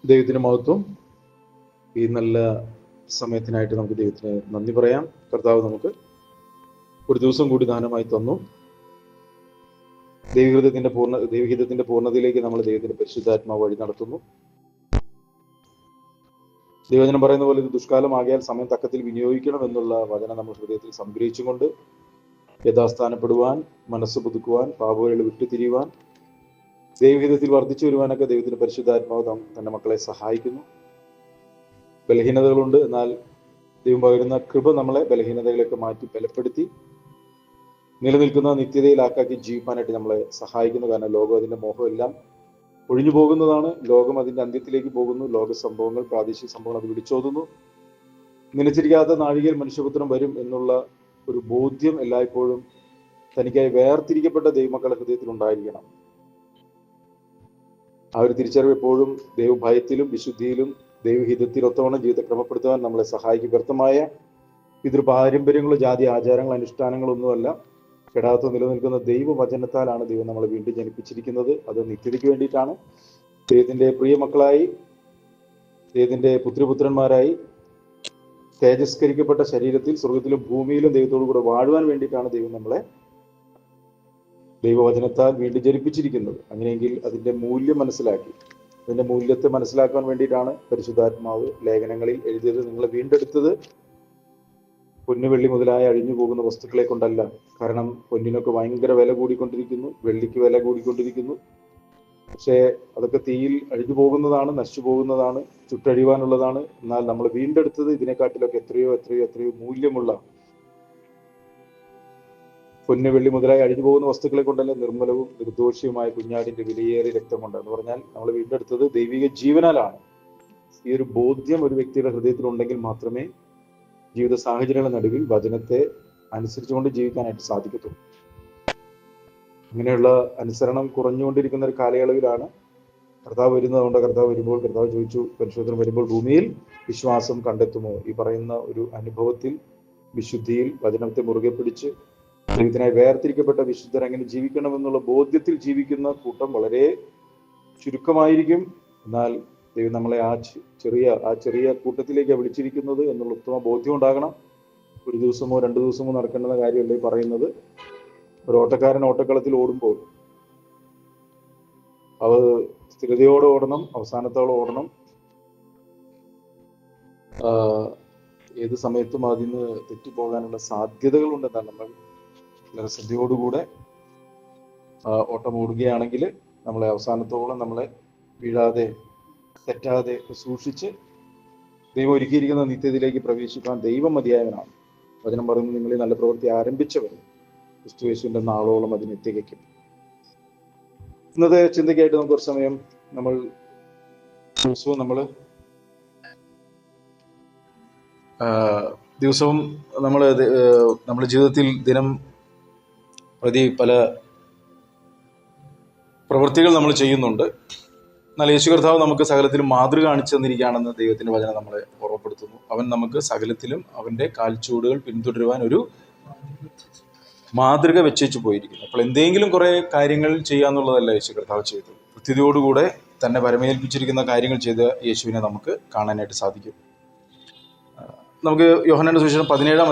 ദൈവത്തിന് മഹത്വം. ഈ നല്ല സമയത്തിനായിട്ട് നമുക്ക് ദൈവത്തിന് നന്ദി പറയാം. കർത്താവ് നമുക്ക് ഒരു ദിവസം കൂടി ദാനമായി തന്നു. ദൈവഹിതത്തിന്റെ പൂർണ്ണതയിലേക്ക് നമ്മൾ ദൈവത്തിന്റെ പരിശുദ്ധാത്മാവ് വഴി നടത്തുന്നു. ദൈവവചനം പറയുന്ന പോലെ ഇത് ദുഷ്കാലമാകിയാൽ സമയം തക്കത്തിൽ വിനിയോഗിക്കണം എന്നുള്ള വചനം നമ്മൾ ഹൃദയത്തിൽ സംഗ്രഹിച്ചുകൊണ്ട് യഥാസ്ഥാനപ്പെടുവാൻ, മനസ്സ് പുതുക്കുവാൻ, പാപവഴികൾ വിട്ടുതിരിയുവാൻ, ദൈവഹിതത്തിൽ വർദ്ധിച്ചു വരുവാനൊക്കെ ദൈവത്തിന്റെ പരിശുദ്ധാത്മാവ് തന്റെ മക്കളെ സഹായിക്കുന്നു. ബലഹീനതകളുണ്ട്, എന്നാൽ ദൈവം പകരുന്ന കൃപ നമ്മളെ ബലഹീനതകളൊക്കെ മാറ്റി ബലപ്പെടുത്തി നിലനിൽക്കുന്ന നിത്യതയിലാക്കി ജീവിക്കാനായിട്ട് നമ്മളെ സഹായിക്കുന്നു. കാരണം ലോകം അതിന്റെ മോഹം എല്ലാം ഒഴിഞ്ഞു പോകുന്നതാണ്. ലോകം അതിന്റെ അന്ത്യത്തിലേക്ക് പോകുന്നു. ലോക സംഭവങ്ങൾ, പ്രാദേശിക സംഭവങ്ങൾ അത് വിളിച്ചോതുന്നു. നിലച്ചിരിക്കാത്ത നാഴികയിൽ മനുഷ്യപുത്രം വരും എന്നുള്ള ഒരു ബോധ്യം എല്ലായ്പ്പോഴും തനിക്കായി വേർതിരിക്കപ്പെട്ട ദൈവമക്കളുടെ ഹൃദയത്തിൽ ഉണ്ടായിരിക്കണം. ആ ഒരു തിരിച്ചറിവ് എപ്പോഴും ദൈവഭയത്തിലും വിശുദ്ധിയിലും ദൈവഹിതത്തിലൊത്തവണ്ണം ജീവിതത്തെ ക്രമപ്പെടുത്തുവാൻ നമ്മളെ സഹായിക്കും. വ്യക്തമായ പിതൃ പാരമ്പര്യങ്ങളോ ജാതി ആചാരങ്ങളോ അനുഷ്ഠാനങ്ങളൊന്നുമല്ല, കെടാത്ത നിലനിൽക്കുന്ന ദൈവവചനത്താലാണ് ദൈവം നമ്മളെ വീണ്ടും ജനിപ്പിച്ചിരിക്കുന്നത്. അത് നിത്യതയ്ക്ക് വേണ്ടിയിട്ടാണ്. ദൈവത്തിന്റെ പ്രിയ മക്കളായി, ദൈവത്തിന്റെ പുത്രിപുത്രന്മാരായി തേജസ്കരിക്കപ്പെട്ട ശരീരത്തിൽ സ്വർഗത്തിലും ഭൂമിയിലും ദൈവത്തോടു കൂടെ വാഴുവാൻ വേണ്ടിയിട്ടാണ് ദൈവം നമ്മളെ ദൈവവചനത്താൽ വീണ്ടും ജനിപ്പിച്ചിരിക്കുന്നത്. അങ്ങനെയെങ്കിൽ അതിന്റെ മൂല്യം മനസ്സിലാക്കി, അതിന്റെ മൂല്യത്തെ മനസ്സിലാക്കാൻ വേണ്ടിയിട്ടാണ് പരിശുദ്ധാത്മാവ് ലേഖനങ്ങളിൽ എഴുതിയത്. നിങ്ങളെ വീണ്ടെടുത്തത് പൊന്നു വെള്ളി മുതലായ അഴിഞ്ഞു പോകുന്ന വസ്തുക്കളെ കൊണ്ടല്ല. കാരണം പൊന്നിനൊക്കെ ഭയങ്കര വില കൂടിക്കൊണ്ടിരിക്കുന്നു, വെള്ളിക്ക് വില കൂടിക്കൊണ്ടിരിക്കുന്നു. പക്ഷേ അതൊക്കെ തീയിൽ അഴിഞ്ഞു പോകുന്നതാണ്, നശിച്ചു പോകുന്നതാണ്, ചുട്ടഴിവാനുള്ളതാണ്. എന്നാൽ നമ്മൾ വീണ്ടെടുത്തത് ഇതിനെക്കാട്ടിലൊക്കെ എത്രയോ എത്രയോ എത്രയോ മൂല്യമുള്ള പൊന്നു വെള്ളി മുതലായി അഴിഞ്ഞു പോകുന്ന വസ്തുക്കളെ കൊണ്ടല്ല, നിർമ്മലവും നിർദോഷിയുമായ കുഞ്ഞാടിന്റെ വിലയേറിയ രക്തം കൊണ്ട്. എന്ന് പറഞ്ഞാൽ നമ്മൾ വീണ്ടെടുത്തത് ദൈവിക ജീവനാലാണ്. ഈ ഒരു ബോധ്യം ഒരു വ്യക്തിയുടെ ഹൃദയത്തിൽ ഉണ്ടെങ്കിൽ മാത്രമേ ജീവിത സാഹചര്യങ്ങളുടെ നടുവിൽ വചനത്തെ അനുസരിച്ചുകൊണ്ട് ജീവിക്കാനായിട്ട് സാധിക്കത്തുള്ളൂ. അങ്ങനെയുള്ള അനുസരണം കുറഞ്ഞുകൊണ്ടിരിക്കുന്ന ഒരു കാലയളവിലാണ് കർത്താവ് വരുന്നതുകൊണ്ട് കർത്താവ് വരുമ്പോൾ കർത്താവ് ചോദിച്ചു, പരിശോധന വരുമ്പോൾ ഭൂമിയിൽ വിശ്വാസം കണ്ടെത്തുമോ? ഈ പറയുന്ന ഒരു അനുഭവത്തിൽ, വിശുദ്ധിയിൽ, വചനത്തെ മുറുകെ പിടിച്ച് ദൈവത്തിനായി വേർതിരിക്കപ്പെട്ട വിശുദ്ധർ എങ്ങനെ ജീവിക്കണമെന്നുള്ള ബോധ്യത്തിൽ ജീവിക്കുന്ന കൂട്ടം വളരെ ചുരുക്കമായിരിക്കും. എന്നാൽ ദൈവം നമ്മളെ ആ ചെറിയ കൂട്ടത്തിലേക്ക് വിളിച്ചിരിക്കുന്നത് എന്നുള്ള ഉത്തമ ബോധ്യം ഉണ്ടാകണം. ഒരു ദിവസമോ 2 ദിവസമോ നടക്കേണ്ടുന്ന കാര്യമല്ലേ പറയുന്നത്. ഒരു ഓട്ടക്കാരൻ ഓട്ടക്കളത്തിൽ ഓടുമ്പോൾ അത് സ്ഥിരതയോടെ ഓടണം, അവസാനത്തോളം ഓടണം. ഏത് സമയത്തും അതിന് തെറ്റുപോകാനുള്ള സാധ്യതകളുണ്ടെന്നാൽ നമ്മൾ വളരെ ശ്രദ്ധയോടുകൂടെ ഓട്ടം ഓടുകയാണെങ്കിൽ നമ്മളെ അവസാനത്തോളം നമ്മളെ വീഴാതെ തെറ്റാതെ സൂക്ഷിച്ച് ദൈവം ഒരുക്കിയിരിക്കുന്ന നിത്യതയിലേക്ക് പ്രവേശിക്കാൻ ദൈവം മതിയായവനാണ്. വചനം പറയുന്നത്, നിങ്ങൾ നല്ല പ്രവൃത്തി ആരംഭിച്ചവർ ക്രിസ്തുയേശുവിന്റെ നാളോളം അതിനെ തികയ്ക്കും. ഇന്നത്തെ ചിന്തയ്ക്കായിട്ട് നമുക്ക് ഒരു സമയം നമ്മൾ ദിവസവും നമ്മുടെ ജീവിതത്തിൽ ദിനം പ്രതി പല പ്രവൃത്തികൾ നമ്മൾ ചെയ്യുന്നുണ്ട്. എന്നാൽ യേശു കർത്താവ് നമുക്ക് സകലത്തിലും മാതൃക കാണിച്ചു തന്നിരിക്കുകയാണെന്ന് ദൈവത്തിന്റെ വചനം നമ്മളെ ഓർമ്മപ്പെടുത്തുന്നു. അവൻ നമുക്ക് സകലത്തിലും അവന്റെ കാൽച്ചുവടുകൾ പിന്തുടരുവാൻ ഒരു മാതൃക വെച്ചു പോയിരിക്കുന്നു. അപ്പോൾ എന്തെങ്കിലും കുറെ കാര്യങ്ങൾ ചെയ്യാന്നുള്ളതല്ല യേശു കർത്താവ് ചെയ്തത്. കൃത്യതയോടുകൂടെ തന്നെ പരമേൽപ്പിച്ചിരിക്കുന്ന കാര്യങ്ങൾ ചെയ്ത് യേശുവിനെ നമുക്ക് കാണാനായിട്ട് സാധിക്കും. നമുക്ക് യോഹന്നാന്റെ സുവിശേഷം 17-ാം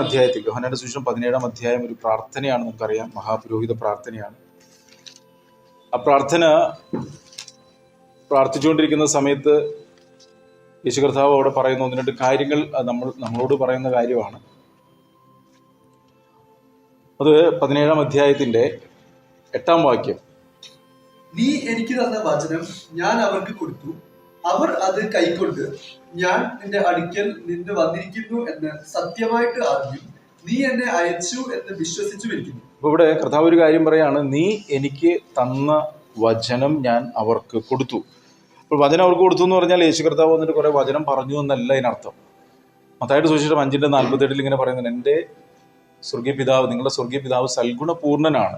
അധ്യായം ഒരു പ്രാർത്ഥനയാണ്. നമുക്കറിയാം, മഹാപുരോഹിത പ്രാർത്ഥനയാണ്. ആ പ്രാർത്ഥന പ്രാർത്ഥിച്ചുകൊണ്ടിരിക്കുന്ന സമയത്ത് യേശു കർത്താവ് അവിടെ പറയുന്ന 1-2 കാര്യങ്ങൾ നമ്മളോട് പറയുന്ന കാര്യമാണ്. അത് 17-ാം അധ്യായത്തിന്റെ 8-ാം വാക്യം. നീ എനിക്ക് തന്ന വചനം ഞാൻ അവർക്ക് കൊടുത്തു, അവർ അത് കൈക്കൊണ്ട് ഞാൻ നിന്റെ അടുക്കൽ നിന്ന് വന്നിരിക്കുന്നു എന്ന് സത്യമായിട്ട് അറിഞ്ഞു, നീ എന്നെ അയച്ചു എന്ന് വിശ്വസിച്ചുമിരിക്കുന്നു. അപ്പൊ ഇവിടെ കർത്താവ് ഒരു കാര്യം പറയാണ്, നീ എനിക്ക് തന്ന വചനം ഞാൻ അവർക്ക് കൊടുത്തു. അപ്പോൾ വചനം അവർക്ക് കൊടുത്തു എന്ന് പറഞ്ഞാൽ യേശു കർത്താവ് വന്നിട്ട് കുറെ വചനം പറഞ്ഞു എന്നല്ല ഇതിനർത്ഥം. മത്തായിയുടെ സുവിശേഷം 5:48 ഇങ്ങനെ പറയുന്നത്, എൻ്റെ സ്വർഗീയ പിതാവ്, നിങ്ങളുടെ സ്വർഗീയ പിതാവ് സൽഗുണപൂർണനാണ്.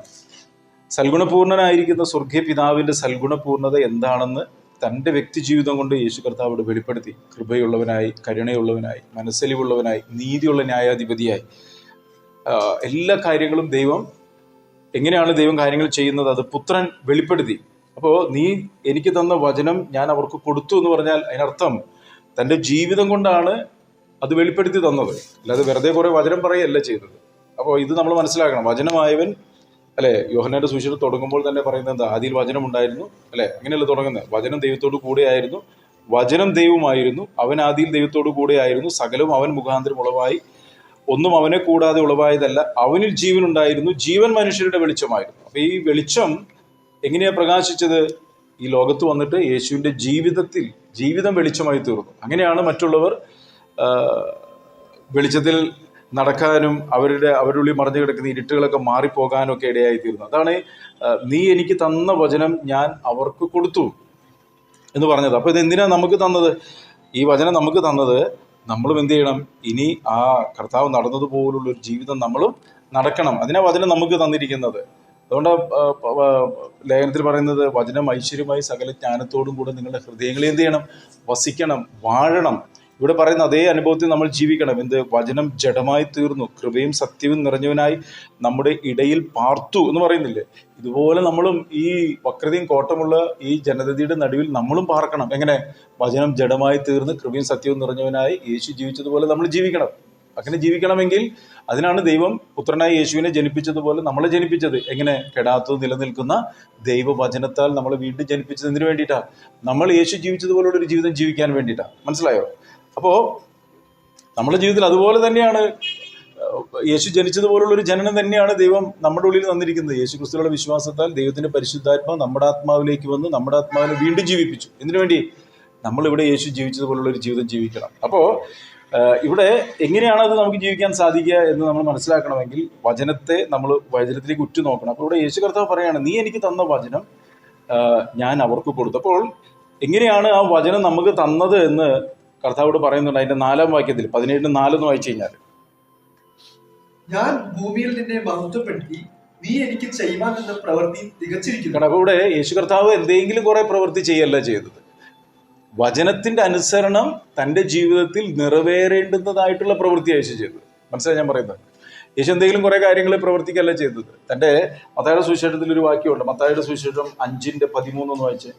സൽഗുണപൂർണനായിരിക്കുന്ന സ്വർഗീയ പിതാവിന്റെ സൽഗുണപൂർണത എന്താണെന്ന് തൻ്റെ വ്യക്തി ജീവിതം കൊണ്ട് യേശു കർത്താവോട് വെളിപ്പെടുത്തി. കൃപയുള്ളവനായി, കരുണയുള്ളവനായി, മനസ്സലിവുള്ളവനായി, നീതിയുള്ള ന്യായാധിപതിയായി, എല്ലാ കാര്യങ്ങളും എങ്ങനെയാണ് ദൈവം കാര്യങ്ങൾ ചെയ്യുന്നത് അത് പുത്രൻ വെളിപ്പെടുത്തി. അപ്പോൾ നീ എനിക്ക് തന്ന വചനം ഞാൻ അവർക്ക് കൊടുത്തു എന്ന് പറഞ്ഞാൽ അതിനർത്ഥം തൻ്റെ ജീവിതം കൊണ്ടാണ് അത് വെളിപ്പെടുത്തി തന്നത്, അല്ലാതെ വെറുതെ കുറെ വചനം പറയുകയല്ല ചെയ്തത്. അപ്പോൾ ഇത് നമ്മൾ മനസ്സിലാക്കണം. വചനമായവൻ, അല്ലെ, യോഹന്നാന്റെ സുവിശേഷം തുടങ്ങുമ്പോൾ തന്നെ പറയുന്നത് എന്താ? ആദിയിൽ വചനം ഉണ്ടായിരുന്നു, അല്ലെ, അങ്ങനെയല്ല തുടങ്ങുന്നത്. വചനം ദൈവത്തോട് കൂടെ ആയിരുന്നു, വചനം ദൈവമായിരുന്നു, അവൻ ആദിയിൽ ദൈവത്തോട് കൂടെ ആയിരുന്നു, സകലവും അവൻ മുഖാന്തരം ഉളവായി, ഒന്നും അവനെ കൂടാതെ ഉളവായതല്ല, അവനിൽ ജീവൻ ഉണ്ടായിരുന്നു, ജീവൻ മനുഷ്യരുടെ വെളിച്ചമായിരുന്നു. അപ്പൊ ഈ വെളിച്ചം എങ്ങനെയാ പ്രകാശിച്ചത്? ഈ ലോകത്ത് വന്നിട്ട് യേശുവിന്റെ ജീവിതം വെളിച്ചമായി തീർന്നു. അങ്ങനെയാണ് മറ്റുള്ളവർ വെളിച്ചത്തിൽ നടക്കാനും അവരുടെ ഉള്ളിൽ മറഞ്ഞു കിടക്കുന്ന ഇരുട്ടുകളൊക്കെ മാറിപ്പോകാനും ഒക്കെ ഇടയായി തീർന്നു. അതാണ് നീ എനിക്ക് തന്ന വചനം ഞാൻ അവർക്ക് കൊടുത്തു എന്ന് പറഞ്ഞത്. അപ്പൊ ഇത് എന്തിനാ നമുക്ക് തന്നത്? ഈ വചനം നമുക്ക് തന്നത് നമ്മളും എന്ത് ചെയ്യണം? ഇനി ആ കർത്താവ് നടന്നതുപോലുള്ള ഒരു ജീവിതം നമ്മളും നടക്കണം. അതിനാ വചനം നമുക്ക് തന്നിരിക്കുന്നത്. അതുകൊണ്ട് ലേഖനത്തിൽ പറയുന്നത് വചനം ഐശ്വര്യമായി സകല ജ്ഞാനത്തോടും കൂടെ നിങ്ങളുടെ ഹൃദയങ്ങളെ എന്ത് ചെയ്യണം? വസിക്കണം, വാഴണം. ഇവിടെ പറയുന്ന അതേ അനുഭവത്തിൽ നമ്മൾ ജീവിക്കണം. എന്ത്? വചനം ജഡമായി തീർന്നു, കൃപയും സത്യവും നിറഞ്ഞവനായി നമ്മുടെ ഇടയിൽ പാർത്തു എന്ന് പറയുന്നില്ലേ? ഇതുപോലെ നമ്മളും ഈ വക്രതയും കോട്ടമുള്ള ഈ ജനതയുടെ നടുവിൽ നമ്മളും പാർക്കണം. എങ്ങനെ? വചനം ജഡമായി തീർന്ന് കൃപയും സത്യവും നിറഞ്ഞവനായി യേശു ജീവിച്ചതുപോലെ നമ്മൾ ജീവിക്കണം. അങ്ങനെ ജീവിക്കണമെങ്കിൽ അതിനാണ് ദൈവം പുത്രനായി യേശുവിനെ ജനിപ്പിച്ചതുപോലെ നമ്മളെ ജനിപ്പിച്ചത്. എങ്ങനെ? കെടാത്തത് നിലനിൽക്കുന്ന ദൈവവചനത്താൽ നമ്മളെ വീണ്ടും ജനിപ്പിച്ചത് എന്തിനു വേണ്ടിയിട്ടാ? നമ്മൾ യേശു ജീവിച്ചതുപോലുള്ള ഒരു ജീവിതം ജീവിക്കാൻ വേണ്ടിയിട്ടാ. മനസ്സിലായോ? അപ്പോൾ നമ്മുടെ ജീവിതത്തിൽ അതുപോലെ തന്നെയാണ്, യേശു ജനിച്ചതുപോലുള്ള ഒരു ജനനം തന്നെയാണ് ദൈവം നമ്മുടെ ഉള്ളിൽ തന്നിരിക്കുന്നത്. യേശു ക്രിസ്തുവിലുള്ള വിശ്വാസത്താൽ ദൈവത്തിന്റെ പരിശുദ്ധാത്മാവ് നമ്മുടെ ആത്മാവിലേക്ക് വന്ന് നമ്മുടെ ആത്മാവിനെ വീണ്ടും ജീവിപ്പിച്ചു. എന്തിനു വേണ്ടി? നമ്മളിവിടെ യേശു ജീവിച്ചതുപോലുള്ള ഒരു ജീവിതം ജീവിക്കണം. അപ്പോൾ ഇവിടെ എങ്ങനെയാണ് അത് നമുക്ക് ജീവിക്കാൻ സാധിക്കുക എന്ന് നമ്മൾ മനസ്സിലാക്കണമെങ്കിൽ വചനത്തിലേക്ക് ഉറ്റുനോക്കണം. അപ്പോൾ ഇവിടെ യേശു കർത്താവ് പറയാണ്, നീ എനിക്ക് തന്ന വചനം ഞാൻ അവർക്ക് കൊടുത്തു. അപ്പോൾ എങ്ങനെയാണ് ആ വചനം നമുക്ക് തന്നത് എന്ന് കർത്താവോട് പറയുന്നുണ്ട്. അതിന്റെ 4-ാം വാക്യത്തിൽ 17:4 വായിച്ചു കഴിഞ്ഞാൽ, ഞാൻ ഭൂമിയിൽ നിന്നെ മഹത്വപ്പെടുത്തി നീ എനിക്ക് ചെയ്യുവാൻ എന്ന പ്രവൃത്തി തികച്ചിരിക്കുന്നു. കാരണം ഇവിടെ യേശു കർത്താവ് എന്തെങ്കിലും കുറെ പ്രവൃത്തി ചെയ്യല്ല ചെയ്തത്. വചനത്തിന്റെ അനുസരണം തൻ്റെ ജീവിതത്തിൽ നിറവേറേണ്ടുന്നതായിട്ടുള്ള പ്രവൃത്തി യേശു ചെയ്തത്. മനസ്സിലായി ഞാൻ പറയുന്നത്? യേശു എന്തെങ്കിലും കുറെ കാര്യങ്ങൾ പ്രവർത്തിക്കല്ല ചെയ്തത്. തൻ്റെ മത്തായിയുടെ സുവിശേഷത്തിൽ ഒരു വാക്യമുണ്ട്. മത്തായിയുടെ സുവിശേഷം 5:13 ഒന്ന് വായിച്ചേ.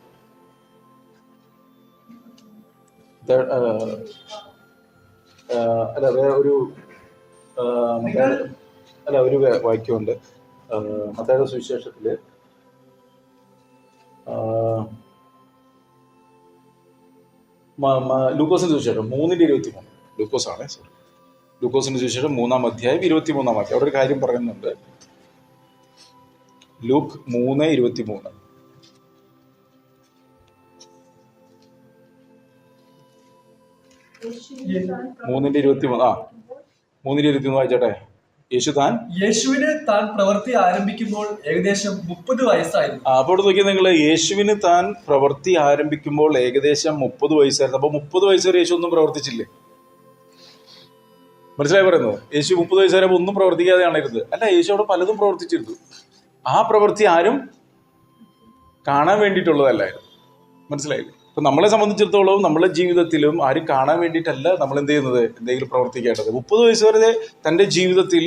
ഒരു വാക്യമുണ്ട് മത്തായിയുടെ സുവിശേഷത്തില്. ലൂക്കോസിന്റെ സുവിശേഷം 3:23. ലൂക്കോസിന്റെ സുവിശേഷം 3-ാം അധ്യായം 23-ാം വാക്യം. അവിടെ ഒരു കാര്യം പറയുന്നുണ്ട്. ലൂക്ക് 3:23. 3:23 വായിച്ചോട്ടെ. യേശുവിന് താൻ പ്രവൃത്തി ആരംഭിക്കുമ്പോൾ ഏകദേശം 30 വയസ്സായിരുന്നു. അപ്പോൾ നോക്കിയാൽ നിങ്ങൾ, യേശുവിന് താൻ പ്രവൃത്തി ആരംഭിക്കുമ്പോൾ ഏകദേശം 30 വയസ്സായിരുന്നു. അപ്പൊ 30 വയസ്സ് വരെ യേശു ഒന്നും പ്രവർത്തിച്ചില്ലേ? മനസ്സിലായി പറയുന്നത്? യേശു 30 വയസ്സ് വരെ ഒന്നും പ്രവർത്തിക്കാതെയാണ് ഇരുന്നത്. അല്ല, യേശു അവിടെ പലതും പ്രവർത്തിച്ചിരുന്നു. ആ പ്രവൃത്തി ആരും കാണാൻ വേണ്ടിയിട്ടുള്ളതല്ലായിരുന്നു. മനസ്സിലായില്ലേ? ഇപ്പൊ നമ്മളെ സംബന്ധിച്ചിടത്തോളം നമ്മളെ ജീവിതത്തിലും ആരും കാണാൻ വേണ്ടിയിട്ടല്ല നമ്മൾ എന്ത് ചെയ്യുന്നത്, എന്തെങ്കിലും പ്രവർത്തിക്കേണ്ടത്. 30 വയസ്സ് വരെ തൻ്റെ ജീവിതത്തിൽ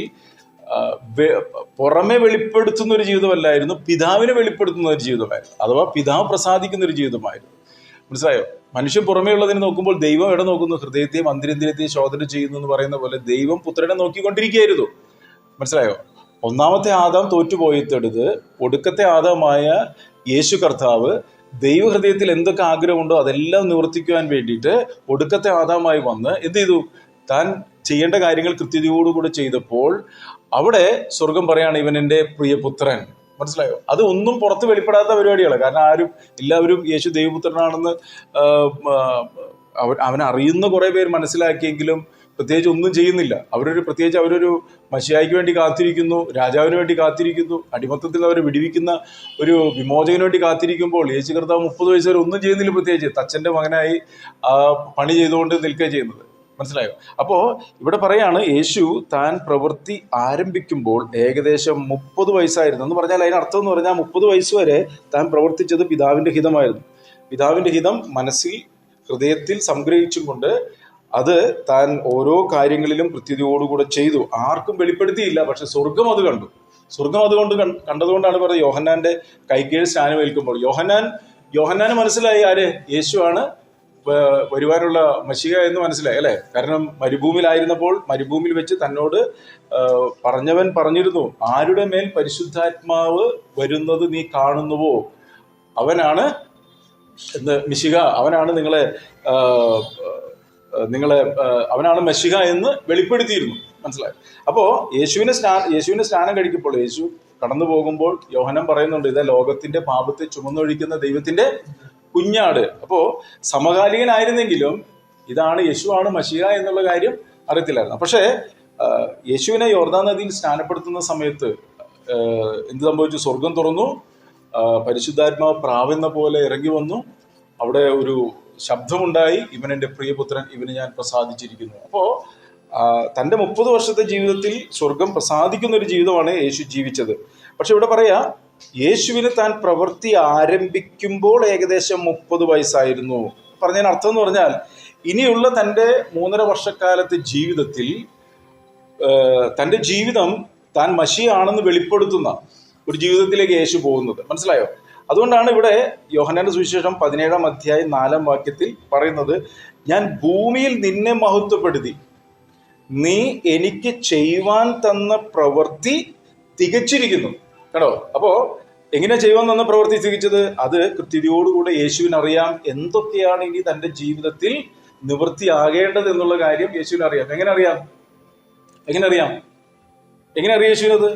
പുറമെ വെളിപ്പെടുത്തുന്ന ഒരു ജീവിതമല്ലായിരുന്നു, പിതാവിനെ വെളിപ്പെടുത്തുന്ന ഒരു ജീവിതമായിരുന്നു. അഥവാ പിതാവ് പ്രസാദിക്കുന്ന ഒരു ജീവിതമായിരുന്നു. മനസ്സിലായോ? മനുഷ്യൻ പുറമേ ഉള്ളതിനെ നോക്കുമ്പോൾ ദൈവം എവിടെ നോക്കുന്നു? ഹൃദയത്തെയും അന്തരേന്ദ്രിയത്തെയും ശോധന ചെയ്യുന്നു എന്ന് പറയുന്ന പോലെ ദൈവം പുത്രനെ നോക്കിക്കൊണ്ടിരിക്കുകയായിരുന്നു. മനസ്സിലായോ? ഒന്നാമത്തെ ആദാം തോറ്റുപോയിട്ടെടുത്ത് ഒടുക്കത്തെ ആദാമായ യേശു കർത്താവ് ദൈവഹൃദയത്തിൽ എന്തൊക്കെ ആഗ്രഹമുണ്ടോ അതെല്ലാം നിവർത്തിക്കുവാൻ വേണ്ടിയിട്ട് ഒടുക്കത്തെ ആദാമായി വന്ന് എന്ത് ചെയ്തു? താൻ ചെയ്യേണ്ട കാര്യങ്ങൾ കൃത്യതയോടുകൂടെ ചെയ്തപ്പോൾ അവിടെ സ്വർഗം പറയാണ്, ഇവൻ എൻ്റെ പ്രിയപുത്രൻ. മനസ്സിലായോ? അത് ഒന്നും പുറത്ത് വെളിപ്പെടാത്ത പരിപാടികളാണ്. കാരണം എല്ലാവരും യേശു ദൈവപുത്രനാണെന്ന് അവനെ അറിയുന്ന കുറെ പേര് മനസ്സിലാക്കിയെങ്കിലും പ്രത്യേകിച്ച് ഒന്നും ചെയ്യുന്നില്ല. അവരൊരു മശിഹായ്ക്ക് വേണ്ടി കാത്തിരിക്കുന്നു, രാജാവിന് വേണ്ടി കാത്തിരിക്കുന്നു, അടിമത്തത്തിൽ അവരെ വിടിവിക്കുന്ന ഒരു വിമോചകന് വേണ്ടി കാത്തിരിക്കുമ്പോൾ യേശു കർത്താവ് 30 വയസ്സ് വരെ ഒന്നും ചെയ്യുന്നില്ല. പ്രത്യേകിച്ച് തച്ചൻ്റെ മകനായി പണി ചെയ്തുകൊണ്ട് നിൽക്കുക ചെയ്യുന്നത്. മനസ്സിലായോ? അപ്പോൾ ഇവിടെ പറയാണ്, യേശു താൻ പ്രവൃത്തി ആരംഭിക്കുമ്പോൾ ഏകദേശം 30 വയസ്സായിരുന്നു എന്ന് പറഞ്ഞാൽ അതിനർത്ഥം എന്ന് പറഞ്ഞാൽ 30 വയസ്സ് വരെ താൻ പ്രവർത്തിച്ചത് പിതാവിൻ്റെ ഹിതമായിരുന്നു. പിതാവിൻ്റെ ഹിതം മനസ്സിൽ ഹൃദയത്തിൽ സംഗ്രഹിച്ചും കൊണ്ട് അത് താൻ ഓരോ കാര്യങ്ങളിലും കൃത്യതയോടുകൂടെ ചെയ്തു. ആർക്കും വെളിപ്പെടുത്തിയില്ല, പക്ഷെ സ്വർഗം അത് കണ്ടു. സ്വർഗം അതുകൊണ്ട് കണ്ടതുകൊണ്ടാണ് പറയുന്നത് യോഹന്നാന്റെ കൈക്കീഴ് സ്നാനം ഏൽക്കുമ്പോൾ യോഹന്നാന് മനസ്സിലായി ആര് യേശുവാണ് വരുവാനുള്ള മശിഹ എന്ന് മനസ്സിലായി അല്ലെ. കാരണം മരുഭൂമിയിലായിരുന്നപ്പോൾ മരുഭൂമിയിൽ വെച്ച് തന്നോട് പറഞ്ഞവൻ പറഞ്ഞിരുന്നു, ആരുടെ മേൽ പരിശുദ്ധാത്മാവ് വരുന്നത് നീ കാണുന്നുവോ അവനാണ് മിശിഹ, അവനാണ് അവനാണ് മശിഹ എന്ന് വെളിപ്പെടുത്തിയിരുന്നു. മനസ്സിലായി. അപ്പോ യേശുവിനെ സ്നാനം കഴിക്കുമ്പോൾ, യേശു കടന്നു പോകുമ്പോൾ യോഹന്നാൻ പറയുന്നുണ്ട്, ഇതാ ലോകത്തിന്റെ പാപത്തെ ചുമന്നൊഴിക്കുന്ന ദൈവത്തിന്റെ കുഞ്ഞാട്. അപ്പോ സമകാലികനായിരുന്നെങ്കിലും ഇതാണ് യേശുവാണ് മശിഹ എന്നുള്ള കാര്യം അറിയത്തില്ലായിരുന്നു. പക്ഷേ യേശുവിനെ യോർദാൻ നദിയിൽ സ്നാനപ്പെടുത്തുന്ന സമയത്ത് എന്ത് സംഭവിച്ചു? സ്വർഗം തുറന്നു, പരിശുദ്ധാത്മാവ് പ്രാവെന്ന പോലെ ഇറങ്ങി വന്നു, അവിടെ ഒരു ശബ്ദമുണ്ടായി, ഇവൻ എൻ്റെ പ്രിയപുത്രൻ, ഇവന് ഞാൻ പ്രസാദിച്ചിരിക്കുന്നു. അപ്പോ തൻ്റെ 30 വർഷത്തെ ജീവിതത്തിൽ സ്വർഗം പ്രസാദിക്കുന്ന ഒരു ജീവിതമാണ് യേശു ജീവിച്ചത്. പക്ഷെ ഇവിടെ പറയാ, യേശുവിന് താൻ പ്രവൃത്തി ആരംഭിക്കുമ്പോൾ ഏകദേശം 30 വയസ്സായിരുന്നു. പറഞ്ഞതിന് അർത്ഥം എന്ന് പറഞ്ഞാൽ ഇനിയുള്ള തൻ്റെ 3.5 വർഷക്കാലത്തെ ജീവിതത്തിൽ തൻ്റെ ജീവിതം താൻ മശിയാണെന്ന് വെളിപ്പെടുത്തുന്ന ഒരു ജീവിതത്തിലേക്ക് യേശു പോകുന്നത്. മനസ്സിലായോ? അതുകൊണ്ടാണ് ഇവിടെ യോഹന്നാന്റെ സുവിശേഷം 17-ാം അധ്യായം 4-ാം വാക്യത്തിൽ പറയുന്നത്, ഞാൻ ഭൂമിയിൽ നിന്നെ മഹത്വപ്പെടുത്തി, നീ എനിക്ക് ചെയ്യുവാൻ തന്ന പ്രവൃത്തി തികച്ചിരിക്കുന്നു. കേട്ടോ? അപ്പോ എങ്ങനെ ചെയ്യുവാൻ തന്ന പ്രവൃത്തി തികച്ചത്? അത് കൃത്യതയോടുകൂടെ യേശുവിനറിയാം എന്തൊക്കെയാണ് ഇനി തൻ്റെ ജീവിതത്തിൽ നിവൃത്തിയാകേണ്ടത് എന്നുള്ള കാര്യം യേശുവിനറിയാം. എങ്ങനെ അറിയാം യേശുവിനത്?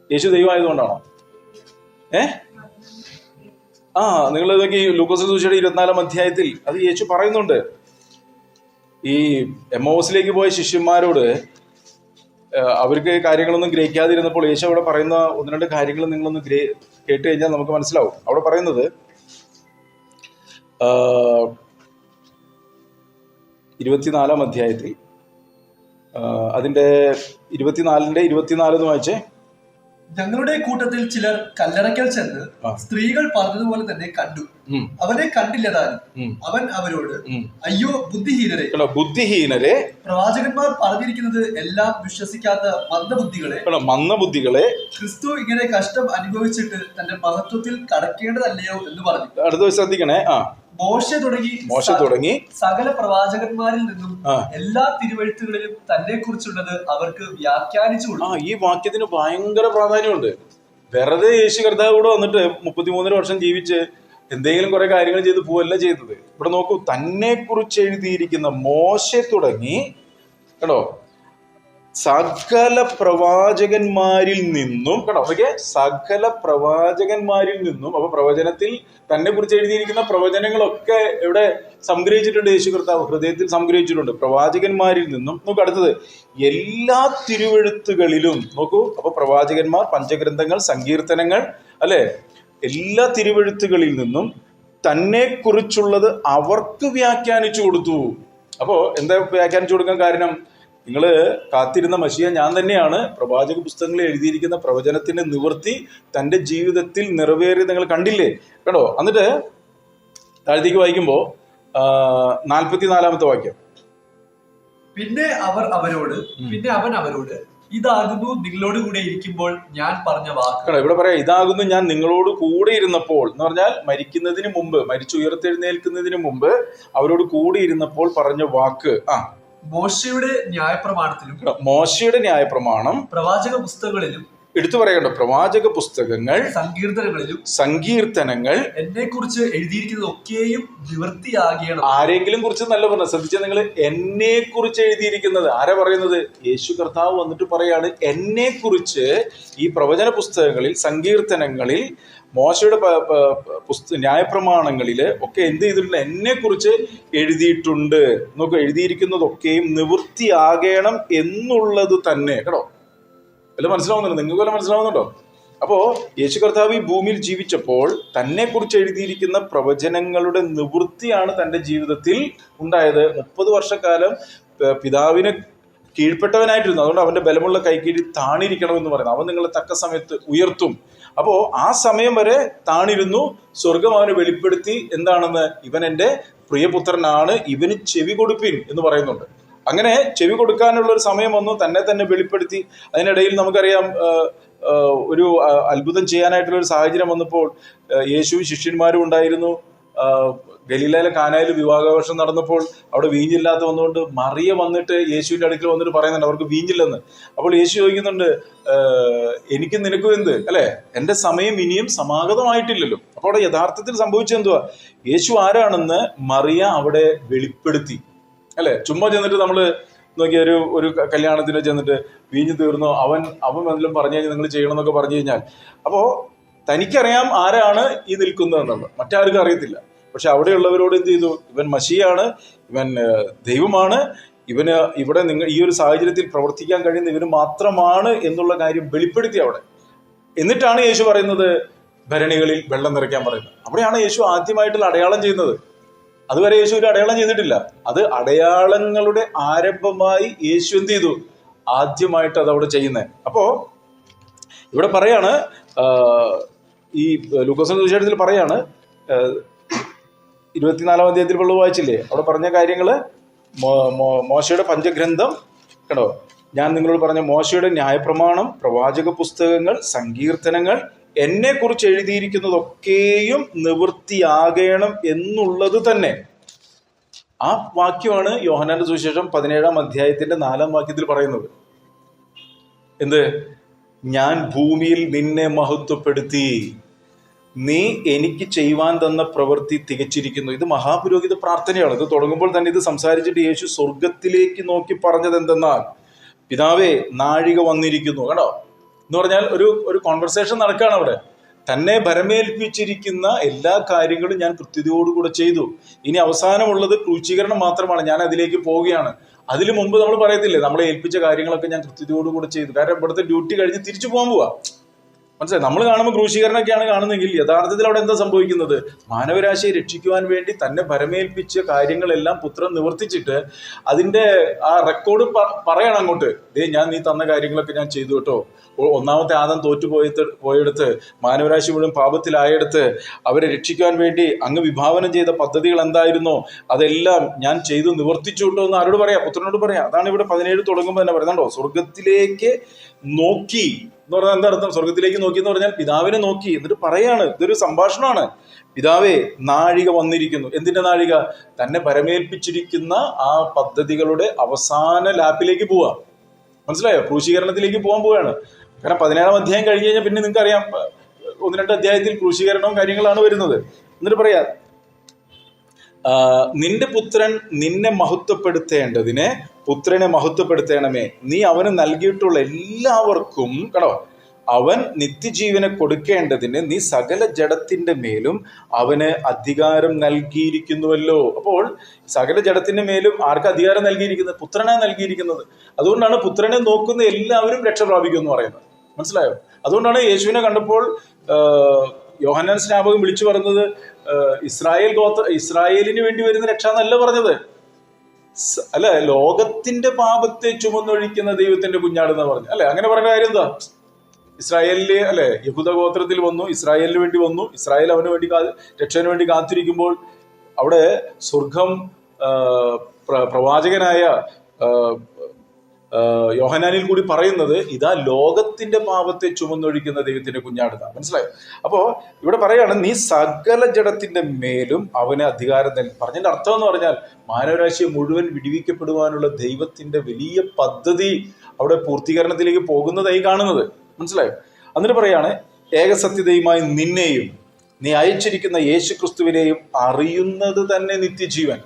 യേശു ദൈവമായതുകൊണ്ടാണോ? നിങ്ങൾ ഇതൊക്കെ ലൂക്കോസ് സുവിശേഷം 24-ാം അധ്യായത്തിൽ അത് യേശു പറയുന്നുണ്ട്. ഈ എമ്മോസിലേക്ക് പോയ ശിഷ്യന്മാരോട് അവർക്ക് കാര്യങ്ങളൊന്നും ഗ്രഹിക്കാതിരുന്നപ്പോൾ യേശു അവിടെ പറയുന്ന 1-2 കാര്യങ്ങൾ നിങ്ങളൊന്ന് കേട്ട് കഴിഞ്ഞാൽ നമുക്ക് മനസ്സിലാവും. അവിടെ പറയുന്നത് 24-ാം അധ്യായത്തിൽ അതിന്റെ 24 എന്ന് വായിച്ചേ. ഞങ്ങളുടെ കൂട്ടത്തിൽ ചിലർ കല്ലറയ്ക്കൽ ചെന്ന് സ്ത്രീകൾ പറഞ്ഞതുപോലെ തന്നെ കണ്ടു, അവനെ കണ്ടില്ല താനും. അവൻ അവരോട്, അയ്യോ ബുദ്ധിഹീനരെ, പ്രവാചകന്മാർ പറഞ്ഞിരിക്കുന്നത് എല്ലാം വിശ്വസിക്കാത്ത മന്ദബുദ്ധികളെ, ക്രിസ്തു ഇങ്ങനെ കഷ്ടം അനുഭവിച്ചിട്ട് തന്റെ മഹത്വത്തിൽ കടക്കേണ്ടതല്ലയോ എന്ന് പറഞ്ഞു. അടുത്ത ശ്രദ്ധിക്കണേ. മോശെ തുടങ്ങി സകല പ്രവാചകന്മാരിൽ നിന്നും എല്ലാ തിരുവെഴുത്തുകളിലും തന്നെ കുറിച്ചുള്ളത് അവർക്ക് വ്യാഖ്യാനിച്ചു കൊടുത്തു. ഈ വാക്യത്തിന് ഭയങ്കര പ്രാധാന്യമുണ്ട്. വെറുതെ യേശു കർത്താവ് കൂടെ വന്നിട്ട് 33 വർഷം ജീവിച്ച് എന്തെങ്കിലും കുറെ കാര്യങ്ങൾ ചെയ്ത് പോവല്ല ചെയ്തത്. ഇവിടെ നോക്കൂ, തന്നെ കുറിച്ച് എഴുതിയിരിക്കുന്ന മോശെ തുടങ്ങി കേട്ടോ സകല പ്രവാചകന്മാരിൽ നിന്നും അപ്പൊ പ്രവചനത്തിൽ തന്നെ കുറിച്ച് എഴുതിയിരിക്കുന്ന പ്രവചനങ്ങളൊക്കെ എവിടെ സംഗ്രഹിച്ചിട്ടുണ്ട്? യേശു കർത്താവ് ഹൃദയത്തിൽ സംഗ്രഹിച്ചിട്ടുണ്ട്. പ്രവാചകന്മാരിൽ നിന്നും. നോക്കൂ അടുത്തത്, എല്ലാ തിരുവെഴുത്തുകളിലും. നോക്കൂ, അപ്പൊ പ്രവാചകന്മാർ, പഞ്ചഗ്രന്ഥങ്ങൾ, സങ്കീർത്തനങ്ങൾ അല്ലെ, എല്ലാ തിരുവെഴുത്തുകളിൽ നിന്നും തന്നെ കുറിച്ചുള്ളത് അവർക്ക് വ്യാഖ്യാനിച്ചു കൊടുത്തു. അപ്പോ എന്താ വ്യാഖ്യാനിച്ചു കൊടുക്കാൻ കാരണം? നിങ്ങൾ കാത്തിരുന്ന മശിഹ ഞാൻ തന്നെയാണ്. പ്രവാചക പുസ്തകങ്ങളിൽ എഴുതിയിരിക്കുന്ന പ്രവചനത്തിന്റെ നിവൃത്തി തൻ്റെ ജീവിതത്തിൽ നിറവേറി നിങ്ങൾ കണ്ടില്ലേ കേട്ടോ. എന്നിട്ട് താഴത്തേക്ക് വായിക്കുമ്പോൾ 44-ാമത്തെ വാക്യം, പിന്നെ അവൻ അവരോട് ഇതാകുന്നു നിങ്ങളോട് കൂടെ ഇരിക്കുമ്പോൾ ഞാൻ പറഞ്ഞ വാക്ക്. ഇവിടെ പറയാം, ഇതാകുന്നു ഞാൻ നിങ്ങളോട് കൂടെ ഇരുന്നപ്പോൾ എന്ന് പറഞ്ഞാൽ മരിക്കുന്നതിന് മുമ്പ്, മരിച്ചുയർത്തെഴുന്നേൽക്കുന്നതിന് മുമ്പ് അവരോട് കൂടെ ഇരുന്നപ്പോൾ പറഞ്ഞ വാക്ക്. മോശയുടെ ന്യായപ്രമാണം, പ്രവാചക പുസ്തകങ്ങളിലും എടുത്തു പറയണ്ട, പ്രവാചക പുസ്തകങ്ങൾ, സങ്കീർത്തനങ്ങൾ എന്നെ കുറിച്ച് എഴുതിയിരിക്കുന്നത് ഒക്കെയും നിവൃത്തിയാകണം. ആരെങ്കിലും കുറിച്ച് നല്ല പറഞ്ഞ ശ്രദ്ധിച്ചാൽ നിങ്ങൾ, എന്നെ കുറിച്ച് എഴുതിയിരിക്കുന്നത് ആരാ പറയുന്നത്? യേശു കർത്താവ് വന്നിട്ട് പറയാണ്, എന്നെ കുറിച്ച് ഈ പ്രവചന പുസ്തകങ്ങളിൽ, സങ്കീർത്തനങ്ങളിൽ, മോശയുടെ ന്യായപ്രമാണങ്ങളില് ഒക്കെ എന്ത് ചെയ്തിട്ടുണ്ട്? എന്നെ കുറിച്ച് എഴുതിയിട്ടുണ്ട്. നോക്കൂ, എഴുതിയിരിക്കുന്നതൊക്കെയും നിവൃത്തിയാകണം എന്നുള്ളത് തന്നെ കേട്ടോ. എല്ലാം മനസ്സിലാവുന്നുണ്ടോ? നിങ്ങൾക്ക് എല്ലാം മനസ്സിലാവുന്നുണ്ടോ? അപ്പോ യേശു കർത്താവ് ഈ ഭൂമിയിൽ ജീവിച്ചപ്പോൾ തന്നെ കുറിച്ച് എഴുതിയിരിക്കുന്ന പ്രവചനങ്ങളുടെ നിവൃത്തിയാണ് തൻ്റെ ജീവിതത്തിൽ ഉണ്ടായത്. 30 വർഷക്കാലം പിതാവിനെ കീഴ്പ്പെട്ടവനായിട്ടിരുന്നു. അതുകൊണ്ട് അവന്റെ ബലമുള്ള കൈക്കീഴിൽ താണിരിക്കണമെന്ന് പറയുന്നത്. അവൻ നിങ്ങളെ തക്ക സമയത്ത് ഉയർത്തും. അപ്പോ ആ സമയം വരെ താണിരുന്നു. സ്വർഗം അവന് വെളിപ്പെടുത്തി എന്താണെന്ന്, ഇവൻ എൻ്റെ പ്രിയപുത്രനാണ്, ഇവന് ചെവി കൊടുപ്പിൻ എന്ന് പറയുന്നുണ്ട്. അങ്ങനെ ചെവി കൊടുക്കാനുള്ള ഒരു സമയം വന്നു, തന്നെ വെളിപ്പെടുത്തി. അതിനിടയിൽ നമുക്കറിയാം ഒരു അത്ഭുതം ചെയ്യാനായിട്ടുള്ള ഒരു സാഹചര്യം വന്നപ്പോൾ യേശുവും ശിഷ്യന്മാരും ഉണ്ടായിരുന്നു. ഗലീലയിലെ കാനായിൽ വിവാഹാഘോഷം നടന്നപ്പോൾ അവിടെ വീഞ്ഞില്ലാത്ത വന്നുകൊണ്ട് മറിയ വന്നിട്ട് യേശുവിൻ്റെ അടുക്കൽ വന്നിട്ട് പറയുന്നുണ്ട് അവർക്ക് വീഞ്ഞില്ലെന്ന്. അപ്പോൾ യേശു ചോദിക്കുന്നുണ്ട്, എനിക്കും നിനക്കും എന്ത്, അല്ലെ, എൻ്റെ സമയം ഇനിയും സമാഗതമായിട്ടില്ലല്ലോ. അപ്പോൾ അവിടെ യഥാർത്ഥത്തിൽ സംഭവിച്ചെന്തുവാ, യേശു ആരാണെന്ന് മറിയ അവിടെ വെളിപ്പെടുത്തി, അല്ലെ. ചുമ്മാ ചെന്നിട്ട് നമ്മൾ നോക്കിയ ഒരു കല്യാണത്തിന് ചെന്നിട്ട് വീഞ്ഞ് തീർന്നോ, അവൻ എന്തെങ്കിലും പറഞ്ഞു കഴിഞ്ഞാൽ നിങ്ങൾ ചെയ്യണം എന്നൊക്കെ പറഞ്ഞു കഴിഞ്ഞാൽ, അപ്പോൾ തനിക്കറിയാം ആരാണ് ഈ നിൽക്കുന്നതെന്നുള്ളത്, മറ്റാർക്കും അറിയത്തില്ല. പക്ഷെ അവിടെയുള്ളവരോട് എന്ത് ചെയ്തു, ഇവൻ മശിയാണ്, ഇവൻ ദൈവമാണ്, ഇവന് ഇവിടെ നിങ്ങൾ ഈ ഒരു സാഹചര്യത്തിൽ പ്രവർത്തിക്കാൻ കഴിയുന്ന ഇവന് മാത്രമാണ് എന്നുള്ള കാര്യം വെളിപ്പെടുത്തി അവിടെ. എന്നിട്ടാണ് യേശു പറയുന്നത് ഭരണികളിൽ വെള്ളം നിറയ്ക്കാൻ പറയുന്നത്. അവിടെയാണ് യേശു ആദ്യമായിട്ടുള്ള അടയാളം ചെയ്യുന്നത്. അതുവരെ യേശു ഒരു അടയാളം ചെയ്തിട്ടില്ല. അത് അടയാളങ്ങളുടെ ആരംഭമായി യേശു എന്ത് ചെയ്തു, ആദ്യമായിട്ട് അതവിടെ ചെയ്യുന്നത്. അപ്പോ ഇവിടെ പറയാണ്, ഈ ലൂക്കോസിന്റെ സുവിശേഷത്തിൽ പറയാണ്, 24-ാം അധ്യായത്തിൽ നമ്മൾ വായിച്ചില്ലേ, അവിടെ പറഞ്ഞ കാര്യങ്ങള്, മോശയുടെ പഞ്ചഗ്രന്ഥം കണ്ടോ, ഞാൻ നിങ്ങളോട് പറഞ്ഞ മോശയുടെ ന്യായപ്രമാണം, പ്രവാചക പുസ്തകങ്ങൾ, സങ്കീർത്തനങ്ങൾ, എന്നെ കുറിച്ച് എഴുതിയിരിക്കുന്നതൊക്കെയും നിവൃത്തിയാകണം എന്നുള്ളത് തന്നെ. ആ വാക്യമാണ് യോഹന്നാന്റെ സുവിശേഷം 17-ാം അധ്യായത്തിന്റെ 4-ാം വാക്യത്തിൽ പറയുന്നത്. എന്ത്, ഞാൻ ഭൂമിയിൽ നിന്നെ മഹത്വപ്പെടുത്തി, നീ എനിക്ക് ചെയ്യുവാൻ തന്ന പ്രവൃത്തി തികച്ചിരിക്കുന്നു. ഇത് മഹാപുരോഹിത പ്രാർത്ഥനയാണ്. ഇത് തുടങ്ങുമ്പോൾ തന്നെ ഇത് സംസാരിച്ചിട്ട് യേശു സ്വർഗത്തിലേക്ക് നോക്കി പറഞ്ഞത് എന്തെന്നാൽ, പിതാവേ, നാഴിക വന്നിരിക്കുന്നു. കേട്ടോ, എന്ന് പറഞ്ഞാൽ ഒരു കോൺവെർസേഷൻ നടക്കുകയാണ് അവിടെ. തന്നെ ഭരമേൽപ്പിച്ചിരിക്കുന്ന എല്ലാ കാര്യങ്ങളും ഞാൻ കൃത്യതയോടുകൂടെ ചെയ്തു. ഇനി അവസാനമുള്ളത് ക്രൂശീകരണം മാത്രമാണ്. ഞാൻ അതിലേക്ക് പോവുകയാണ്. അതിനു മുമ്പ് നമ്മൾ പറയത്തില്ലേ, നമ്മളെ ഏൽപ്പിച്ച കാര്യങ്ങളൊക്കെ ഞാൻ കൃത്യതയോടുകൂടെ ചെയ്തു. കാരണം ഇവിടുത്തെ ഡ്യൂട്ടി കഴിഞ്ഞ് തിരിച്ചു പോകാൻ പോവാ. മനസ്സിലായി? നമ്മൾ കാണുമ്പോൾ ക്രൂശീകരണമൊക്കെയാണ് കാണുന്നതെങ്കിൽ യഥാർത്ഥത്തിൽ അവിടെ എന്താ സംഭവിക്കുന്നത്, മാനവരാശിയെ രക്ഷിക്കുവാൻ വേണ്ടി തന്നെ ഭരമേൽപ്പിച്ച കാര്യങ്ങളെല്ലാം പുത്രൻ നിവർത്തിച്ചിട്ട് അതിന്റെ ആ റെക്കോർഡ് പറയണം അങ്ങോട്ട്. ഞാൻ നീ തന്ന കാര്യങ്ങളൊക്കെ ഞാൻ ചെയ്തു കേട്ടോ. ഒന്നാമത്തെ ആദം പോയെടുത്ത് മാനവരാശി മുഴുവൻ പാപത്തിലായെടുത്ത് അവരെ രക്ഷിക്കാൻ വേണ്ടി അങ്ങ് വിഭാവനം ചെയ്ത പദ്ധതികൾ എന്തായിരുന്നോ അതെല്ലാം ഞാൻ ചെയ്തു നിവർത്തിച്ചു കേട്ടോ എന്ന് ആരോട് പറയാം, പുത്രനോട് പറയാം. അതാണ് ഇവിടെ 17 തുടങ്ങുമ്പോൾ തന്നെ പറയുന്നുണ്ടോ, സ്വർഗത്തിലേക്ക് നോക്കി എന്ന് പറഞ്ഞാൽ എന്താ അർത്ഥം, സ്വർഗത്തിലേക്ക് നോക്കി എന്ന് പറഞ്ഞാൽ പിതാവിനെ നോക്കി. എന്നിട്ട് പറയാണ്, ഇതൊരു സംഭാഷണമാണ്, പിതാവേ, നാഴിക വന്നിരിക്കുന്നു. എന്തിന്റെ നാഴിക? തന്നെ പരമേൽപ്പിച്ചിരിക്കുന്ന ആ പദ്ധതികളുടെ അവസാന ലാപ്പിലേക്ക് പോവാ. മനസ്സിലായോ? ക്രൂശീകരണത്തിലേക്ക് പോകാൻ പോവുകയാണ്. കാരണം 17-ാം അധ്യായം കഴിഞ്ഞ് കഴിഞ്ഞാൽ പിന്നെ നിങ്ങൾക്ക് അറിയാം 1-2 അധ്യായത്തിൽ ക്രൂശീകരണവും കാര്യങ്ങളാണ് വരുന്നത്. എന്നിട്ട് പറയാ, നിന്റെ പുത്രൻ നിന്നെ മഹത്വപ്പെടുത്തേണ്ടതിനെ പുത്രനെ മഹത്വപ്പെടുത്തേണമേ. നീ അവന് നൽകിയിട്ടുള്ള എല്ലാവർക്കും കടോ അവൻ നിത്യജീവനെ കൊടുക്കേണ്ടതിന് നീ സകല ജഡത്തിന്റെ മേലും അവന് അധികാരം നൽകിയിരിക്കുന്നുവല്ലോ. അപ്പോൾ സകല ജഡത്തിന്റെ മേലും ആർക്ക് അധികാരം നൽകിയിരിക്കുന്നത്? പുത്രനാണ് നൽകിയിരിക്കുന്നത്. അതുകൊണ്ടാണ് പുത്രനെ നോക്കുന്ന എല്ലാവരും രക്ഷ പ്രാപിക്കും എന്ന് പറയുന്നത്. മനസ്സിലായോ? അതുകൊണ്ടാണ് യേശുവിനെ കണ്ടപ്പോൾ യോഹന്നാൻ സ്നാപകൻ വിളിച്ചു പറഞ്ഞത് ഇസ്രായേലിന് വേണ്ടി വരുന്ന രക്ഷ എന്നല്ല പറഞ്ഞത്, അല്ല, ലോകത്തിന്റെ പാപത്തെ ചുമന്നൊഴിക്കുന്ന ദൈവത്തിന്റെ കുഞ്ഞാടെന്ന് പറഞ്ഞു. അല്ലെ, അങ്ങനെ പറഞ്ഞ കാര്യം എന്താ? ഇസ്രായേലില് അല്ലെ, യഹൂദ ഗോത്രത്തിൽ വന്നു, ഇസ്രായേലിന് വേണ്ടി വന്നു, ഇസ്രായേൽ അവന് വേണ്ടി രക്ഷന് വേണ്ടി കാത്തിരിക്കുമ്പോൾ അവിടെ സ്വർഗം പ്രവാചകനായ യോഹന്നാനിൽ കൂടി പറയുന്നത് ഇതാ ലോകത്തിന്റെ പാപത്തെ ചുമന്നൊഴിക്കുന്ന ദൈവത്തിന്റെ കുഞ്ഞാടുന്ന. മനസ്സിലായോ? അപ്പോ ഇവിടെ പറയാണ്, നീ സകല ജഡത്തിന്റെ മേലും അവന് അധികാരം നൽകി. പറഞ്ഞതിന്റെ അർത്ഥം എന്ന് പറഞ്ഞാൽ മാനവരാശിയെ മുഴുവൻ വിടുവിക്കപ്പെടുവാനുള്ള ദൈവത്തിന്റെ വലിയ പദ്ധതി അവിടെ പൂർത്തീകരണത്തിലേക്ക് പോകുന്നതായി കാണുന്നത്. മനസ്സിലായോ? എന്നിട്ട് പറയാണ്, ഏകസത്യതയുമായി നിന്നെയും നീ അയച്ചിരിക്കുന്ന യേശു ക്രിസ്തുവിനെയും അറിയുന്നത് തന്നെ നിത്യജീവൻ.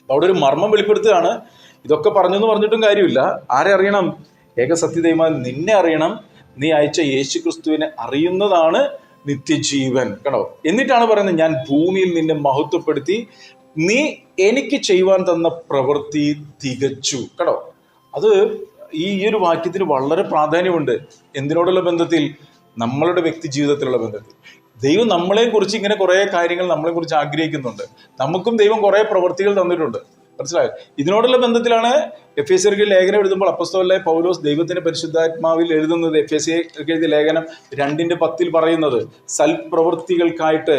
അവിടെ ഒരു മർമ്മം വെളിപ്പെടുത്തുകയാണ്. ഇതൊക്കെ പറഞ്ഞെന്ന് പറഞ്ഞിട്ടും കാര്യമില്ല. ആരെ അറിയണം? ഏകസത്യതയുമായി നിന്നെ അറിയണം, നീ അയച്ച യേശു ക്രിസ്തുവിനെ അറിയുന്നതാണ് നിത്യജീവൻ. കേട്ടോ, എന്നിട്ടാണ് പറയുന്നത്, ഞാൻ ഭൂമിയിൽ നിന്നെ മഹത്വപ്പെടുത്തി, നീ എനിക്ക് ചെയ്യുവാൻ തന്ന പ്രവൃത്തി തികച്ചു. കേട്ടോ, അത് ഈ ഒരു വാക്യത്തിന് വളരെ പ്രാധാന്യമുണ്ട്. എന്തിനോടുള്ള ബന്ധത്തിൽ? നമ്മളുടെ വ്യക്തി ജീവിതത്തിലുള്ള ബന്ധത്തിൽ. ദൈവം നമ്മളെ കുറിച്ച് ഇങ്ങനെ കുറെ കാര്യങ്ങൾ നമ്മളെ കുറിച്ച് ആഗ്രഹിക്കുന്നുണ്ട്. നമുക്കും ദൈവം കുറെ പ്രവൃത്തികൾ തന്നിട്ടുണ്ട്. മനസ്സിലായോ? ഇതിനോടുള്ള ബന്ധത്തിലാണ് എഫേസ്യർക്ക് ലേഖനം എഴുതുമ്പോൾ അപ്പോസ്തലനായ പൗലോസ് ദൈവത്തിന്റെ പരിശുദ്ധാത്മാവിൽ എഴുതുന്നത്. എഫേസ്യർക്ക് എഴുതിയ ലേഖനം 2:10 പറയുന്നത്, സൽപ്രവൃത്തികൾക്കായിട്ട്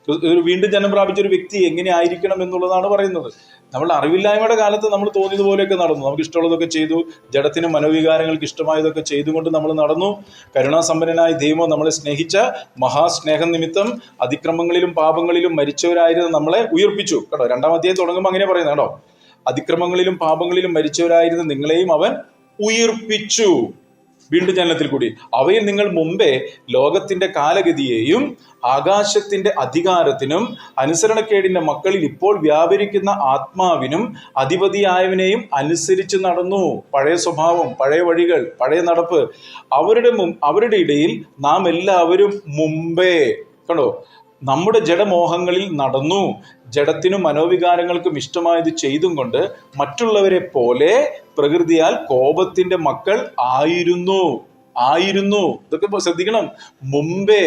ഒരു വീണ്ടും ജന്മം പ്രാപിച്ച ഒരു വ്യക്തി എങ്ങനെ ആയിരിക്കണം എന്നുള്ളതാണ് പറയുന്നത്. നമ്മളുടെ അറിവില്ലായ്മയുടെ കാലത്ത് നമ്മൾ തോന്നിയതുപോലെയൊക്കെ നടന്നു, നമുക്ക് ഇഷ്ടമുള്ളതൊക്കെ ചെയ്തു, ജഡത്തിനും മനോവികാരങ്ങൾക്ക് ഇഷ്ടമായതൊക്കെ ചെയ്തുകൊണ്ട് നമ്മൾ നടന്നു. കരുണാസമ്പന്നനായ ദൈവം നമ്മളെ സ്നേഹിച്ച മഹാസ്നേഹം നിമിത്തം അതിക്രമങ്ങളിലും പാപങ്ങളിലും മരിച്ചവരായിരുന്നു നമ്മളെ ഉയർപ്പിച്ചു. കേട്ടോ, 2-ാം അധ്യായം തുടങ്ങുമ്പോൾ അങ്ങനെ പറയുന്നത് കേട്ടോ. അതിക്രമങ്ങളിലും പാപങ്ങളിലും മരിച്ചവരായിരുന്നു നിങ്ങളെയും അവൻ ഉയർപ്പിച്ചു വീണ്ടും ജനനത്തിൽ കൂടി. അവയിൽ നിങ്ങൾ മുമ്പേ ലോകത്തിന്റെ കാലഗതിയെയും ആകാശത്തിന്റെ അധികാരത്തിനും അനുസരണക്കേടിന്റെ മക്കളിൽ ഇപ്പോൾ വ്യാപരിക്കുന്ന ആത്മാവിനും അധിപതിയായവനെയും അനുസരിച്ച് നടന്നു. പഴയ സ്വഭാവം, പഴയ വഴികൾ, പഴയ നടപ്പ്, അവരുടെ ഇടയിൽ നാം എല്ലാവരും മുമ്പേ കണ്ടോ നമ്മുടെ ജഡമോഹങ്ങളിൽ നടന്നു, ജഡത്തിനും മനോവികാരങ്ങൾക്കും ഇഷ്ടമായത് ചെയ്തും കൊണ്ട് മറ്റുള്ളവരെ പോലെ പ്രകൃതിയാൽ കോപത്തിന്റെ മക്കൾ ആയിരുന്നു. ഇതൊക്കെ ശ്രദ്ധിക്കണം. മുമ്പേ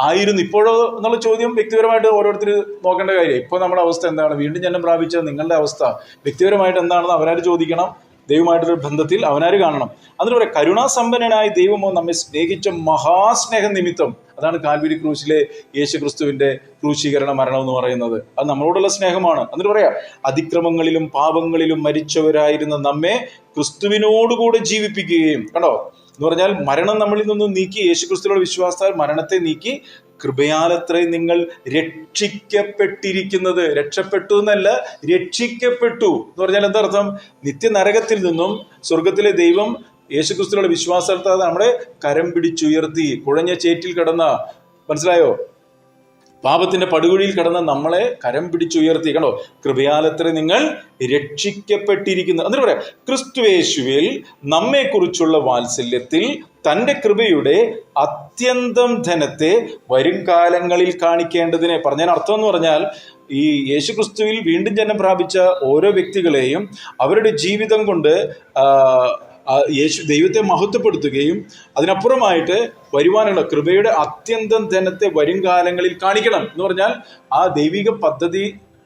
ആയിരുന്നു. ഇപ്പോഴോ എന്നുള്ള ചോദ്യം വ്യക്തിപരമായിട്ട് ഓരോരുത്തർ നോക്കേണ്ട കാര്യം. ഇപ്പോൾ നമ്മുടെ അവസ്ഥ എന്താണ്? വീണ്ടും ജന്മം പ്രാപിച്ച നിങ്ങളുടെ അവസ്ഥ വ്യക്തിപരമായിട്ട് എന്താണെന്ന് അവരാര് ചോദിക്കണം. ദൈവമായിട്ടൊരു ബന്ധത്തിൽ അവനാര് കാണണം. അതിന് പറയാം, കരുണാസമ്പന്നനായ ദൈവമോ നമ്മെ സ്നേഹിച്ച മഹാസ്നേഹ നിമിത്തം. അതാണ് കാൽവരി ക്രൂശിലെ യേശു ക്രിസ്തുവിന്റെ ക്രൂശീകരണ മരണം എന്ന് പറയുന്നത്. അത് നമ്മളോടുള്ള സ്നേഹമാണ്. എന്നിട്ട് പറയാ, അതിക്രമങ്ങളിലും പാപങ്ങളിലും മരിച്ചവരായിരുന്ന നമ്മെ ക്രിസ്തുവിനോടുകൂടെ ജീവിപ്പിക്കുകയും. കണ്ടോ എന്ന് പറഞ്ഞാൽ മരണം നമ്മളിൽ നിന്നും നീക്കി, യേശു ക്രിസ്തുവിലുള്ള വിശ്വാസത്താൽ മരണത്തെ നീക്കി കൃപയാലത്രേ നിങ്ങൾ രക്ഷിക്കപ്പെട്ടിരിക്കുന്നത്. രക്ഷപ്പെട്ടു എന്നല്ല, രക്ഷിക്കപ്പെട്ടു എന്ന് പറഞ്ഞാൽ എന്താർത്ഥം? നിത്യനരകത്തിൽ നിന്നും സ്വർഗത്തിലെ ദൈവം യേശുക്രിസ്തുവിലുള്ള വിശ്വാസത്താൽ നമ്മളെ കരം പിടിച്ചുയർത്തി. കുഴഞ്ഞ ചേറ്റിൽ കിടന്ന, മനസ്സിലായോ, പാപത്തിന്റെ പടുകുഴിയിൽ കിടന്ന നമ്മളെ കരം പിടിച്ചുയർത്തി. കണ്ടോ, കൃപയാലത്രേ നിങ്ങൾ രക്ഷിക്കപ്പെട്ടിരിക്കുന്നു. എന്നിട്ട് പറയാം, ക്രിസ്തുയേശുവിൽ നമ്മെക്കുറിച്ചുള്ള വാത്സല്യത്തിൽ തൻ്റെ കൃപയുടെ അത്യന്തം ധനത്തെ വരും കാലങ്ങളിൽ കാണിക്കേണ്ടതിനെ. പറഞ്ഞതിന് അർത്ഥം എന്ന് പറഞ്ഞാൽ, ഈ യേശുക്രിസ്തുവിൽ വീണ്ടും ജന്മം പ്രാപിച്ച ഓരോ വ്യക്തികളെയും അവരുടെ ജീവിതം കൊണ്ട് ദൈവത്തെ മഹത്വപ്പെടുത്തുകയും അതിനപ്പുറമായിട്ട് വരുവാനുള്ള കൃപയുടെ അത്യന്തം ധനത്തെ വരും കാലങ്ങളിൽ കാണിക്കണം എന്ന് പറഞ്ഞാൽ, ആ ദൈവിക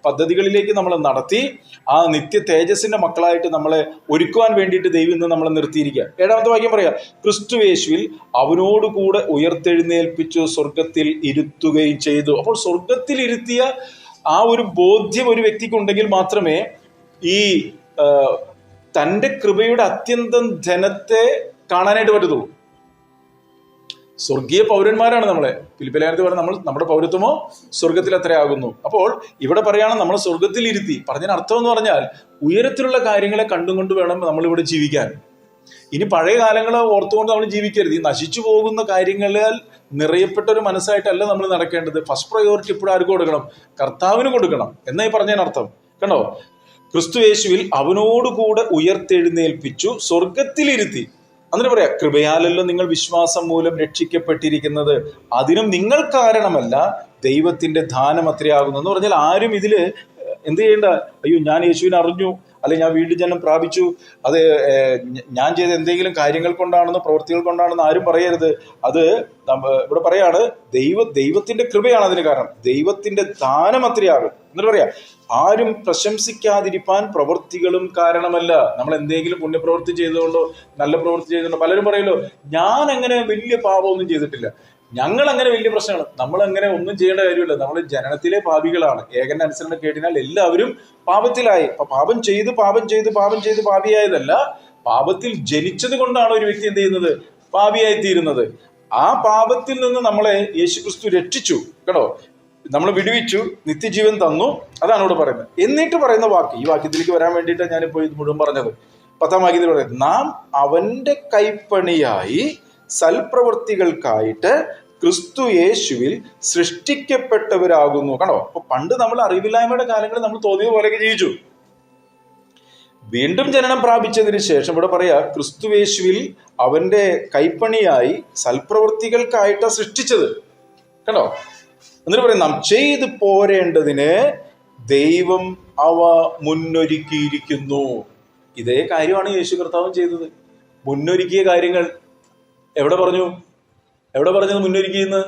പദ്ധതികളിലേക്ക് നമ്മളെ നടത്തി ആ നിത്യ തേജസ്സിന്റെ മക്കളായിട്ട് നമ്മളെ ഒരുക്കുവാൻ വേണ്ടിയിട്ട് ദൈവം ഇന്ന് നമ്മളെ നിർത്തിയിരിക്കുക. 7-ാമത്തെ വാക്യം പറയാ, ക്രിസ്തുയേശുവിൽ അവനോടുകൂടെ ഉയർത്തെഴുന്നേൽപ്പിച്ചു സ്വർഗത്തിൽ ഇരുത്തുകയും ചെയ്തു. അപ്പോൾ സ്വർഗത്തിൽ ഇരുത്തിയ ആ ഒരു ബോധ്യം ഒരു വ്യക്തിക്കുണ്ടെങ്കിൽ മാത്രമേ ഈ തൻ്റെ കൃപയുടെ അത്യന്തം ധനത്തെ കാണാനായിട്ട് പറ്റത്തുള്ളൂ. സ്വർഗീയ പൗരന്മാരാണ് നമ്മളെ. ഫിലിപ്പിലേഖനത്തിൽ പറഞ്ഞ നമ്മുടെ പൗരത്വമോ സ്വർഗത്തിൽ അത്രയാകുന്നു. അപ്പോൾ ഇവിടെ പറയാണ് നമ്മളെ സ്വർഗത്തിൽ ഇരുത്തി. പറഞ്ഞതിന് അർത്ഥം എന്ന് പറഞ്ഞാൽ, ഉയരത്തിലുള്ള കാര്യങ്ങളെ കണ്ടുകൊണ്ട് വേണം നമ്മളിവിടെ ജീവിക്കാൻ. ഇനി പഴയ കാലങ്ങളെ ഓർത്തുകൊണ്ട് നമ്മൾ ജീവിക്കരുത്. ഈ നശിച്ചു പോകുന്ന കാര്യങ്ങളാൽ നിറയപ്പെട്ട ഒരു മനസ്സായിട്ടല്ല നമ്മൾ നടക്കേണ്ടത്. ഫസ്റ്റ് പ്രയോറിറ്റി ഇപ്പോഴും ആർക്ക് കൊടുക്കണം? കർത്താവിന് കൊടുക്കണം എന്നായി പറഞ്ഞതിനർത്ഥം. കണ്ടോ, ക്രിസ്തുയേശുവിൽ അവനോടുകൂടെ ഉയർത്തെഴുന്നേൽപ്പിച്ചു സ്വർഗത്തിലിരുത്തി. എന്നിട്ട് പറയാം, കൃപയാലല്ലോ നിങ്ങൾ വിശ്വാസം മൂലം രക്ഷിക്കപ്പെട്ടിരിക്കുന്നത്, അതിനും നിങ്ങൾ കാരണമല്ല, ദൈവത്തിന്റെ ദാനം അത്രയാകുന്നു. എന്ന് പറഞ്ഞാൽ ആരും ഇതില് എന്ത് ചെയ്യേണ്ട, അയ്യോ ഞാൻ യേശുവിനെ അറിഞ്ഞു, അല്ലെ ഞാൻ വീണ്ടും ജന്മം പ്രാപിച്ചു, അത് ഞാൻ ചെയ്ത എന്തെങ്കിലും കാര്യങ്ങൾ കൊണ്ടാണെന്നോ പ്രവൃത്തികൾ കൊണ്ടാണെന്ന് ആരും പറയരുത്. അത് ഇവിടെ പറയാണ്, ദൈവത്തിന്റെ കൃപയാണ് അതിന് കാരണം. ദൈവത്തിന്റെ ദാനം അത്രയാകും. എന്നിട്ട് പറയാ, ആരും പ്രശംസിക്കാതിരിപ്പാൻ പ്രവൃത്തികളും കാരണമല്ല. നമ്മൾ എന്തെങ്കിലും പുണ്യപ്രവൃത്തി ചെയ്തുകൊണ്ടോ നല്ല പ്രവൃത്തി ചെയ്തുകൊണ്ടോ, പലരും പറയല്ലോ ഞാൻ അങ്ങനെ വലിയ പാപമൊന്നും ചെയ്തിട്ടില്ല, ഞങ്ങൾ അങ്ങനെ വലിയ പ്രശ്നങ്ങൾ, നമ്മൾ അങ്ങനെ ഒന്നും ചെയ്യേണ്ട കാര്യമില്ല, നമ്മൾ ജനനത്തിലെ പാപികളാണ്, ഏകന്റെ അനുസരണം കേട്ടിനാൽ എല്ലാവരും പാപത്തിലായി. അപ്പൊ പാപം ചെയ്ത് പാപിയായതല്ല, പാപത്തിൽ ജനിച്ചത് കൊണ്ടാണ് ഒരു വ്യക്തി എന്ത് ചെയ്യുന്നത്? പാപിയായി തീരുന്നത്. ആ പാപത്തിൽ നിന്ന് നമ്മളെ യേശുക്രിസ്തു രക്ഷിച്ചു. കേട്ടോ, നമ്മളെ വിടുവിച്ചു, നിത്യജീവൻ തന്നു. അതാണ് ഇവിടെ പറയുന്നത്. എന്നിട്ട് പറയുന്ന വാക്ക്, ഈ വാക്യത്തിലേക്ക് വരാൻ വേണ്ടിയിട്ടാണ് ഞാനിപ്പോൾ ഇത് മുഴുവൻ പറഞ്ഞത്. 10-ാം വാക്യത്തിൽ പറയുന്നത്, നാം അവന്റെ കൈപ്പണിയായി സൽപ്രവൃത്തികൾക്കായിട്ട് ക്രിസ്തു യേശുവിൽ സൃഷ്ടിക്കപ്പെട്ടവരാകുന്നു. കണ്ടോ, അപ്പൊ പണ്ട് നമ്മൾ അറിവില്ലായ്മയുടെ കാലങ്ങളിൽ നമ്മൾ തോന്നിയ പോലെയൊക്കെ ജീവിച്ചു. വീണ്ടും ജനനം പ്രാപിച്ചതിന് ശേഷം ഇവിടെ പറയാ, ക്രിസ്തു യേശുവിൽ അവന്റെ കൈപ്പണിയായി സൽപ്രവൃത്തികൾക്കായിട്ടാണ് സൃഷ്ടിച്ചത്. കണ്ടോ, എന്നിട്ട് പറയും, നാം ചെയ്തു പോരേണ്ടതിന് ദൈവം അവ മുന്നൊരുക്കിയിരിക്കുന്നു. ഇതേ കാര്യമാണ് യേശു കർത്താവും ചെയ്തത്. മുന്നൊരുക്കിയ കാര്യങ്ങൾ എവിടെ പറഞ്ഞത് മുന്നൊരുക്കിയെന്ന്?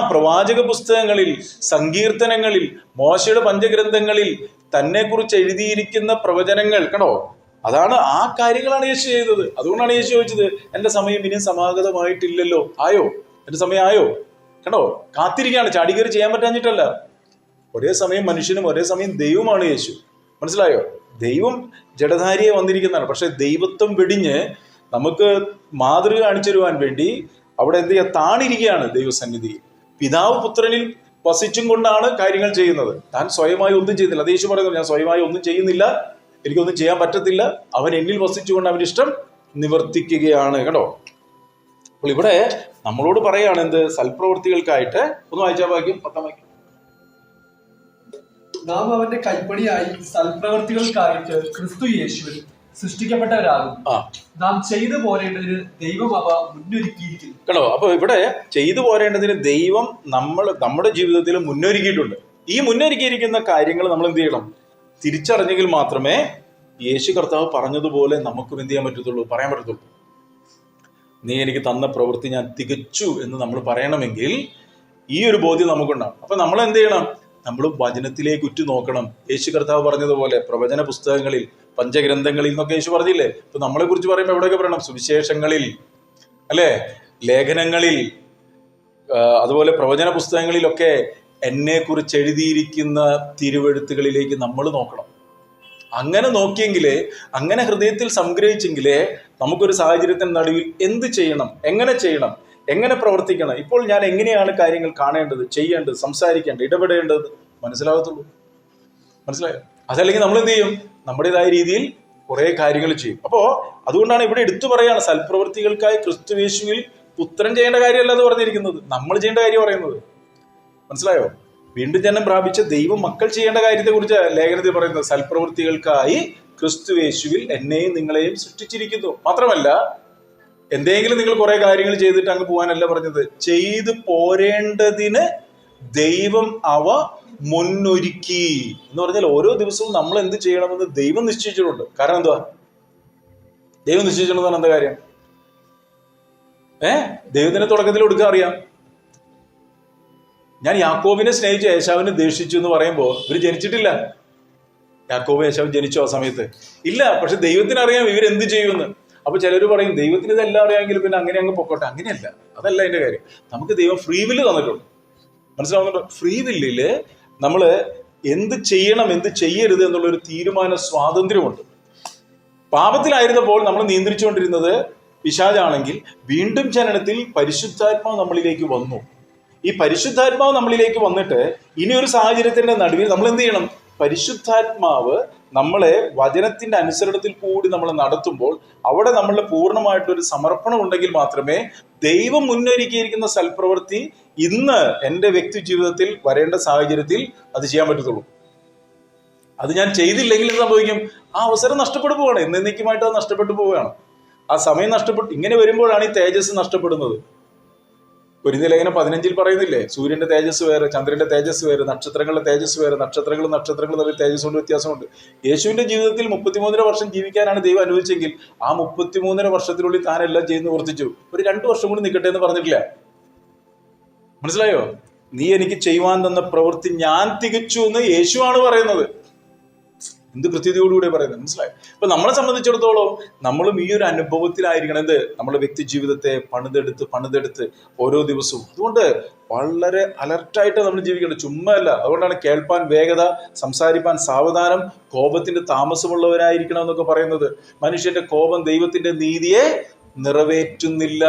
പ്രവാചക പുസ്തകങ്ങളിൽ, സങ്കീർത്തനങ്ങളിൽ, മോശയുടെ പഞ്ചഗ്രന്ഥങ്ങളിൽ തന്നെ കുറിച്ച് എഴുതിയിരിക്കുന്ന പ്രവചനങ്ങൾ. കണ്ടോ, അതാണ്, ആ കാര്യങ്ങളാണ് യേശു ചെയ്തത്. അതുകൊണ്ടാണ് യേശു ചോദിച്ചത്, എന്റെ സമയം ഇനിയും സമാഗതമായിട്ടില്ലല്ലോ. ആയോ? എന്റെ സമയം ആയോ? കണ്ടോ, കാത്തിരിക്കുകയാണ്. ചാടിക്കയറി ചെയ്യാൻ പറ്റാഞ്ഞിട്ടല്ല. ഒരേ സമയം മനുഷ്യനും ഒരേ സമയം ദൈവമാണ് യേശു. മനസ്സിലായോ? ദൈവം ജഡധാരിയെ വന്നിരിക്കുന്നതാണ്. പക്ഷെ ദൈവത്വം വെടിഞ്ഞ് നമുക്ക് മാതൃക കാണിച്ചു തരുവാൻ വേണ്ടി അവിടെ എന്ത് ചെയ്യുക, താണിരിക്കുകയാണ് ദൈവസന്നിധി. പിതാവ് പുത്രനിൽ വസിച്ചും കൊണ്ടാണ് കാര്യങ്ങൾ ചെയ്യുന്നത്. താൻ സ്വയമായി ഒന്നും ചെയ്യുന്നില്ല. അത് യേശു പറയുന്നത്, ഞാൻ സ്വയമായി ഒന്നും ചെയ്യുന്നില്ല, എനിക്കൊന്നും ചെയ്യാൻ പറ്റത്തില്ല, അവൻ എന്നിൽ വസിച്ചുകൊണ്ട് അവൻ്റെ ഇഷ്ടം നിവർത്തിക്കുകയാണ്. കേട്ടോ, അപ്പോൾ ഇവിടെ നമ്മളോട് പറയാണ് എന്ത്, സൽപ്രവൃത്തികൾക്കായിട്ട്. ഒന്ന് വായിച്ചാൽ വാക്യം 10 വാക്യം. നാം അവന്റെ കൈപ്പണിയായി സൽപ്രവൃത്തികൾക്കായിട്ട് ക്രിസ്തു യേശുവിൽ സൃഷ്ടിക്കപ്പെട്ടവരാകും. നാം ചെയ്തു പോരേണ്ടതിന് ദൈവം അവ മുന്നൊരുക്കിയിരിക്കുന്നു. കേട്ടോ, അപ്പൊ ഇവിടെ ചെയ്തു പോരേണ്ടതിന് ദൈവം നമ്മുടെ ജീവിതത്തിൽ മുന്നൊരുക്കിയിട്ടുണ്ട്. ഈ മുന്നൊരുക്കിയിരിക്കുന്ന കാര്യങ്ങൾ നമ്മൾ എന്ത് ചെയ്യണം? തിരിച്ചറിഞ്ഞെങ്കിൽ മാത്രമേ യേശു കർത്താവ് പറഞ്ഞതുപോലെ നമുക്കും എന്ത് ചെയ്യാൻ പറ്റത്തുള്ളൂ, പറയാൻ പറ്റത്തുള്ളൂ. നീ എനിക്ക് തന്ന പ്രവൃത്തി ഞാൻ തികച്ചു എന്ന് നമ്മൾ പറയണമെങ്കിൽ ഈ ഒരു ബോധ്യം നമുക്കുണ്ടാവും. അപ്പൊ നമ്മൾ എന്ത് ചെയ്യണം? നമ്മൾ വചനത്തിലേക്ക് ഉറ്റു നോക്കണം. യേശു കർത്താവ് പറഞ്ഞതുപോലെ പ്രവചന പുസ്തകങ്ങളിൽ, പഞ്ചഗ്രന്ഥങ്ങളിൽ എന്നൊക്കെ യേശു പറഞ്ഞില്ലേ. ഇപ്പൊ നമ്മളെ കുറിച്ച് പറയുമ്പോൾ എവിടെയൊക്കെ പറയണം? സുവിശേഷങ്ങളിൽ, അല്ലെ, ലേഖനങ്ങളിൽ, അതുപോലെ പ്രവചന പുസ്തകങ്ങളിലൊക്കെ എന്നെ കുറിച്ച് എഴുതിയിരിക്കുന്ന തിരുവെഴുത്തുകളിലേക്ക് നമ്മൾ നോക്കണം. അങ്ങനെ നോക്കിയെങ്കിലേ, അങ്ങനെ ഹൃദയത്തിൽ സംഗ്രഹിച്ചെങ്കിലേ നമുക്കൊരു സാഹചര്യത്തിന് നടുവിൽ എന്ത് ചെയ്യണം, എങ്ങനെ ചെയ്യണം, എങ്ങനെ പ്രവർത്തിക്കണം, ഇപ്പോൾ ഞാൻ എങ്ങനെയാണ് കാര്യങ്ങൾ കാണേണ്ടത്, ചെയ്യേണ്ടത്, സംസാരിക്കേണ്ടത്, ഇടപെടേണ്ടത് മനസ്സിലാകത്തുള്ളൂ. മനസ്സിലായോ? അതല്ലെങ്കിൽ നമ്മൾ എന്ത് ചെയ്യും? നമ്മുടേതായ രീതിയിൽ കുറെ കാര്യങ്ങൾ ചെയ്യും. അപ്പോ അതുകൊണ്ടാണ് ഇവിടെ എടുത്തു പറയാണ്, സൽപ്രവൃത്തികൾക്കായി ക്രിസ്തു യേശുവിൽ പുത്രൻ ചെയ്യേണ്ട കാര്യമല്ല എന്ന് പറഞ്ഞിരിക്കുന്നത്, നമ്മൾ ചെയ്യേണ്ട കാര്യം പറയുന്നത്. മനസ്സിലായോ? വീണ്ടും ജന്മം പ്രാപിച്ച ദൈവം മക്കൾ ചെയ്യേണ്ട കാര്യത്തെ കുറിച്ച് ലേഖനത്തിൽ പറയുന്നത്, സൽപ്രവൃത്തികൾക്കായി ക്രിസ്തു യേശുവിൽ എന്നെയും നിങ്ങളെയും സൃഷ്ടിച്ചിരിക്കുന്നു. മാത്രമല്ല, എന്തെങ്കിലും നിങ്ങൾ കുറെ കാര്യങ്ങൾ ചെയ്തിട്ട് അങ്ങ് പോകാനല്ല പറഞ്ഞത്, ചെയ്തു പോരേണ്ടതിന് ദൈവം അവ മുന്നൊരുക്കി എന്ന് പറഞ്ഞാൽ ഓരോ ദിവസവും നമ്മൾ എന്ത് ചെയ്യണമെന്ന് ദൈവം നിശ്ചയിച്ചിട്ടുണ്ട്. കാരണം എന്തുവാ? ദൈവം നിശ്ചയിച്ചിട്ടുണ്ടെന്നാണ് എന്താ കാര്യം? ദൈവത്തിന്റെ തുടക്കത്തിൽ കൊടുക്കാൻ അറിയാം. ഞാൻ യാക്കോബിനെ സ്നേഹിച്ചു ഏശാവിനെ ദേഷിച്ചു എന്ന് പറയുമ്പോൾ ഇവർ ജനിച്ചിട്ടില്ല. യാക്കോബ് ഏശാവ് ജനിച്ചു ആ സമയത്ത് ഇല്ല. പക്ഷെ ദൈവത്തിന് അറിയാം ഇവരെന്ത് ചെയ്യുമെന്ന്. അപ്പൊ ചിലർ പറയും ദൈവത്തിന് ഇതെല്ലാം അറിയാമെങ്കിൽ പിന്നെ അങ്ങനെ അങ്ങ് പൊക്കോട്ടെ. അങ്ങനെയല്ല, അതല്ല അതിന്റെ കാര്യം. നമുക്ക് ദൈവം ഫ്രീ വില്ല് തന്നിട്ടുണ്ട്. മനസ്സിലാവുന്നുണ്ടോ? ഫ്രീ വില്ലില് നമ്മൾ എന്ത് ചെയ്യണം, എന്ത് ചെയ്യരുത് എന്നുള്ളൊരു തീരുമാന സ്വാതന്ത്ര്യമുണ്ട്. പാപത്തിലായിരുന്നപ്പോൾ നമ്മൾ നിയന്ത്രിച്ചുകൊണ്ടിരുന്നത് പിശാചാണെങ്കിൽ, വീണ്ടും ജനനത്തിൽ പരിശുദ്ധാത്മാവ് നമ്മളിലേക്ക് വന്നു. ഈ പരിശുദ്ധാത്മാവ് നമ്മളിലേക്ക് വന്നിട്ട് ഇനി ഒരു സാഹചര്യത്തിന്റെ നടുവിൽ നമ്മൾ എന്ത് ചെയ്യണം? പരിശുദ്ധാത്മാവ് നമ്മളെ വചനത്തിന്റെ അനുസരണത്തിൽ കൂടി നമ്മൾ നടത്തുമ്പോൾ അവിടെ നമ്മളുടെ പൂർണ്ണമായിട്ടൊരു സമർപ്പണം ഉണ്ടെങ്കിൽ മാത്രമേ ദൈവം മുന്നൊരുക്കിയിരിക്കുന്ന സൽപ്രവൃത്തി ഇന്ന് എൻ്റെ വ്യക്തി ജീവിതത്തിൽ വരേണ്ട സാഹചര്യത്തിൽ അത് ചെയ്യാൻ പറ്റത്തുള്ളൂ. അത് ഞാൻ ചെയ്തില്ലെങ്കിൽ എന്ത് സംഭവിക്കും? ആ അവസരം നഷ്ടപ്പെട്ടു പോവുകയാണ്. എന്നേക്കുമായിട്ട് അത് നഷ്ടപ്പെട്ടു പോവുകയാണ്. ആ സമയം നഷ്ടപ്പെട്ടു. ഇങ്ങനെ വരുമ്പോഴാണ് ഈ തേജസ് നഷ്ടപ്പെടുന്നത്. കൊരിന്ത്യർ ലേഖനം 15 പറയുന്നില്ലേ, സൂര്യന്റെ തേജസ് വേറെ, ചന്ദ്രന്റെ തേജസ് വേറെ, നക്ഷത്രങ്ങളുടെ തേജസ് വേറെ, നക്ഷത്രങ്ങളും തമ്മിൽ തേജസ് കൊണ്ട് വ്യത്യാസമുണ്ട്. യേശുവിന്റെ ജീവിതത്തിൽ 33 വർഷം ജീവിക്കാനാണ് ദൈവം അനുവദിച്ചെങ്കിൽ ആ 33 വർഷത്തിനുള്ളിൽ താനെല്ലാം ചെയ്ത് നിവർത്തിച്ചു. ഒരു 2 വർഷം കൂടി നിൽക്കട്ടെ എന്ന് പറഞ്ഞിട്ടില്ല. മനസ്സിലായോ? നീ എനിക്ക് ചെയ്യുവാൻ തന്ന പ്രവൃത്തി ഞാൻ തികച്ചു എന്ന് യേശുവാണ് പറയുന്നത്. എന്ത് കൃത്യതയോടുകൂടെ പറയുന്നത്, മനസ്സിലായോ? അപ്പൊ നമ്മളെ സംബന്ധിച്ചിടത്തോളം നമ്മളും ഈ ഒരു അനുഭവത്തിലായിരിക്കണം. എന്ത്? നമ്മുടെ വ്യക്തി ജീവിതത്തെ പണിതെടുത്ത് ഓരോ ദിവസവും. അതുകൊണ്ട് വളരെ അലർട്ടായിട്ട് നമ്മൾ ജീവിക്കണം, ചുമ്മാ അല്ല. അതുകൊണ്ടാണ് കേൾപ്പാൻ വേഗത, സംസാരിപ്പാൻ സാവധാനം, കോപത്തിന്റെ താമസമുള്ളവരായിരിക്കണം എന്നൊക്കെ പറയുന്നത്. മനുഷ്യന്റെ കോപം ദൈവത്തിന്റെ നീതിയെ നിറവേറ്റുന്നില്ല.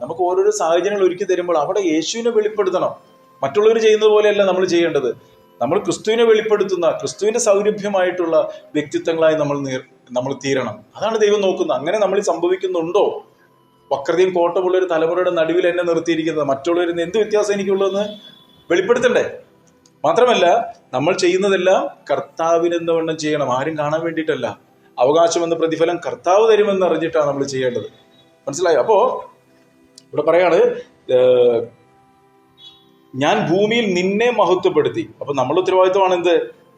നമുക്ക് ഓരോരോ സാഹചര്യങ്ങൾ ഒരുക്കി തരുമ്പോൾ അവിടെ യേശുവിനെ വെളിപ്പെടുത്തണം. മറ്റുള്ളവർ ചെയ്യുന്നത് പോലെയല്ല നമ്മൾ ചെയ്യേണ്ടത്. നമ്മൾ ക്രിസ്തുവിനെ വെളിപ്പെടുത്തുന്ന, ക്രിസ്തുവിന്റെ സൗരഭ്യമായിട്ടുള്ള വ്യക്തിത്വങ്ങളായി നമ്മൾ തീരണം. അതാണ് ദൈവം നോക്കുന്നത്. അങ്ങനെ നമ്മൾ സംഭവിക്കുന്നുണ്ടോ? വക്രതയും കോട്ടമുള്ള ഒരു തലമുറയുടെ നടുവിൽ എന്നെ നിർത്തിയിരിക്കുന്നത്, മറ്റുള്ളവരിൽ നിന്ന് എന്ത് വ്യത്യാസം എനിക്കുള്ളതെന്ന് വെളിപ്പെടുത്തണ്ടേ? മാത്രമല്ല, നമ്മൾ ചെയ്യുന്നതെല്ലാം കർത്താവിനെന്ന വണ്ണം ചെയ്യണം, ആരും കാണാൻ വേണ്ടിയിട്ടല്ല. അവകാശം എന്ന പ്രതിഫലം കർത്താവ് തരുമെന്ന് അറിഞ്ഞിട്ടാണ് നമ്മൾ ചെയ്യേണ്ടത്. മനസ്സിലായോ? അപ്പോ ഇവിടെ പറയാണ്, ഞാൻ ഭൂമിയിൽ നിന്നെ മഹത്വപ്പെടുത്തി. അപ്പൊ നമ്മുടെ ഉത്തരവാദിത്വമാണ് എന്ത്?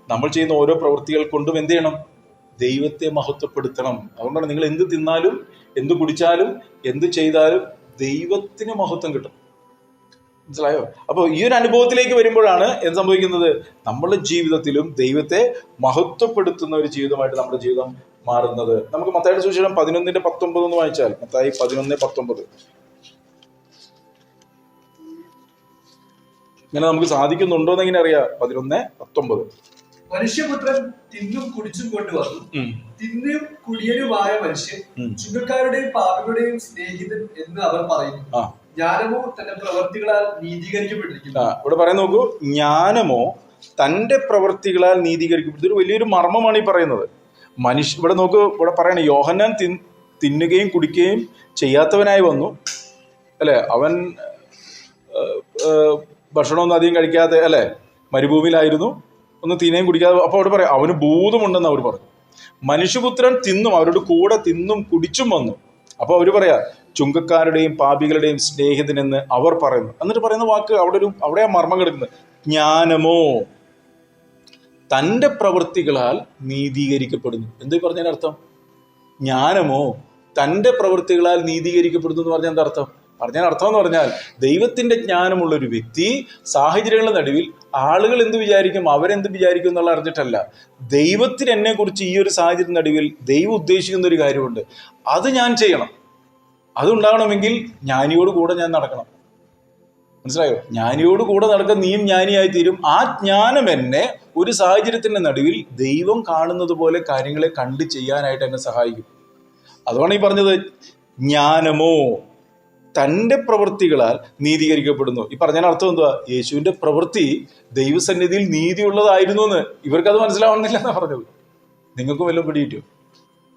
നമ്മൾ ചെയ്യുന്ന ഓരോ പ്രവൃത്തികൾ കൊണ്ടും എന്ത് ചെയ്യണം? ദൈവത്തെ മഹത്വപ്പെടുത്തണം. അതുകൊണ്ടാണ് നിങ്ങൾ എന്ത് തിന്നാലും എന്ത് കുടിച്ചാലും എന്ത് ചെയ്താലും ദൈവത്തിന് മഹത്വം കിട്ടും. മനസ്സിലായോ? അപ്പൊ ഈ ഒരു അനുഭവത്തിലേക്ക് വരുമ്പോഴാണ് എന്ത് സംഭവിക്കുന്നത്? നമ്മുടെ ജീവിതത്തിലും ദൈവത്തെ മഹത്വപ്പെടുത്തുന്ന ഒരു ജീവിതമായിട്ട് നമ്മുടെ ജീവിതം മാറുന്നത്. നമുക്ക് മത്തായിയുടെ സുവിശേഷം 11:19 എന്ന് വായിച്ചാൽ, മത്തായി 11:19. ഇങ്ങനെ നമുക്ക് സാധിക്കുന്നുണ്ടോ എന്ന് എങ്ങനെ അറിയാം? 11:19. മനുഷ്യപുത്രൻ തിന്നും കുടിച്ചും കൊണ്ടുവന്നു. തിന്നും കുടിയനുമായ മനുഷ്യൻ ചുങ്കക്കാരുടെയും പാപികളുടെയും സ്നേഹിതൻ എന്ന് അവർ പറയുന്നു. ജ്ഞാനമോ തന്റെ പ്രവർത്തികളാൽ നീതീകരിക്കപ്പെട്ടിരിക്കുന്നു. ഇവിടെ പറയാൻ നോക്കൂ, ജ്ഞാനമോ തന്റെ പ്രവർത്തികളാൽ നീതീകരിക്കപ്പെട്ടു. ഒരു വലിയൊരു മർമ്മമാണ് ഈ പറയുന്നത്. ഇവിടെ നോക്കൂ, ഇവിടെ പറയണ യോഹന്നാൻ തിന്നുകയും കുടിക്കുകയും ചെയ്യാത്തവനായി വന്നു, അല്ലെ? അവൻ ഭക്ഷണമൊന്നും അധികം കഴിക്കാതെ, അല്ലെ, മരുഭൂമിയിലായിരുന്നു, ഒന്ന് തിന്നുകയും കുടിക്കാതെ. അപ്പോൾ അവിടെ പറയാം അവന് ഭൂതമുണ്ടെന്ന് അവർ പറഞ്ഞു. മനുഷ്യപുത്രൻ തിന്നും, അവരുടെ കൂടെ തിന്നും കുടിച്ചും വന്നു. അപ്പോൾ അവർ പറയാ ചുങ്കക്കാരുടെയും പാപികളുടെയും സ്നേഹിതനെന്ന് അവർ പറയുന്നു. എന്നിട്ട് പറയുന്ന വാക്ക് അവിടെ ആ മർമ്മം കിടക്കുന്നത്. ജ്ഞാനമോ തൻ്റെ പ്രവൃത്തികളാൽ നീതീകരിക്കപ്പെടുന്നു. എന്ത് പറഞ്ഞതിന് അർത്ഥം? ജ്ഞാനമോ തൻ്റെ പ്രവൃത്തികളാൽ നീതീകരിക്കപ്പെടുന്നു എന്ന് പറഞ്ഞാൽ എന്താ അർത്ഥം? അർത്ഥം എന്ന് പറഞ്ഞാൽ ദൈവത്തിന്റെ ജ്ഞാനമുള്ള ഒരു വ്യക്തി സാഹചര്യങ്ങളുടെ നടുവിൽ ആളുകൾ എന്ത് വിചാരിക്കും, അവരെന്ത് വിചാരിക്കും എന്നുള്ള അറിഞ്ഞിട്ടല്ല, ദൈവത്തിന് എന്നെ കുറിച്ച് ഈ ഒരു സാഹചര്യം നടുവിൽ ദൈവം ഉദ്ദേശിക്കുന്ന ഒരു കാര്യമുണ്ട്, അത് ഞാൻ ചെയ്യണം. അതുണ്ടാകണമെങ്കിൽ ജ്ഞാനിയോട് കൂടെ ഞാൻ നടക്കണം. മനസ്സിലായോ? ജ്ഞാനിയോട് കൂടെ നടക്കാൻ നീയും ജ്ഞാനിയായി തീരും. ആ ജ്ഞാനം എന്നെ ഒരു സാഹചര്യത്തിന്റെ നടുവിൽ ദൈവം കാണുന്നത് പോലെ കാര്യങ്ങളെ കണ്ട് ചെയ്യാനായിട്ട് എന്നെ സഹായിക്കും. അതുകൊണ്ട് ഈ പറഞ്ഞത് ജ്ഞാനമോ തൻ്റെ പ്രവൃത്തികളാൽ നീതീകരിക്കപ്പെടുന്നു. ഈ പറഞ്ഞതിന് അർത്ഥം എന്തുവാ? യേശുവിന്റെ പ്രവൃത്തി ദൈവസന്നിധിയിൽ നീതിയുള്ളതായിരുന്നു എന്ന് ഇവർക്കത് മനസ്സിലാവണമെന്നില്ല എന്നാ പറഞ്ഞത്. നിങ്ങൾക്കും വല്ലതും പിടിയിട്ടു?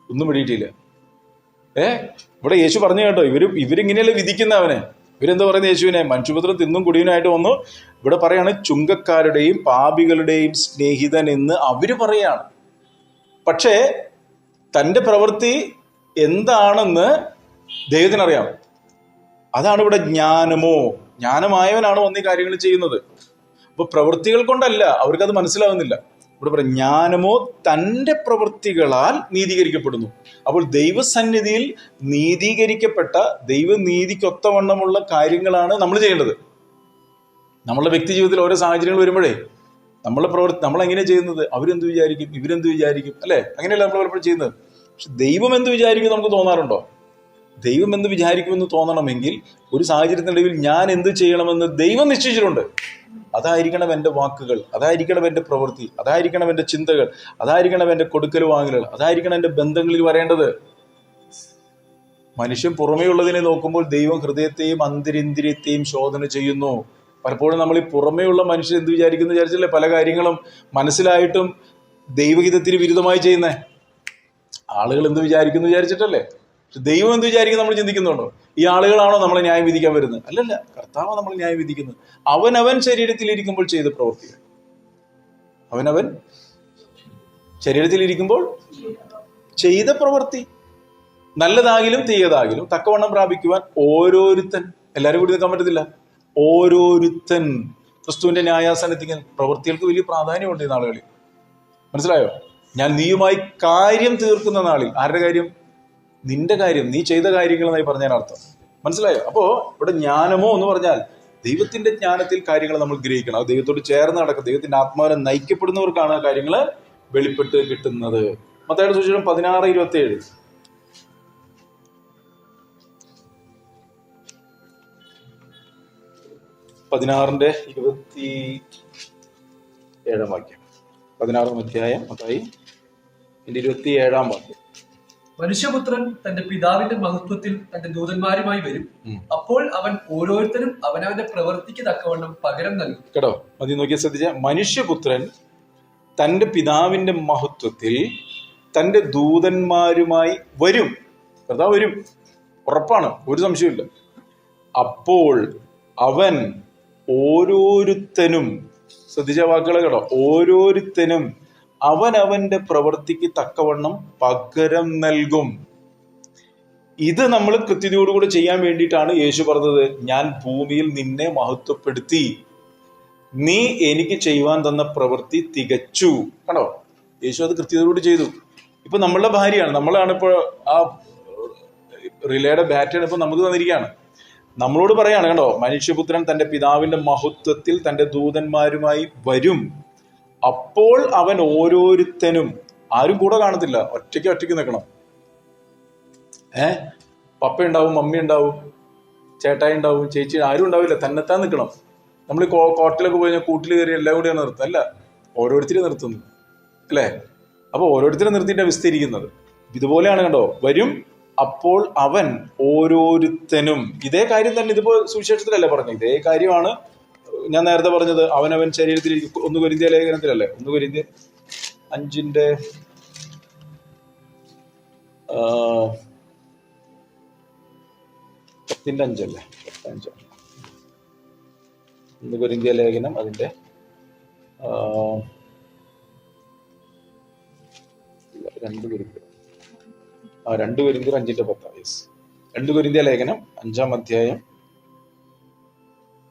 ഒന്നും പിടിയിട്ടില്ല. ഇവിടെ യേശു പറഞ്ഞു കേട്ടോ, ഇവരിങ്ങനെയല്ലേ വിധിക്കുന്ന അവനെ. ഇവരെന്താ പറയുന്നത്? യേശുവിനെ മനുഷ്യപുത്രൻ തിന്നും കുടിയനായിട്ട് വന്നു. ഇവിടെ പറയാണ് ചുങ്കക്കാരുടെയും പാപികളുടെയും സ്നേഹിതൻ എന്ന് അവര് പറയാണ്. പക്ഷേ തൻ്റെ പ്രവൃത്തി എന്താണെന്ന് ദൈവത്തിനറിയാം. അതാണ് ഇവിടെ ജ്ഞാനമോ. ജ്ഞാനമായവനാണ് വന്നീ കാര്യങ്ങൾ ചെയ്യുന്നത്. അപ്പൊ പ്രവൃത്തികൾ കൊണ്ടല്ല, അവർക്കത് മനസ്സിലാവുന്നില്ല. ഇവിടെ പറയാം ജ്ഞാനമോ തൻ്റെ പ്രവൃത്തികളാൽ നീതീകരിക്കപ്പെടുന്നു. അപ്പോൾ ദൈവസന്നിധിയിൽ നീതീകരിക്കപ്പെട്ട ദൈവനീതിക്കൊത്തവണ്ണമുള്ള കാര്യങ്ങളാണ് നമ്മൾ ചെയ്യേണ്ടത്. നമ്മളുടെ വ്യക്തി ജീവിതത്തിൽ ഓരോ സാഹചര്യങ്ങൾ വരുമ്പോഴേ നമ്മളെങ്ങനെയാണ് ചെയ്യുന്നത്? അവരെന്ത് വിചാരിക്കും, ഇവരെന്ത് വിചാരിക്കും, അല്ലേ? അങ്ങനെയല്ല നമ്മൾ പലപ്പോഴും ചെയ്യുന്നത്. പക്ഷെ ദൈവം എന്ത് വിചാരിക്കും നമുക്ക് തോന്നാറുണ്ടോ? ദൈവം എന്ത് വിചാരിക്കുമെന്ന് തോന്നണമെങ്കിൽ ഒരു സാഹചര്യത്തിനിടയിൽ ഞാൻ എന്ത് ചെയ്യണമെന്ന് ദൈവം നിശ്ചയിച്ചിട്ടുണ്ട്. അതായിരിക്കണം എൻ്റെ വാക്കുകൾ, അതായിരിക്കണം എൻ്റെ പ്രവൃത്തി, അതായിരിക്കണം എൻ്റെ ചിന്തകൾ, അതായിരിക്കണം എൻ്റെ കൊടുക്കൽ വാങ്ങലുകൾ, അതായിരിക്കണം എൻ്റെ ബന്ധങ്ങളിൽ വരേണ്ടത്. മനുഷ്യൻ പുറമേ ഉള്ളതിനെ നോക്കുമ്പോൾ ദൈവം ഹൃദയത്തെയും അന്തരിന്ദ്രിയത്തെയും ശോധന ചെയ്യുന്നു. പലപ്പോഴും നമ്മൾ ഈ പുറമേയുള്ള മനുഷ്യൻ എന്ത് വിചാരിക്കുന്നു വിചാരിച്ചല്ലേ പല കാര്യങ്ങളും മനസ്സിലായിട്ടും ദൈവഹിതത്തിന് വിരുദ്ധമായി ചെയ്യുന്നേ. ആളുകൾ എന്ത് വിചാരിക്കുന്നു വിചാരിച്ചിട്ടല്ലേ. പക്ഷെ ദൈവം എന്ത് വിചാരിക്കും നമ്മൾ ചിന്തിക്കുന്നുണ്ടോ? ഈ ആളുകളാണോ നമ്മളെ ന്യായം വിധിക്കാൻ വരുന്നത്? അല്ലല്ല, കർത്താവാണ് നമ്മൾ ന്യായം വിധിക്കുന്നത്. അവനവൻ ശരീരത്തിലിരിക്കുമ്പോൾ ചെയ്ത പ്രവൃത്തികൾ, അവനവൻ ശരീരത്തിലിരിക്കുമ്പോൾ ചെയ്ത പ്രവൃത്തി, നല്ലതാകിലും തീയതാകിലും തക്കവണ്ണം പ്രാപിക്കുവാൻ ഓരോരുത്തൻ, എല്ലാവരും കൂടി നിൽക്കാൻ പറ്റത്തില്ല, ഓരോരുത്തൻ ക്രിസ്തുവിന്റെ ന്യായാസനത്തിക്കാൻ പ്രവൃത്തികൾക്ക് വലിയ പ്രാധാന്യമുണ്ട് ഈ നാളുകളിൽ. മനസ്സിലായോ? ഞാൻ നീയുമായി കാര്യം തീർക്കുന്ന നാളിൽ. ആരുടെ കാര്യം? നിന്റെ കാര്യം, നീ ചെയ്ത കാര്യങ്ങൾ എന്നായി പറഞ്ഞതിന് അർത്ഥം. മനസ്സിലായോ? അപ്പോ ഇവിടെ ജ്ഞാനമോ എന്ന് പറഞ്ഞാൽ ദൈവത്തിന്റെ ജ്ഞാനത്തിൽ കാര്യങ്ങൾ നമ്മൾ ഗ്രഹിക്കണം. അത് ദൈവത്തോട് ചേർന്ന് നടക്കും. ദൈവത്തിന്റെ ആത്മാവിനെ നയിക്കപ്പെടുന്നവർക്കാണ് കാര്യങ്ങൾ വെളിപ്പെട്ട് കിട്ടുന്നത്. മത്തായിയുടെ സുവിശേഷം 16:27. 16:27 വാക്യം. 16 അധ്യായം മത്തായി 27 വാക്യം. മനുഷ്യപുത്രൻ തന്റെ പിതാവിന്റെ മഹത്വത്തിൽ തന്റെ ദൂതന്മാരുമായി വരും. അപ്പോൾ അവൻ ഓരോരുത്തരും അവനവന്റെ പ്രവൃത്തിക്ക് തക്കവണ്ണം പകരം നൽകും. കേട്ടോ, മതി നോക്കിയാൽ ശ്രദ്ധിച്ച. മനുഷ്യപുത്രൻ തന്റെ പിതാവിന്റെ മഹത്വത്തിൽ തന്റെ ദൂതന്മാരുമായി വരും. കർത്താവ് വരും, ഉറപ്പാണ്, ഒരു സംശയമില്ല. അപ്പോൾ അവൻ ഓരോരുത്തനും, ശ്രദ്ധിച്ച വാക്കുകൾ കേട്ടോ, ഓരോരുത്തനും അവനവന്റെ പ്രവൃത്തിക്ക് തക്കവണ്ണം പകരം നൽകും. ഇത് നമ്മൾ കൃത്യതയോടുകൂടി ചെയ്യാൻ വേണ്ടിയിട്ടാണ് യേശു പറഞ്ഞത്, ഞാൻ ഭൂമിയിൽ നിന്നെ മഹത്വപ്പെടുത്തി, നീ എനിക്ക് ചെയ്യുവാൻ തന്ന പ്രവൃത്തി തികച്ചു. കണ്ടോ, യേശു അത് കൃത്യതയോടുകൂടി ചെയ്തു. ഇപ്പൊ നമ്മളുടെ ഭാര്യയാണ്, നമ്മളാണ് ഇപ്പോൾ ആ റിലേയുടെ ബാറ്റാണ് ഇപ്പൊ നമുക്ക് തന്നിരിക്കുകയാണ്. നമ്മളോട് പറയാണ്, കണ്ടോ, മനുഷ്യപുത്രൻ തന്റെ പിതാവിന്റെ മഹത്വത്തിൽ തന്റെ ദൂതന്മാരുമായി വരും. അപ്പോൾ അവൻ ഓരോരുത്തനും, ആരും കൂടെ കാണത്തില്ല, ഒറ്റയ്ക്ക് നിൽക്കണം. പപ്പ ഉണ്ടാവും, മമ്മി ഉണ്ടാവും, ചേട്ടായി ഉണ്ടാവും, ചേച്ചി, ആരും ഉണ്ടാവില്ല, തന്നെത്താൻ നിൽക്കണം. നമ്മൾ കോർട്ടിലൊക്കെ പോയി കഴിഞ്ഞാൽ കൂട്ടിൽ കയറി എല്ലാം കൂടിയാണ് നിർത്തുക, അല്ല, ഓരോരുത്തരും നിർത്തുന്നു അല്ലേ? അപ്പോൾ ഓരോരുത്തരും നിർത്തിയിട്ട് വിസ്തരിക്കുന്നത് ഇതുപോലെയാണ്. കണ്ടോ, വരും അപ്പോൾ അവൻ ഓരോരുത്തനും, ഇതേ കാര്യം തന്നെ ഇതിപ്പോ സുവിശേഷത്തിലല്ലേ പറഞ്ഞത്, ഇതേ കാര്യമാണ് ഞാൻ നേരത്തെ പറഞ്ഞത്. അവനവൻ ശരീരത്തിൽ 1 കൊരിന്ത്യർ ലേഖനത്തിലല്ലേ, 1 കൊരിന്ത്യർ 5:5 അല്ലേ, 5 1 കൊരിന്ത്യർ ലേഖനം അതിന്റെ 2 കൊരിന്ത്യർ 5:10. യെസ്, 2 കൊരിന്ത്യർ ലേഖനം 5-ാം അധ്യായം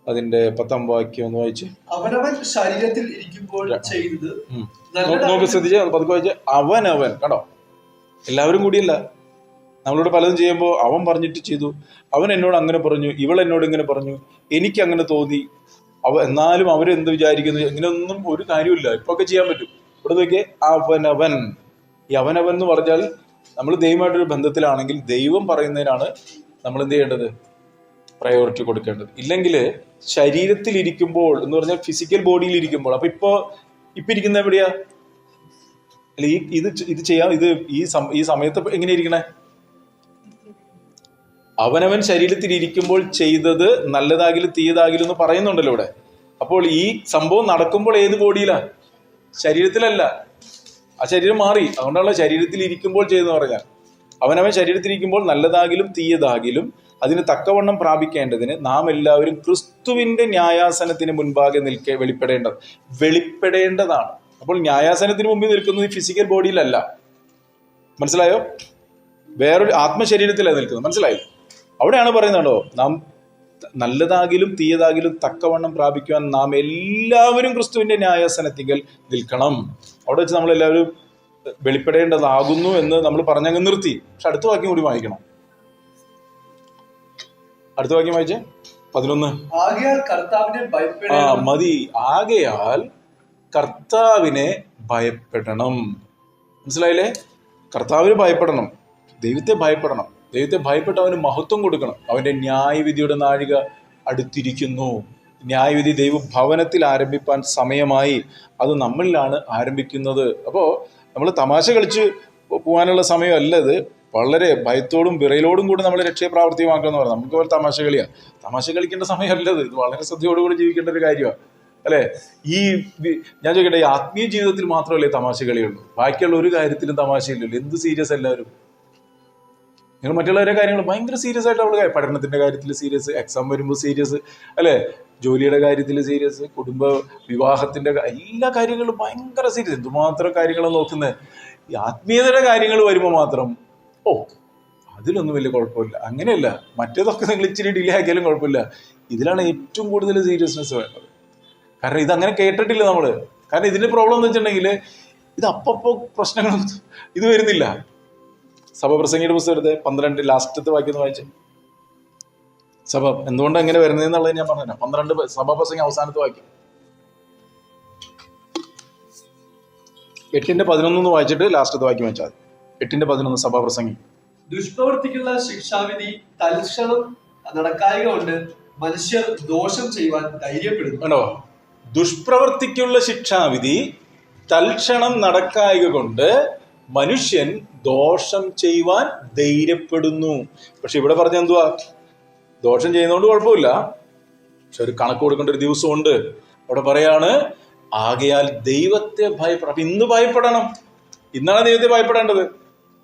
അതിന്റെ 10-ാം വാക്യം ഒന്ന് വായിച്ച്. അവനവൻ ശരീരത്തിൽ ഇരിക്കുമ്പോൾ ചെയ്തത് നോക്ക്, ശ്രദ്ധിച്ച് പതുക്കെ വായിച്ച്. അവനവൻ, കണ്ടോ, എല്ലാവരും കൂടിയല്ല. നമ്മളോട് പലതും ചെയ്യുമ്പോൾ അവൻ പറഞ്ഞിട്ട് ചെയ്തു, അവൻ എന്നോട് അങ്ങനെ പറഞ്ഞു, ഇവൾ എന്നോട് ഇങ്ങനെ പറഞ്ഞു, എനിക്ക് അങ്ങനെ തോന്നി, എന്നാലും അവരെന്ത് വിചാരിക്കുന്നു, ഇങ്ങനെയൊന്നും ഒരു കാര്യമില്ല. ഇപ്പൊ ഒക്കെ ചെയ്യാൻ പറ്റും. ഇവിടെ നോക്കിയേ, അവനവൻ. ഈ അവനവൻ എന്ന് പറഞ്ഞാൽ നമ്മൾ ദൈവമായിട്ടൊരു ബന്ധത്തിലാണെങ്കിൽ ദൈവം പറയുന്നതിനാണ് നമ്മൾ എന്ത് ചെയ്യേണ്ടത്, പ്രയോറിറ്റി കൊടുക്കേണ്ടത്. ഇല്ലെങ്കിൽ ശരീരത്തിൽ ഇരിക്കുമ്പോൾ എന്ന് പറഞ്ഞാൽ ഫിസിക്കൽ ബോഡിയിൽ ഇരിക്കുമ്പോൾ, അപ്പൊ ഇപ്പൊ ഇരിക്കുന്ന എവിടെയാ? അല്ല, ഇത് ചെയ്യാം. ഈ സമയത്ത് എങ്ങനെ ഇരിക്കണേ? അവനവൻ ശരീരത്തിൽ ഇരിക്കുമ്പോൾ ചെയ്തത് നല്ലതാകിലും തീയതാകിലും എന്ന് പറയുന്നുണ്ടല്ലോ ഇവിടെ. അപ്പോൾ ഈ സംഭവം നടക്കുമ്പോൾ ഏത് ബോഡിയിലാ? ശരീരത്തിലല്ല. ആ ശരീരം മാറി. അതുകൊണ്ടുള്ള ശരീരത്തിൽ ഇരിക്കുമ്പോൾ ചെയ്തെന്ന് പറഞ്ഞാൽ, അവനവൻ ശരീരത്തിൽ ഇരിക്കുമ്പോൾ നല്ലതാകിലും തീയതാകിലും അതിന് തക്കവണ്ണം പ്രാപിക്കേണ്ടതിന് നാം എല്ലാവരും ക്രിസ്തുവിന്റെ ന്യായാസനത്തിന് മുൻപാകെ വെളിപ്പെടേണ്ടതാണ്. അപ്പോൾ ന്യായാസനത്തിന് മുമ്പിൽ നിൽക്കുന്നത് ഈ ഫിസിക്കൽ ബോഡിയിലല്ല. മനസ്സിലായോ? വേറൊരു ആത്മശരീരത്തിലാണ് നിൽക്കുന്നത്. മനസ്സിലായോ? അവിടെയാണ് പറയുന്നുണ്ടോ, നാം നല്ലതാകിലും തീയതാകിലും തക്കവണ്ണം പ്രാപിക്കുവാൻ നാം എല്ലാവരും ക്രിസ്തുവിന്റെ ന്യായാസനത്തിങ്കൽ നിൽക്കണം. അവിടെ വെച്ച് നമ്മളെല്ലാവരും വെളിപ്പെടേണ്ടതാകുന്നു എന്ന് നമ്മൾ പറഞ്ഞങ്ങ് നിർത്തി. പക്ഷെ അടുത്ത വാക്യം കൂടി വായിക്കണം. അടുത്ത വാക്യം വായിച്ചേ, 11. മതി. ആകയാൽ കർത്താവിനെ ഭയപ്പെടണം. മനസ്സിലായില്ലേ? കർത്താവിന് ഭയപ്പെടണം, ദൈവത്തെ ഭയപ്പെടണം. ദൈവത്തെ ഭയപ്പെട്ട് അവന് മഹത്വം കൊടുക്കണം. അവന്റെ ന്യായവിധിയുടെ നാഴിക അടുത്തിരിക്കുന്നു. ന്യായവിധി ദൈവഭവനത്തിൽ ആരംഭിപ്പാൻ സമയമായി. അത് നമ്മളിലാണ് ആരംഭിക്കുന്നത്. അപ്പോൾ നമ്മൾ തമാശ കളിച്ച് പോകാനുള്ള സമയമല്ല ഇത്. വളരെ ഭയത്തോടും വിറയലോടും കൂടി നമ്മൾ രക്ഷയെ പ്രാവർത്തികമാക്കുക പറയാം. നമുക്ക് ഒരു തമാശ കളിയാണ്. തമാശ കളിക്കേണ്ട സമയമല്ലത്. ഇത് വളരെ ശ്രദ്ധയോടുകൂടി ജീവിക്കേണ്ട ഒരു കാര്യമാണ്, അല്ലേ? ഞാൻ ചോദിക്കട്ടെ, ഈ ആത്മീയ ജീവിതത്തിൽ മാത്രമല്ലേ തമാശ കളിയുള്ളൂ? ബാക്കിയുള്ള ഒരു കാര്യത്തിലും തമാശയില്ലല്ലോ. എന്ത് സീരിയസ് എല്ലാവരും. നിങ്ങൾ മറ്റുള്ളവരുടെ കാര്യങ്ങൾ ഭയങ്കര സീരിയസ് ആയിട്ട് അവൾ, പഠനത്തിന്റെ കാര്യത്തിൽ സീരിയസ്, എക്സാം വരുമ്പോൾ സീരിയസ്, അല്ലേ? ജോലിയുടെ കാര്യത്തിൽ സീരിയസ്, കുടുംബ വിവാഹത്തിന്റെ എല്ലാ കാര്യങ്ങളും ഭയങ്കര സീരിയസ്. എന്തുമാത്രം കാര്യങ്ങൾ നോക്കുന്നത്. ഈ ആത്മീയതയുടെ കാര്യങ്ങൾ വരുമ്പോൾ മാത്രം അതിലൊന്നും വലിയ കുഴപ്പമില്ല. അങ്ങനെയല്ല, മറ്റേതൊക്കെ നിങ്ങൾ ഇച്ചിരി ഡിലേ ആക്കിയാലും കുഴപ്പമില്ല. ഇതിലാണ് ഏറ്റവും കൂടുതൽ സീരിയസ്നെസ് വേണ്ടത്. കാരണം ഇതങ്ങനെ കേട്ടിട്ടില്ല നമ്മള്. കാരണം ഇതിന്റെ പ്രോബ്ലം എന്ന് വെച്ചിട്ടുണ്ടെങ്കിൽ ഇത് അപ്പപ്പോ പ്രശ്നങ്ങൾ ഇത് വരുന്നില്ല. സഭാപ്രസംഗിയുടെ പുസ്തകത്തെ 12 ലാസ്റ്റത്തെ വാക്യം വായിച്ചേ. സഭ എന്തുകൊണ്ട് എങ്ങനെ വരുന്നതെന്നുള്ളത് ഞാൻ പറഞ്ഞുതരാം. 12 സഭാപ്രസംഗി അവസാനത്തെ വാക്യം 8:11 വായിച്ചിട്ട് ലാസ്റ്റത്തെ വാക്യം വെച്ചാൽ 8:11 സഭാപ്രസംഗി. ദുഷ്പ്രവർത്തിക്കുള്ള ശിക്ഷാവിധി തൽക്ഷണം നടക്കായിക കൊണ്ട് മനുഷ്യർ ദോഷം ചെയ്യുവാൻ ധൈര്യപ്പെടുന്നു. കണ്ടോ? ദുഷ്പ്രവർത്തിക്കുള്ള ശിക്ഷാവിധി തൽക്ഷണം നടക്കായിക കൊണ്ട് മനുഷ്യൻ ദോഷം ചെയ്യുവാൻ ധൈര്യപ്പെടുന്നു. പക്ഷെ ഇവിടെ പറഞ്ഞ എന്തുവാ? ദോഷം ചെയ്യുന്നതുകൊണ്ട് കുഴപ്പമില്ല, പക്ഷെ ഒരു കണക്ക് കൊടുക്കേണ്ട ഒരു ദിവസമുണ്ട്. അവിടെ പറയാണ്, ആകയാൽ ദൈവത്തെ ഭയപ്പെടണം. അപ്പൊ ഇന്ന് ഭയപ്പെടണം. ഇന്നാണ് ദൈവത്തെ ഭയപ്പെടേണ്ടത്.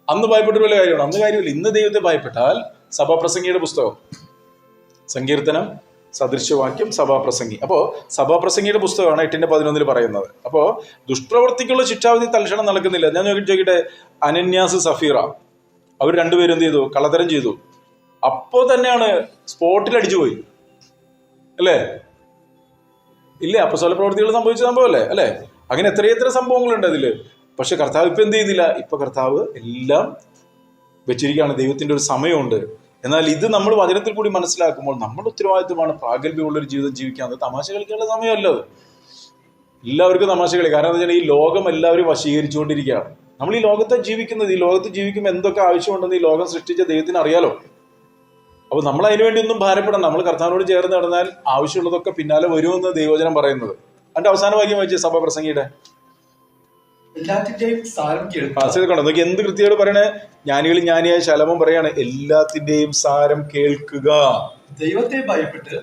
അന്ന് ഭയപ്പെട്ടൊരു വലിയ കാര്യമാണ്. അന്ന് കാര്യമില്ല. ഇന്ന് ദൈവത്തെ ഭയപ്പെട്ടാൽ, സഭാപ്രസംഗിയുടെ പുസ്തകം, സങ്കീർത്തനം, സദൃശവാക്യം, സഭാപ്രസംഗി. അപ്പോ സഭാപ്രസംഗിയുടെ പുസ്തകമാണ് 8:11 പറയുന്നത്. അപ്പോ ദുഷ്പ്രവർത്തിക്കുള്ള ശിക്ഷാവിധി തൽക്ഷണം നടക്കുന്നില്ല. ഞാൻ ചോദിക്കട്ടെ, അനന്യാസ്, സഫീറ, അവർ രണ്ടുപേരും എന്ത് ചെയ്തു? കള്ളത്തരം ചെയ്തു. അപ്പോ തന്നെയാണ് സ്പോട്ടിൽ അടിച്ചുപോയി, അല്ലേ? ഇല്ലേ? അപ്പസ്തോല പ്രവൃത്തികൾ സംഭവിച്ച സംഭവമല്ലേ, അല്ലേ? അങ്ങനെ എത്രയെത്ര സംഭവങ്ങളുണ്ട് അതില്. പക്ഷെ കർത്താവ് ഇപ്പൊ എന്ത് ചെയ്യുന്നില്ല? ഇപ്പൊ കർത്താവ് എല്ലാം വെച്ചിരിക്കുകയാണ്. ദൈവത്തിന്റെ ഒരു സമയമുണ്ട്. എന്നാൽ ഇത് നമ്മൾ വചനത്തിൽ കൂടി മനസ്സിലാക്കുമ്പോൾ നമ്മുടെ ഉത്തരവാദിത്വമാണ് പ്രാഗൽഭ്യമുള്ളൊരു ജീവിതം ജീവിക്കാൻ. തമാശ കളിക്കാനുള്ള സമയമല്ല അത്. എല്ലാവർക്കും തമാശ കളി. കാരണം എന്താ വെച്ചാൽ ഈ ലോകം എല്ലാവരും വശീകരിച്ചുകൊണ്ടിരിക്കുകയാണ്. നമ്മൾ ഈ ലോകത്തെ ജീവിക്കുന്നത്, ഈ ലോകത്ത് ജീവിക്കുമ്പോൾ എന്തൊക്കെ ആവശ്യമുണ്ടെന്ന് ഈ ലോകം സൃഷ്ടിച്ച ദൈവത്തിന് അറിയാലോ. അപ്പൊ നമ്മൾ അതിനു വേണ്ടി ഒന്നും ഭാരപ്പെടണം. നമ്മൾ കർത്താവിനോട് ചേർന്ന് നടന്നാൽ ആവശ്യമുള്ളതൊക്കെ പിന്നാലെ വരുമെന്ന് ദൈവവചനം പറയുന്നത്. അതിന്റെ അവസാന വാക്യം വായിച്ചേ സഭാപ്രസംഗിയുടെ. എല്ലാത്തിന്റെയും സാരം കേൾക്കുക. നോക്കി എന്ത് കൃത്യമായിട്ട് പറയണേ. ജ്ഞാനികളിൽ ജ്ഞാനിയായ ശലോമോൻ പറയാണ് എല്ലാത്തിന്റെയും സാരം കേൾക്കുക. ദൈവത്തെ ഭയപ്പെട്ട്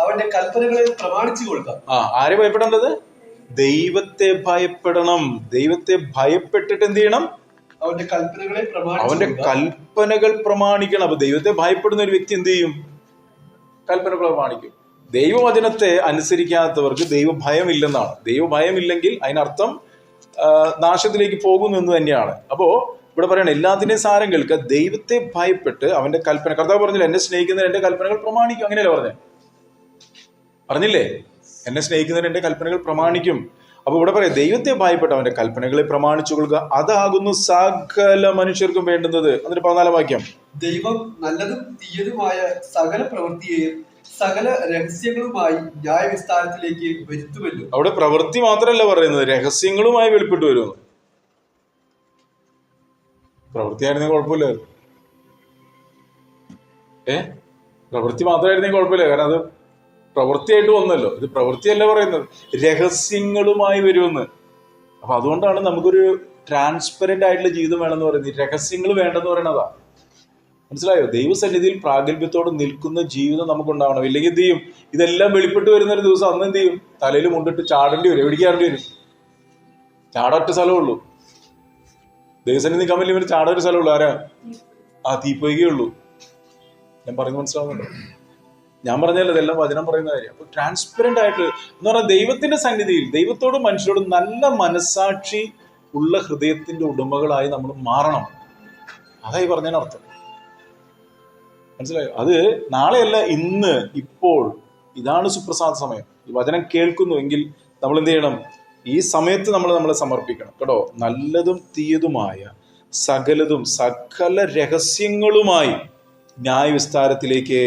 അവന്റെ കൽപ്പനകളെ പ്രമാണിച്ചു കൊടുക്കുക. ആരെ ഭയപ്പെടേണ്ടത്? ദൈവത്തെ ഭയപ്പെടണം. ദൈവത്തെ ഭയപ്പെട്ടിട്ട് എന്ത് ചെയ്യണം? അവന്റെ കൽപ്പനകൾ പ്രമാണിക്കണം. അപ്പൊ ദൈവത്തെ ഭയപ്പെടുന്ന ഒരു വ്യക്തി എന്ത് ചെയ്യും? കൽപ്പന പ്രമാണിക്കും. ദൈവവചനത്തെ അനുസരിക്കാത്തവർക്ക് ദൈവഭയമില്ലെന്നാണ്. ദൈവഭയമില്ലെങ്കിൽ അതിനർത്ഥം നാശത്തിലേക്ക് പോകുന്നു എന്ന് തന്നെയാണ്. അപ്പോ ഇവിടെ പറയണം എല്ലാത്തിന്റെയും സാരം കേൾക്കുക, ദൈവത്തെ ഭയപ്പെട്ട് അവന്റെ കൽപ്പന. കർത്താവ് പറഞ്ഞില്ല എന്നെ സ്നേഹിക്കുന്നവർ എന്റെ കൽപ്പനകൾ പ്രമാണിക്കും. അങ്ങനെയല്ലേ പറഞ്ഞില്ലേ? എന്നെ സ്നേഹിക്കുന്നവർ എന്റെ കൽപ്പനകൾ പ്രമാണിക്കും. അപ്പൊ ഇവിടെ പറയാം ദൈവത്തെ ഭയപ്പെട്ട് അവന്റെ കൽപ്പനകളെ പ്രമാണിച്ചു കൊള്ളുക, അതാകുന്നു സകല മനുഷ്യർക്കും വേണ്ടുന്നത്. അതിന്റെ 14 വാക്യം. ദൈവം നല്ലതും തീയതുമായ സകല പ്രവൃത്തിയെയും സകല രഹസ്യങ്ങളുമായി ന്യായവിസ്താരത്തിലേക്ക് വരുത്തുമല്ലോ. അവിടെ പ്രവൃത്തി മാത്രമല്ല പറയുന്നത്, രഹസ്യങ്ങളുമായി വെളിപ്പെട്ടു വരുന്നു. പ്രവൃത്തിയായിരുന്നെങ്കിൽ കുഴപ്പമില്ല. പ്രവൃത്തി മാത്രമായിരുന്നെങ്കിൽ കുഴപ്പമില്ല. കാരണം അത് പ്രവൃത്തിയായിട്ട് വന്നല്ലോ. ഇത് പ്രവൃത്തിയല്ല പറയുന്നത്, രഹസ്യങ്ങളുമായി വരുമെന്ന്. അപ്പൊ അതുകൊണ്ടാണ് നമുക്കൊരു ട്രാൻസ്പെറന്റ് ആയിട്ടുള്ള ജീവിതം വേണമെന്ന് പറയുന്നത്. രഹസ്യങ്ങൾ വേണ്ടെന്ന് പറയണതാ. മനസ്സിലായോ? ദൈവസന്നിധിയിൽ പ്രാഗൽഭ്യത്തോടെ നിൽക്കുന്ന ജീവിതം നമുക്കുണ്ടാവണം. ഇല്ലെങ്കിൽ എന്ത് ചെയ്യും? ഇതെല്ലാം വെളിപ്പെട്ട് വരുന്ന ഒരു ദിവസം അന്ന് എന്ത് ചെയ്യും? തലയിൽ മുണ്ടിട്ട് ചാടേണ്ടി വരും. എവിടേക്ക് ചാടേണ്ടി വരും? ചാടാൻ ഒറ്റ സ്ഥലമുള്ളൂ. ദൈവസന്നിധി നിൽക്കാൻ വേണ്ടി ഇവര് ചാടാൻ ഒരു സ്ഥലമുള്ളൂ. ആരാ? തീപ്പൊയ്കേ ഉള്ളൂ. ഞാൻ പറയുന്നത് മനസ്സിലാവുന്നുണ്ടോ? ഞാൻ പറഞ്ഞല്ലോ ഇതെല്ലാം വചനം പറയുന്ന കാര്യം. അപ്പൊ ട്രാൻസ്പെറന്റ് ആയിട്ട് എന്ന് പറഞ്ഞാൽ ദൈവത്തിന്റെ സന്നിധിയിൽ ദൈവത്തോടും മനുഷ്യരോടും നല്ല മനസാക്ഷി ഉള്ള ഹൃദയത്തിന്റെ ഉടമകളായി നമ്മൾ മാറണം. അതായി പറഞ്ഞതിനർത്ഥം. മനസ്സിലായോ? അത് നാളെയല്ല, ഇന്ന്, ഇപ്പോൾ. ഇതാണ് സുപ്രസാദ സമയം. ഈ വചനം കേൾക്കുന്നു എങ്കിൽ നമ്മൾ എന്ത് ചെയ്യണം? ഈ സമയത്ത് നമ്മളെ സമർപ്പിക്കണം കേട്ടോ. നല്ലതും തീയതുമായ സകലതും സകല രഹസ്യങ്ങളുമായി ന്യായവിസ്താരത്തിലേക്ക്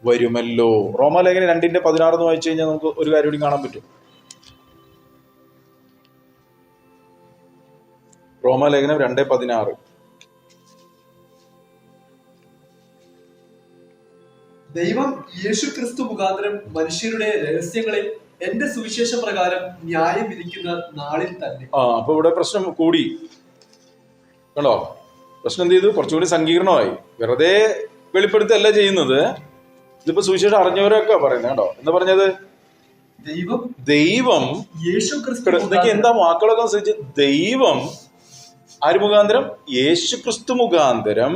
വരുമല്ലോ. റോമാലേഖനം 2:16 വായിച്ചു കഴിഞ്ഞാൽ നമുക്ക് ഒരു കാര്യം കൂടി കാണാൻ പറ്റും. റോമാലേഖനം 2:16. ദൈവം യേശു ക്രിസ്തു മുഖാന്തരം മനുഷ്യരുടെ രഹസ്യങ്ങളെ എന്റെ സുവിശേഷ പ്രകാരം ന്യായം വിധിക്കുന്ന നാളിൽ തന്നെ. അപ്പൊ ഇവിടെ പ്രശ്നം കൂടി കണ്ടോ? പ്രശ്നം എന്ത് ചെയ്തു? കുറച്ചുകൂടി സങ്കീർണമായി. വെറുതെ വെളിപ്പെടുത്തല്ല ചെയ്യുന്നത്. ഇതിപ്പോ സുവിശേഷം അറിഞ്ഞവരൊക്കെ പറയുന്നത് കേട്ടോ. എന്താ പറഞ്ഞത്? ദൈവം യേശു ക്രിസ്തു. എന്താ വാക്കുകളൊക്കെ അനുസരിച്ച് ദൈവം ആര് മുഖാന്തരം? യേശു ക്രിസ്തു മുഖാന്തരം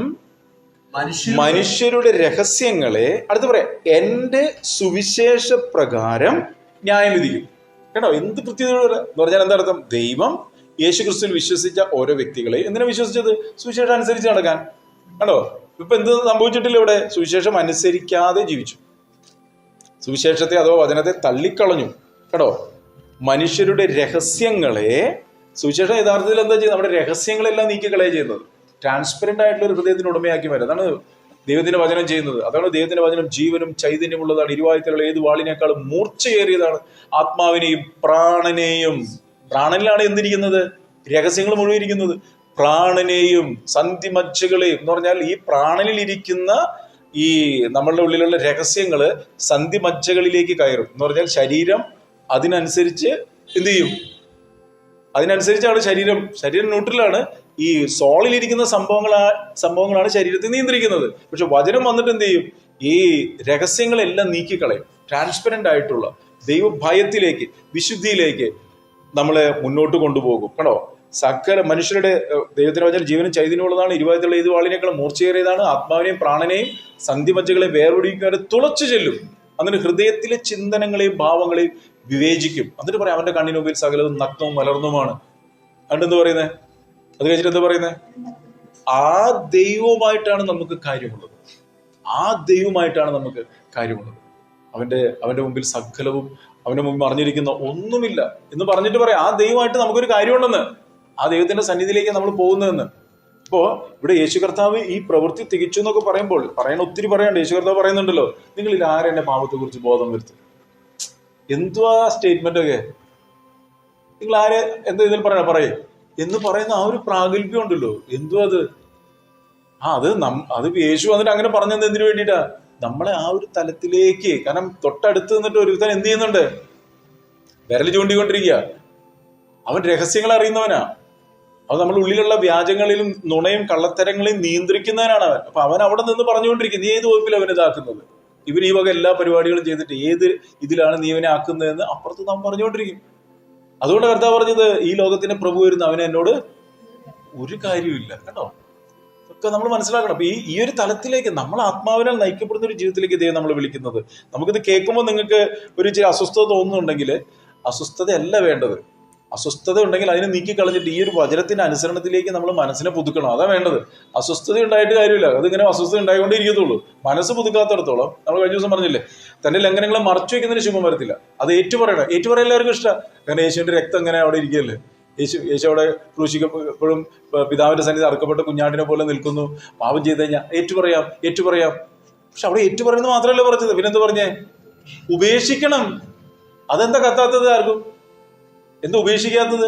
മനുഷ്യരുടെ രഹസ്യങ്ങളെ അടുത്ത് പറയാം എന്റെ സുവിശേഷ പ്രകാരം ന്യായം വിധിക്കും. കേട്ടോ, എന്ത് കൃത്യതയോടെ എന്ന് പറഞ്ഞാൽ എന്താ അർത്ഥം? ദൈവം യേശു ക്രിസ്തുവിൽ വിശ്വസിച്ച ഓരോ വ്യക്തികളെ എന്തിനാ വിശ്വസിച്ചത്? സുവിശേഷം അനുസരിച്ച് നടക്കാൻ. കേട്ടോ, ഇപ്പൊ എന്ത് സംഭവിച്ചിട്ടില്ല ഇവിടെ? സുവിശേഷം അനുസരിക്കാതെ ജീവിച്ചു. സുവിശേഷത്തെ അഥവാ വചനത്തെ തള്ളിക്കളഞ്ഞു. കേട്ടോ, മനുഷ്യരുടെ രഹസ്യങ്ങളെ സുവിശേഷം യഥാർത്ഥത്തിൽ എന്താ ചെയ്യുന്നത്? നമ്മുടെ രഹസ്യങ്ങളെല്ലാം നീക്കിക്കളയുക ചെയ്യുന്നത്. ട്രാൻസ്പെറന്റ് ആയിട്ടുള്ള ഒരു ഹൃദയത്തിന് ഉടമയാക്കി വരും. അതാണ് ദൈവത്തിന്റെ വചനം ചെയ്യുന്നത്. അതാണ് ദൈവത്തിന്റെ വചനം ജീവനും ചൈതന്യമുള്ളതാണ്. ഇരുവായുത്തകൾ ഏത് വാളിനേക്കാളും മൂർച്ചയേറിയതാണ്. ആത്മാവിനെയും പ്രാണനെയും, പ്രാണനിലാണ് എന്തിരിക്കുന്നത്? രഹസ്യങ്ങൾ മുഴുവൻ ഇരിക്കുന്നത്. പ്രാണനെയും സന്ധിമജ്ജകളെയും എന്ന് പറഞ്ഞാൽ ഈ പ്രാണനിൽ ഇരിക്കുന്ന ഈ നമ്മളുടെ ഉള്ളിലുള്ള രഹസ്യങ്ങള് സന്ധിമജ്ജകളിലേക്ക് കയറും. എന്ന് പറഞ്ഞാൽ ശരീരം അതിനനുസരിച്ച് എന്ത് ചെയ്യും? അതിനനുസരിച്ചാണ് ശരീരം ന്യൂട്രലാണ്. ഈ സോളിലിരിക്കുന്ന സംഭവങ്ങളാണ് ശരീരത്തെ നിയന്ത്രിക്കുന്നത്. പക്ഷെ വചനം വന്നിട്ട് എന്ത് ചെയ്യും? ഈ രഹസ്യങ്ങളെല്ലാം നീക്കിക്കളയും. ട്രാൻസ്പെറന്റ് ആയിട്ടുള്ള ദൈവഭയത്തിലേക്ക്, വിശുദ്ധിയിലേക്ക് നമ്മളെ മുന്നോട്ട് കൊണ്ടുപോകും. കേട്ടോ, സകല മനുഷ്യരുടെ ദൈവത്തിന്റെ വചനം ജീവനും ചൈതന്യമുള്ളതാണ്. ഇരുവായുത്തകൾ ഏത് വാളിനേക്കാളും മൂർച്ചയേറിയതാണ്. ആത്മാവിനെയും പ്രാണനെയും സന്ധിമജ്ജകളെ വേർപിടിക്കുന്നവരെ തുളച്ചു ചെല്ലും. എന്നിട്ട് ഹൃദയത്തിലെ ചിന്തനങ്ങളെയും ഭാവങ്ങളെയും വിവേചിക്കും. എന്നിട്ട് പറയാം അവന്റെ കണ്ണിന് മുമ്പിൽ സകലതും നഗ്നവും മലർന്നുമാണ്. അതുകൊണ്ട് പറയുന്നത്? അത് കഴിച്ചിട്ട് എന്താ പറയുന്നത്? ആ ദൈവവുമായിട്ടാണ് നമുക്ക് കാര്യമുള്ളത്. ആ ദൈവമായിട്ടാണ് നമുക്ക് കാര്യമുള്ളത്. അവന്റെ മുമ്പിൽ സകലവും, അവന്റെ മുമ്പിൽ മറിഞ്ഞിരിക്കുന്ന ഒന്നുമില്ല എന്ന് പറഞ്ഞിട്ട് പറയാം ആ ദൈവമായിട്ട് നമുക്കൊരു കാര്യമുണ്ടെന്ന്, ആ ദൈവത്തിന്റെ സന്നിധിയിലേക്ക് നമ്മൾ പോകുന്നതെന്ന്. ഇപ്പോ ഇവിടെ യേശു കർത്താവ് ഈ പ്രവൃത്തി തികച്ചു എന്നൊക്കെ പറയുമ്പോൾ ഒത്തിരി പറയാണ്ട്. യേശു കർത്താവ് പറയുന്നുണ്ടല്ലോ, നിങ്ങളിൽ ആരെന്നെ പാപത്തെ കുറിച്ച് ബോധം വരുത്തും. എന്തുവാ സ്റ്റേറ്റ്മെന്റ് ഒക്കെ? നിങ്ങൾ ആരെ എന്താ ഇതിൽ പറയേ എന്ന് പറയുന്ന ആ ഒരു പ്രാഗൽഭ്യം ഉണ്ടല്ലോ. എന്തുവാ അത്? അത് യേശു വന്നിട്ട് അങ്ങനെ പറഞ്ഞത് എന്തിനു വേണ്ടിയിട്ടാ? നമ്മളെ ആ ഒരു തലത്തിലേക്ക്, കാരണം തൊട്ടടുത്ത് നിന്നിട്ട് ഒരുത്തൻ എന്ത് ചെയ്യുന്നുണ്ട്? വിരൽ ചൂണ്ടിക്കൊണ്ടിരിക്കുക. അവൻ രഹസ്യങ്ങൾ അറിയുന്നവനാ. അവൻ നമ്മുടെ ഉള്ളിലുള്ള വ്യാജങ്ങളിലും നുണയും കള്ളത്തരങ്ങളെയും നിയന്ത്രിക്കുന്നവനാണ് അവൻ. അപ്പൊ അവൻ അവിടെ നിന്ന് പറഞ്ഞുകൊണ്ടിരിക്കും, നീ ഏത് വകുപ്പിൽ അവൻ ഇതാക്കുന്നത്, ഇവൻ ഈ വക എല്ലാ പരിപാടികളും ചെയ്തിട്ട് ഏത് ഇതിലാണ് നീ ഇവനെ ആക്കുന്നതെന്ന് അപ്പുറത്ത് നാം പറഞ്ഞുകൊണ്ടിരിക്കും. അതുകൊണ്ട് കർത്താവ് പറഞ്ഞത്, ഈ ലോകത്തിന്റെ പ്രഭു വരുന്ന അവന് എന്നോട് ഒരു കാര്യമില്ല കേട്ടോ. ഒക്കെ നമ്മൾ മനസ്സിലാക്കണം. അപ്പൊ ഈ ഒരു തലത്തിലേക്ക് നമ്മൾ ആത്മാവിനാൽ നയിക്കപ്പെടുന്ന ഒരു ജീവിതത്തിലേക്ക് ദൈവം നമ്മൾ വിളിക്കുന്നത്. നമുക്കിത് കേൾക്കുമ്പോൾ നിങ്ങൾക്ക് ഒരു ഇച്ചിരി അസ്വസ്ഥത തോന്നുന്നുണ്ടെങ്കിൽ, അസ്വസ്ഥതയല്ല വേണ്ടത്. അസ്വസ്ഥത ഉണ്ടെങ്കിൽ അതിനെ നീക്കി കളഞ്ഞിട്ട് ഈ ഒരു വചനത്തിന്റെ അനുസരണത്തിലേക്ക് നമ്മൾ മനസ്സിനെ പുതുക്കണം. അതാ വേണ്ടത്. അസ്വസ്ഥത ഉണ്ടായിട്ട് കാര്യമില്ല. അതിങ്ങനെ അസ്വസ്ഥത ഉണ്ടായിക്കൊണ്ടേ ഇരിക്കത്തുള്ളൂ. മനസ്സ് പുതുക്കാത്തടത്തോളം, നമ്മൾ കഴിഞ്ഞ ദിവസം പറഞ്ഞില്ലേ, തന്റെ ലംഘനങ്ങളെ മറച്ചു വെക്കുന്നതിന് ശുഭം വരത്തില്ല. അത് ഏറ്റുപറയണം. ഏറ്റുപറയാൻ എല്ലാവർക്കും ഇഷ്ടമാണ്. കാരണം യേശുവിന്റെ രക്തം ഇങ്ങനെ അവിടെ ഇരിക്കുകയല്ലേ. യേശു അവിടെ ക്രൂശിക്കപ്പോഴും പിതാവിന്റെ സന്നിധി അറക്കപ്പെട്ട കുഞ്ഞാടിനെ പോലെ നിൽക്കുന്നു. പാപം ചെയ്ത് കഴിഞ്ഞാൽ ഏറ്റുപറയാം. പക്ഷെ അവിടെ ഏറ്റുപറയുന്നത് മാത്രമല്ല പറഞ്ഞത്, പിന്നെന്ത് പറഞ്ഞേ? ഉപേക്ഷിക്കണം. അതെന്താ കത്താത്തത്? ആർക്കും എന്താ ഉപേക്ഷിക്കാത്തത്?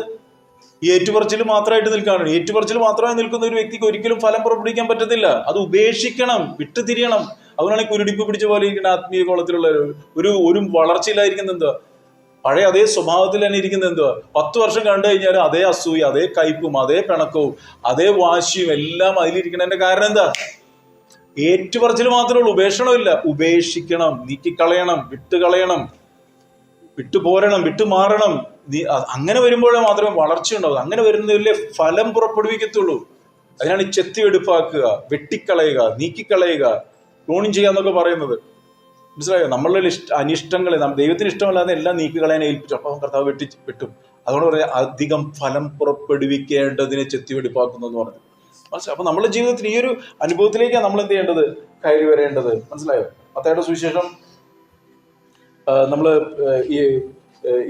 ഈ ഏറ്റുപറച്ചിൽ മാത്രമായിട്ട് നിൽക്കുകയാണ്. ഏറ്റുപറച്ചിൽ മാത്രമായി നിൽക്കുന്ന ഒരു വ്യക്തിക്ക് ഒരിക്കലും ഫലം പുറപ്പെടുവിക്കാൻ പറ്റത്തില്ല. അത് ഉപേക്ഷിക്കണം, വിട്ടുതിരിയണം. അതുകൊണ്ടാണ് ഈ കുരുടിപ്പ് പിടിച്ച പോലെ ഇരിക്കുന്ന ആത്മീയ കോളത്തിലുള്ള ഒരു വളർച്ചയിലായിരിക്കുന്നത് എന്തുവാ? പഴയ അതേ സ്വഭാവത്തിൽ തന്നെ ഇരിക്കുന്നത് എന്തുവാ? 10 വർഷം കണ്ടു കഴിഞ്ഞാൽ അതേ അസൂയ, അതേ കയ്പും, അതേ പിണക്കവും, അതേ വാശിയും എല്ലാം അതിലിരിക്കണതിന്റെ കാരണം എന്താ? ഏറ്റുപറച്ചിൽ മാത്രമേ ഉള്ളൂ, ഉപേക്ഷണമില്ല. ഉപേക്ഷിക്കണം, നീക്കിക്കളയണം, വിട്ടുകളയണം, വിട്ടുപോരണം, വിട്ടുമാറണം. അങ്ങനെ വരുമ്പോഴേ മാത്രമേ വളർച്ച ഉണ്ടാവൂ. അങ്ങനെ വരുന്നതിലെ ഫലം പുറപ്പെടുവിക്കത്തുള്ളൂ. അതിനാണ് ചെത്തിയെടുപ്പാക്കുക, വെട്ടിക്കളയുക, നീക്കിക്കളയുക, ക്ലോണിങ് ചെയ്യാന്നൊക്കെ പറയുന്നത്. മനസ്സിലായോ? നമ്മളുടെ അനിഷ്ടങ്ങളെ ദൈവത്തിന് ഇഷ്ടമല്ലാതെ എല്ലാം നീക്കിക്കളയാൻ ഏൽപ്പിച്ചു. അപ്പം കർത്താവ് വെട്ടും. അതുകൊണ്ട് പറയാം, അധികം ഫലം പുറപ്പെടുവിക്കേണ്ടതിനെ ചെത്തിവെടുപ്പാക്കുന്നു എന്ന് പറഞ്ഞു. മനസ്സിലായി? അപ്പൊ നമ്മുടെ ജീവിതത്തിൽ ഈ ഒരു അനുഭവത്തിലേക്കാണ് നമ്മൾ എന്ത് ചെയ്യേണ്ടത്? കയറി വരേണ്ടത്. മനസ്സിലായോ? മത്തായിയുടെ സുവിശേഷം നമ്മള് ഈ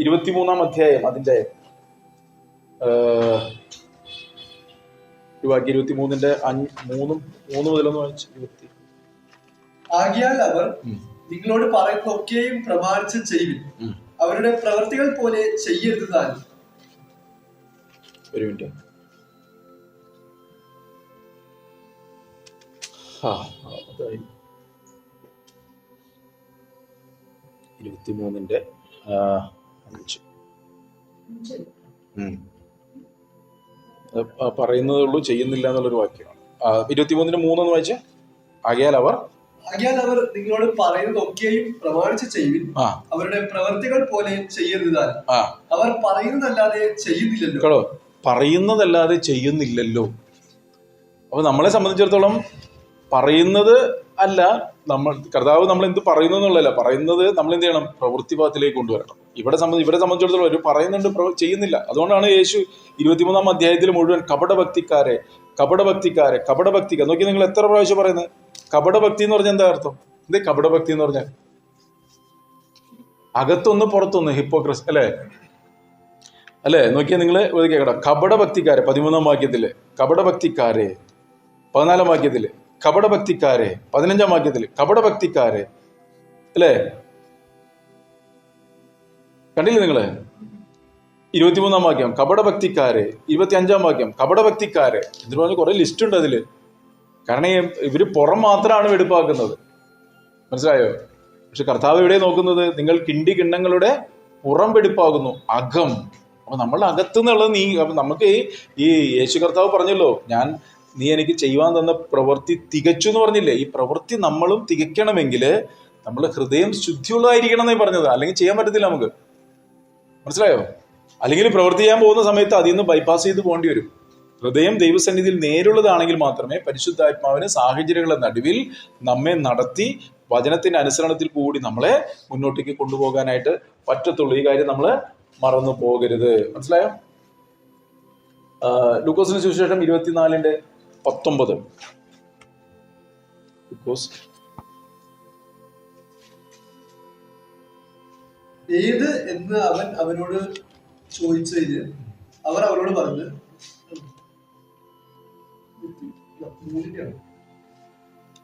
23-ാം അധ്യായം അതിന്റെ 23-ന്റെ 3 മുതലൊന്ന് വായിച്ചു. ആകയാൽ അവർ നിങ്ങളോട് പറയുന്നതൊക്കെയും പ്രമാണിച്ച് ചെയ്യുവിൻ, അവരുടെ പ്രവൃത്തികൾ പോലെ ചെയ്യരുത് താനും. ഒരു മിനിറ്റ്. 23-ന്റെ 5 പറയുന്നതേ ഉള്ളൂ, ചെയ്യുന്നില്ല എന്നുള്ളൊരു വാക്യമാണ്. 23-ന്റെ 3 ഒന്ന് വായിച്ചേ. ആകയാൽ അവർ നിങ്ങളോട് പറയുന്നതൊക്കെയും പ്രമാണിച്ച് ചെയ്യുവിൻ, അവരുടെ പ്രവൃത്തികൾ പോലെ ചെയ്യരുത് താനും. അവർ പറയുന്നതല്ലാതെ ചെയ്യുന്നില്ലല്ലോ. കേട്ടോ, പറയുന്നതല്ലാതെ ചെയ്യുന്നില്ലല്ലോ. അപ്പൊ നമ്മളെ സംബന്ധിച്ചിടത്തോളം പറയുന്നത് അല്ല, കർത്താവ് നമ്മൾ എന്ത് പറയുന്നു എന്നുള്ളതല്ല പറയുന്നത്. നമ്മൾ എന്ത് ചെയ്യണം? പ്രവൃത്തിഭാഗത്തിലേക്ക് കൊണ്ടുവരണം. ഇവരെ സംബന്ധിച്ചിടത്തോളം ഒരു പറയുന്നുണ്ട്, ചെയ്യുന്നില്ല. അതുകൊണ്ടാണ് യേശു 23-ാം അധ്യായത്തിൽ മുഴുവൻ കപടഭക്തിക്കാരെ നോക്കി. നിങ്ങൾ എത്ര പ്രാവശ്യം പറയുന്നത്? കപടഭക്തി എന്ന് പറഞ്ഞാൽ എന്താ അർത്ഥം? എന്തേ കപടഭക്തി എന്ന് പറഞ്ഞാൽ? അകത്തൊന്ന് പുറത്തൊന്ന്, ഹിപ്പോക്രസി അല്ലേ? നോക്കിയാൽ നിങ്ങൾ കേട്ടോ, കപടഭക്തിക്കാരെ 13-ാം വാക്യത്തില്, കപടഭക്തിക്കാരെ 14-ാം വാക്യത്തില്, കപടഭക്തിക്കാരെ 15-ാം വാക്യത്തില്, കപടഭക്തിക്കാരെ അല്ലേ? കണ്ടില്ലേ നിങ്ങള്? 23-ാം വാക്യം കപടഭക്തിക്കാരെ, 25-ാം വാക്യം കപടഭക്തിക്കാരെ. എന്നിട്ട് പറഞ്ഞ കുറെ ലിസ്റ്റ് ഉണ്ട് അതില്. കാരണം ഇവര് പുറം മാത്രമാണ് വെടുപ്പാക്കുന്നത്. മനസ്സിലായോ? പക്ഷെ കർത്താവ് എവിടെ നോക്കുന്നത്? നിങ്ങൾ കിണ്ണങ്ങളുടെ പുറം വെടുപ്പാകുന്നു, അകം. അപ്പൊ നമ്മളുടെ അകത്ത് നിന്നുള്ളത് അപ്പൊ നമുക്ക് ഈ യേശു കർത്താവ് പറഞ്ഞല്ലോ, നീ എനിക്ക് ചെയ്യുവാൻ തന്ന പ്രവൃത്തി തികച്ചു എന്ന് പറഞ്ഞില്ലേ? ഈ പ്രവൃത്തി നമ്മളും തികയ്ക്കണമെങ്കിൽ നമ്മൾ ഹൃദയം ശുദ്ധിയുള്ളതായിരിക്കണം എന്നേ പറഞ്ഞത്. അല്ലെങ്കിൽ ചെയ്യാൻ പറ്റത്തില്ല നമുക്ക്. മനസ്സിലായോ? അല്ലെങ്കിൽ പ്രവൃത്തി ചെയ്യാൻ പോകുന്ന സമയത്ത് അതിൽ നിന്ന് ബൈപ്പാസ് ചെയ്ത് പോകേണ്ടി വരും. ഹൃദയം ദൈവസന്നിധിയിൽ നേരുള്ളതാണെങ്കിൽ മാത്രമേ പരിശുദ്ധാത്മാവിന് സാഹചര്യങ്ങളുടെ നടുവിൽ നമ്മെ നടത്തി വചനത്തിന്റെ അനുസരണത്തിൽ കൂടി നമ്മളെ മുന്നോട്ടേക്ക് കൊണ്ടുപോകാനായിട്ട് പറ്റത്തുള്ളൂ. ഈ കാര്യം നമ്മൾ മറന്നു പോകരുത്. മനസ്സിലായോ? ലൂക്കോസിന് സുവിശേഷം 24-ന്റെ 19. ഏത് എന്ന് അവൻ അവരോട് ചോദിച്ചതിന് അവർ അവരോട് പറഞ്ഞു,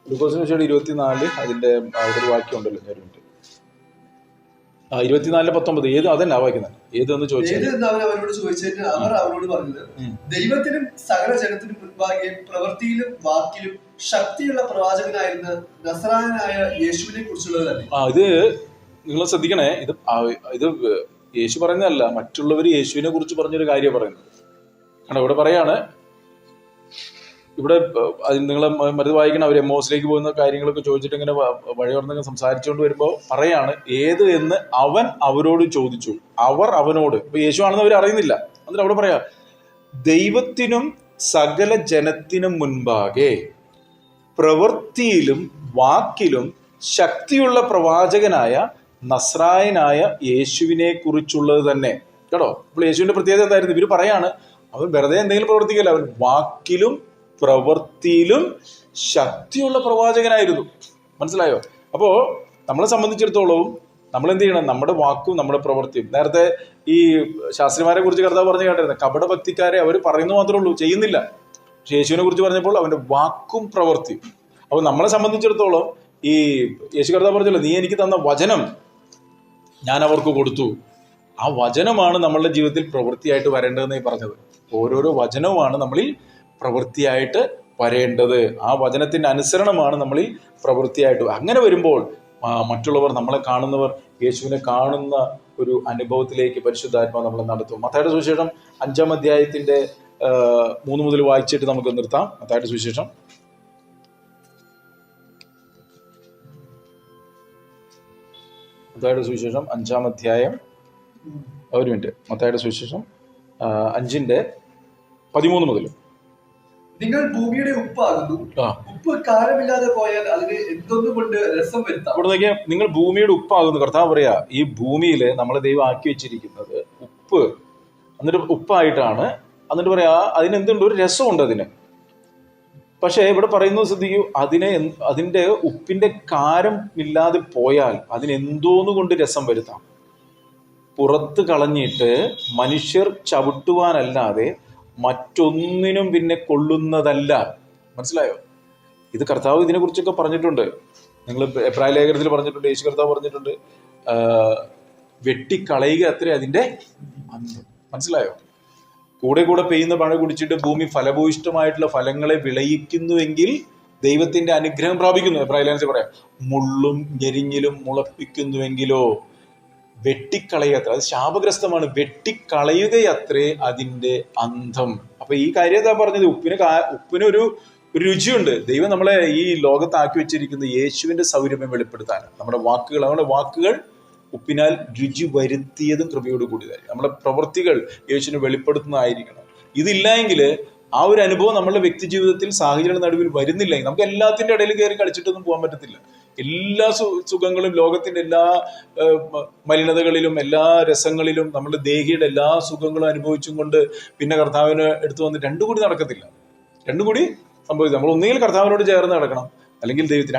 ലൂക്കോസിന് സുവിശേഷം 24 അതിന്റെ ഒരു വാക്യം ഉണ്ടല്ലോ. 24:19 ഏത് അതന്നെ വായിക്കുന്നത് ഏതെന്ന് ചോദിച്ചത്? ഏത് എന്ന് അവരോട് ചോദിച്ചതിന് അവർ അവരോട് പറഞ്ഞത്, ദൈവത്തിനും സകല ജനത്തിനും മുൻപാകെ പ്രവൃത്തിയിലും വാക്കിലും ശക്തിയുള്ള പ്രവാചകനായിരുന്ന നസറായനായ യേശുവിനെ കുറിച്ചുള്ളത് തന്നെ. ഇത് നിങ്ങൾ ശ്രദ്ധിക്കണേ, ഇത് യേശു പറയുന്നതല്ല, മറ്റുള്ളവർ യേശുവിനെ കുറിച്ച് പറഞ്ഞൊരു കാര്യം പറയുന്നത്. കാരണം ഇവിടെ പറയാണ്, ഇവിടെ നിങ്ങൾ മരുന്ന് വായിക്കണം, അവർ എമ്മോസിലേക്ക് പോകുന്ന കാര്യങ്ങളൊക്കെ ചോദിച്ചിട്ട് ഇങ്ങനെ വഴിയോർന്നൊക്കെ സംസാരിച്ചുകൊണ്ട് വരുമ്പോൾ പറയാണ്, ഏത് എന്ന് അവൻ അവരോട് ചോദിച്ചു. അവർ അവനോട്, ഇപ്പൊ യേശു ആണെന്ന് അവർ അറിയുന്നില്ല. എന്നിട്ട് അവിടെ പറയാ, ദൈവത്തിനും സകല ജനത്തിനും മുൻപാകെ പ്രവൃത്തിയിലും വാക്കിലും ശക്തിയുള്ള പ്രവാചകനായ നസ്രായനായ യേശുവിനെ കുറിച്ചുള്ളത് തന്നെ. കേട്ടോ, ഇപ്പോൾ യേശുവിന്റെ പ്രത്യേകത എന്തായിരുന്നു? ഇവര് പറയാണ്, അവൻ വെറുതെ എന്തെങ്കിലും പ്രവർത്തിക്കല്ല, അവൻ വാക്കിലും പ്രവൃത്തിയിലും ശക്തിയുള്ള പ്രവാചകനായിരുന്നു. മനസ്സിലായോ? അപ്പോ നമ്മളെ സംബന്ധിച്ചിടത്തോളം നമ്മൾ എന്ത് ചെയ്യണം? നമ്മുടെ വാക്കും നമ്മുടെ പ്രവൃത്തിയും. നേരത്തെ ഈ ശാസ്ത്രിമാരെ കുറിച്ച് കർത്താവ് പറഞ്ഞു കേട്ടിരുന്നത്, കപടഭക്തിക്കാരെ അവർ പറയുന്നു മാത്രമേ ഉള്ളൂ, ചെയ്യുന്നില്ല. പക്ഷെ യേശുവിനെ കുറിച്ച് പറഞ്ഞപ്പോൾ അവന്റെ വാക്കും പ്രവൃത്തിയും. അപ്പൊ നമ്മളെ സംബന്ധിച്ചിടത്തോളം ഈ യേശു കർത്താവ് പറഞ്ഞല്ലോ, നീ എനിക്ക് തന്ന വചനം ഞാൻ അവർക്ക് കൊടുത്തു. ആ വചനമാണ് നമ്മളുടെ ജീവിതത്തിൽ പ്രവൃത്തിയായിട്ട് വരേണ്ടതെന്നായി പറഞ്ഞത്. ഓരോരോ വചനവുമാണ് നമ്മളിൽ പ്രവൃത്തിയായിട്ട് വരേണ്ടത്. ആ വചനത്തിന്റെ അനുസരണമാണ് നമ്മളിൽ പ്രവൃത്തിയായിട്ട്. അങ്ങനെ വരുമ്പോൾ മറ്റുള്ളവർ, നമ്മളെ കാണുന്നവർ യേശുവിനെ കാണുന്ന ഒരു അനുഭവത്തിലേക്ക് പരിശുദ്ധാത്മാവ് നമ്മളെ നടത്തും. മത്തായിയുടെ സുവിശേഷം 5-ാം അധ്യായത്തിന്റെ 3 മുതൽ വായിച്ചിട്ട് നമുക്ക് നിർത്താം. മത്തായിയുടെ സുവിശേഷം 5-ാം അധ്യായം, ഒരു മിനിറ്റ്, മത്തായിയുടെ സുവിശേഷം 5:13 മുതൽ. നിങ്ങൾ ഭൂമിയുടെ ഉപ്പാകുന്നു. ഉപ്പ് കാരമില്ലാതെ പോയാൽ അതിന് എന്തൊന്നുകൊണ്ട് രസം വരുത്താം. ഇവിടെ നോക്കിയാൽ, നിങ്ങൾ ഭൂമിയുടെ ഉപ്പാകുന്നു. കർത്താവ് പറയാ, ഈ ഭൂമിയിൽ നമ്മളെ ദൈവം ആക്കി വെച്ചിരിക്കുന്നത് ഉപ്പ്, എന്നിട്ട് ഉപ്പായിട്ടാണ്. എന്നിട്ട് പറയാ, അതിനെന്തുണ്ട്? ഒരു രസമുണ്ട് അതിന്. പക്ഷെ ഇവിടെ പറയുന്നത് ശ്രദ്ധിക്കൂ, അതിന്റെ ഉപ്പിന്റെ കാരം ഇല്ലാതെ പോയാൽ അതിനെന്തോന്നുകൊണ്ട് രസം വരുത്താം. പുറത്ത് കളഞ്ഞിട്ട് മനുഷ്യർ ചവിട്ടുവാനല്ലാതെ മറ്റൊന്നിനും പിന്നെ കൊള്ളുന്നതല്ല. മനസ്സിലായോ? ഇത് കർത്താവ് ഇതിനെ കുറിച്ചൊക്കെ പറഞ്ഞിട്ടുണ്ട്. നിങ്ങൾ എബ്രായ ലേഖനത്തിൽ പറഞ്ഞിട്ടുണ്ട്, യേശു കർത്താവ് പറഞ്ഞിട്ടുണ്ട്, വെട്ടിക്കളയുക അത്രേ അതിന്റെ അന്തം. മനസ്സിലായോ? കൂടെ കൂടെ പെയ്യുന്ന മഴ കുടിച്ചിട്ട് ഭൂമി ഫലഭൂയിഷ്ടമായിട്ടുള്ള ഫലങ്ങളെ വിളയിക്കുന്നുവെങ്കിൽ ദൈവത്തിന്റെ അനുഗ്രഹം പ്രാപിക്കുന്നു. എബ്രായ ലേഖനത്തിൽ പറയാം, മുള്ളും ഞെരിഞ്ഞിലും മുളപ്പിക്കുന്നുവെങ്കിലോ വെട്ടിക്കളയത്ര, അത് ശാപഗ്രസ്തമാണ്. വെട്ടിക്കളയുകയത്രേ അതിന്റെ അന്തം. അപ്പൊ ഈ കാര്യത്താ പറഞ്ഞത്, ഉപ്പിനൊരു രുചിയുണ്ട്. ദൈവം നമ്മളെ ഈ ലോകത്താക്കി വെച്ചിരിക്കുന്ന യേശുവിന്റെ സൗരഭ്യം വെളിപ്പെടുത്താൻ. നമ്മുടെ വാക്കുകൾ ഉപ്പിനാൽ രുചി വരുത്തിയതും കൃപയോട് കൂടിയതായി. നമ്മുടെ പ്രവൃത്തികൾ യേശുവിനെ വെളിപ്പെടുത്തുന്നതായിരിക്കണം. ഇതില്ലെങ്കിൽ ആ ഒരു അനുഭവം നമ്മുടെ വ്യക്തി ജീവിതത്തിൽ സാഹചര്യങ്ങളുടെ നടുവിൽ വരുന്നില്ലെങ്കിൽ നമുക്ക് എല്ലാത്തിന്റെ ഇടയിൽ കയറി കളിച്ചിട്ടൊന്നും പോകാൻ പറ്റത്തില്ല. എല്ലാ സുഖങ്ങളും, ലോകത്തിന്റെ എല്ലാ മലിനതകളിലും എല്ലാ രസങ്ങളിലും നമ്മുടെ ദേഹിയുടെ എല്ലാ സുഖങ്ങളും അനുഭവിച്ചും കൊണ്ട് പിന്നെ കർത്താവിന് എടുത്തു വന്ന് രണ്ടും കൂടി നടക്കത്തില്ല. രണ്ടും കൂടി സംഭവിക്കും. നമ്മൾ ഒന്നുകിൽ കർത്താവിനോട് ചേർന്ന് നടക്കണം, അല്ലെങ്കിൽ ദൈവത്തിന്.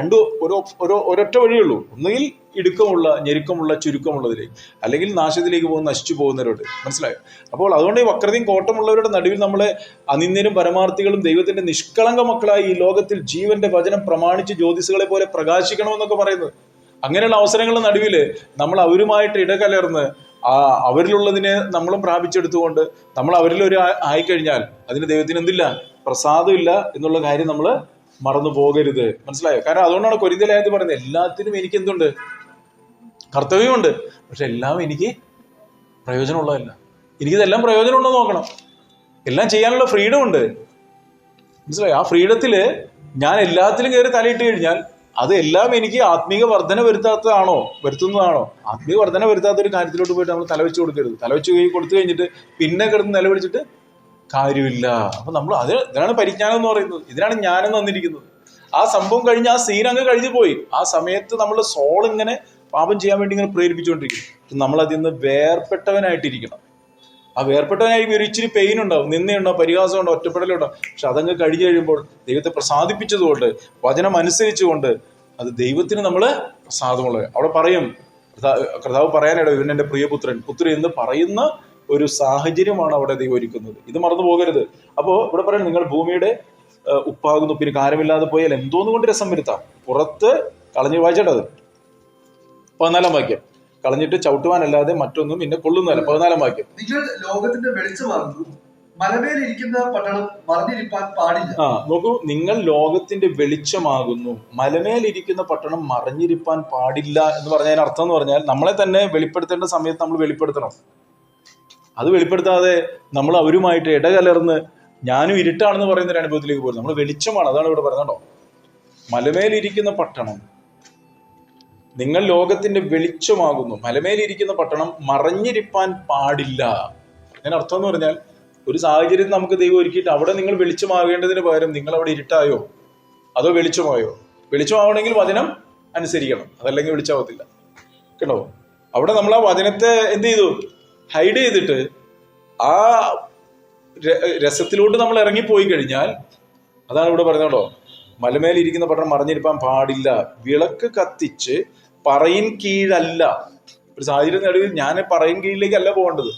ഒരൊറ്റ വഴിയുള്ളൂ. ഒന്നുകിൽ ഇടുക്കമുള്ള, ഞെരുക്കമുള്ള, ചുരുക്കമുള്ളതിലേക്ക്, അല്ലെങ്കിൽ നാശത്തിലേക്ക് നശിച്ചു പോകുന്നവരോട്. മനസ്സിലായോ? അപ്പോൾ അതുകൊണ്ട് ഈ വക്രതയും കോട്ടമുള്ളവരുടെ നടുവിൽ നമ്മളെ അനിന്യരും പരമാർത്ഥികളും ദൈവത്തിന്റെ നിഷ്കളങ്ക മക്കളായി ഈ ലോകത്തിൽ ജീവന്റെ വചനം പ്രമാണിച്ച് ജ്യോതിസുകളെ പോലെ പ്രകാശിക്കണമെന്നൊക്കെ പറയുന്നത്. അങ്ങനെയുള്ള അവസരങ്ങളുടെ നടുവിൽ നമ്മൾ അവരുമായിട്ട് ഇടകലർന്ന് അവരിലുള്ളതിനെ നമ്മളും പ്രാപിച്ചെടുത്തുകൊണ്ട് നമ്മൾ അവരിലൊരു ആയിക്കഴിഞ്ഞാൽ അതിന് ദൈവത്തിന് എന്തില്ല? പ്രസാദമില്ല എന്നുള്ള കാര്യം നമ്മൾ മറന്നു പോകരുത്. മനസ്സിലായോ? കാരണം അതുകൊണ്ടാണ് കൊരിന്ത്യർ ലേഖനത്തിൽ പറയുന്നത്, എല്ലാത്തിനും എനിക്ക് എന്തുണ്ട്? കർത്തവ്യമുണ്ട്. പക്ഷെ എല്ലാം എനിക്ക് പ്രയോജനമുള്ളതല്ല. എനിക്കിതെല്ലാം പ്രയോജനമുണ്ടെന്ന് നോക്കണം. എല്ലാം ചെയ്യാനുള്ള ഫ്രീഡം ഉണ്ട്. മനസ്സിലായോ? ആ ഫ്രീഡത്തില് ഞാൻ എല്ലാത്തിലും കയറി തലയിട്ട് കഴിഞ്ഞാൽ അത് എല്ലാം എനിക്ക് ആത്മീക വർധന വരുത്തുന്നതാണോ? ആത്മീക വർധന വരുത്താത്ത ഒരു കാര്യത്തിലോട്ട് പോയിട്ട് നമ്മൾ തലവെച്ച് കൊടുക്കരുത്. തലവെച്ച് കൊടുത്തു കഴിഞ്ഞിട്ട് പിന്നെ കിടന്ന് നിലവിളിച്ചിട്ട് കാര്യമില്ല. അപ്പൊ നമ്മൾ ഇതിനാണ് പരിജ്ഞാനം എന്ന് പറയുന്നത്. ഇതിനാണ് ജ്ഞാനം തന്നിരിക്കുന്നത്. ആ സംഭവം കഴിഞ്ഞ് ആ സീൻ അങ്ങ് കഴിഞ്ഞു പോയി. ആ സമയത്ത് നമ്മുടെ സോൾ ഇങ്ങനെ പാപം ചെയ്യാൻ വേണ്ടി ഇങ്ങനെ പ്രേരിപ്പിച്ചുകൊണ്ടിരിക്കും. നമ്മൾ അതിൽ നിന്ന് വേർപെട്ടവനായിട്ടിരിക്കണം. ആ വേർപെട്ടവനായി ഒരു ഇച്ചിരി പെയിൻ ഉണ്ടാവും, നിന്നയുണ്ടാവും, പരിഹാസം ഉണ്ടാവും, ഒറ്റപ്പെടലുണ്ടാവും. പക്ഷെ അതങ്ങ് കഴിഞ്ഞു കഴിയുമ്പോൾ ദൈവത്തെ പ്രസാദിപ്പിച്ചതുകൊണ്ട്, വചനം അനുസരിച്ചുകൊണ്ട്, അത് ദൈവത്തിന് നമ്മൾ പ്രസാദമുള്ളത്. അവിടെ പറയും, കർത്താവ് പറയാനിട, ഇവൻ എൻ്റെ പ്രിയപുത്രൻ, പുത്രി എന്ന് പറയുന്ന ഒരു സാഹചര്യമാണ് അവിടെ ദൈവം ഒരുക്കുന്നത്. ഇത് മറന്നു പോകരുത്. അപ്പോൾ ഇവിടെ പറയുന്നത്, നിങ്ങൾ ഭൂമിയുടെ ഉപ്പാകുന്നു, പിന്നെ കാരമില്ലാതെ പോയാൽ എന്തോന്നുകൊണ്ട് രസം വരുത്താം. പുറത്ത് കളഞ്ഞു വായിച്ചിട്ടത് 14-ാം വാക്യം. കളഞ്ഞിട്ട് ചവിട്ടുവാനല്ലാതെ മറ്റൊന്നും പിന്നെ കൊള്ളുന്നതല്ല. 14 വാക്യം. നിങ്ങൾ ലോകത്തിന്റെ വെളിച്ചമാകുന്നു, മലമേലിരിക്കുന്ന പട്ടണം മറഞ്ഞിരിപ്പാൻ പാടില്ല. നോക്കൂ, നിങ്ങൾ ലോകത്തിന്റെ വെളിച്ചമാകുന്നു, മലമേലിരിക്കുന്ന പട്ടണം മറഞ്ഞിരിപ്പാൻ പാടില്ല എന്ന് പറഞ്ഞതിന് അർത്ഥം എന്ന് പറഞ്ഞാൽ നമ്മളെ തന്നെ വെളിപ്പെടുത്തേണ്ട സമയത്ത് നമ്മൾ വെളിപ്പെടുത്തണം. അത് വെളിപ്പെടുത്താതെ നമ്മൾ അവരുമായിട്ട് ഇടകലർന്ന് ഞാനും ഇരുട്ടാണെന്ന് പറയുന്ന ഒരു അനുഭവത്തിലേക്ക് പോകും. നമ്മൾ വെളിച്ചമാണ്. അതാണ് ഇവിടെ പറയുന്നുണ്ടോ, മലമേലിരിക്കുന്ന പട്ടണം, നിങ്ങൾ ലോകത്തിന്റെ വെളിച്ചമാകുന്നു, മലമേലിരിക്കുന്ന പട്ടണം മറഞ്ഞിരിപ്പാൻ പാടില്ല. അതിന് അർത്ഥം എന്ന് പറഞ്ഞാൽ ഒരു സാഹചര്യം നമുക്ക് ദൈവം ഒരുക്കിയിട്ട് അവിടെ നിങ്ങൾ വെളിച്ചമാകേണ്ടതിന് പകരം നിങ്ങൾ അവിടെ ഇരുട്ടായോ അതോ വെളിച്ചമായോ? വെളിച്ചമാവണമെങ്കിൽ വചനം അനുസരിക്കണം, അതല്ലെങ്കിൽ വെളിച്ചമാവത്തില്ല. കേട്ടോ, അവിടെ നമ്മൾ ആ വചനത്തെ എന്ത് ചെയ്തു? ഹൈഡ് ചെയ്തിട്ട് ആ രസത്തിലോട്ട് നമ്മൾ ഇറങ്ങിപ്പോയി കഴിഞ്ഞാൽ അതാണ് ഇവിടെ പറയുന്നുണ്ടോ, മലമേലിരിക്കുന്ന പട്ടണം മറഞ്ഞിരിപ്പാൻ പാടില്ല. വിളക്ക് കത്തിച്ച് പറയിൻ കീഴല്ല. ഒരു സാഹചര്യം നടുവിൽ ഞാൻ പറയിൻ കീഴിലേക്കല്ല പോകേണ്ടത്.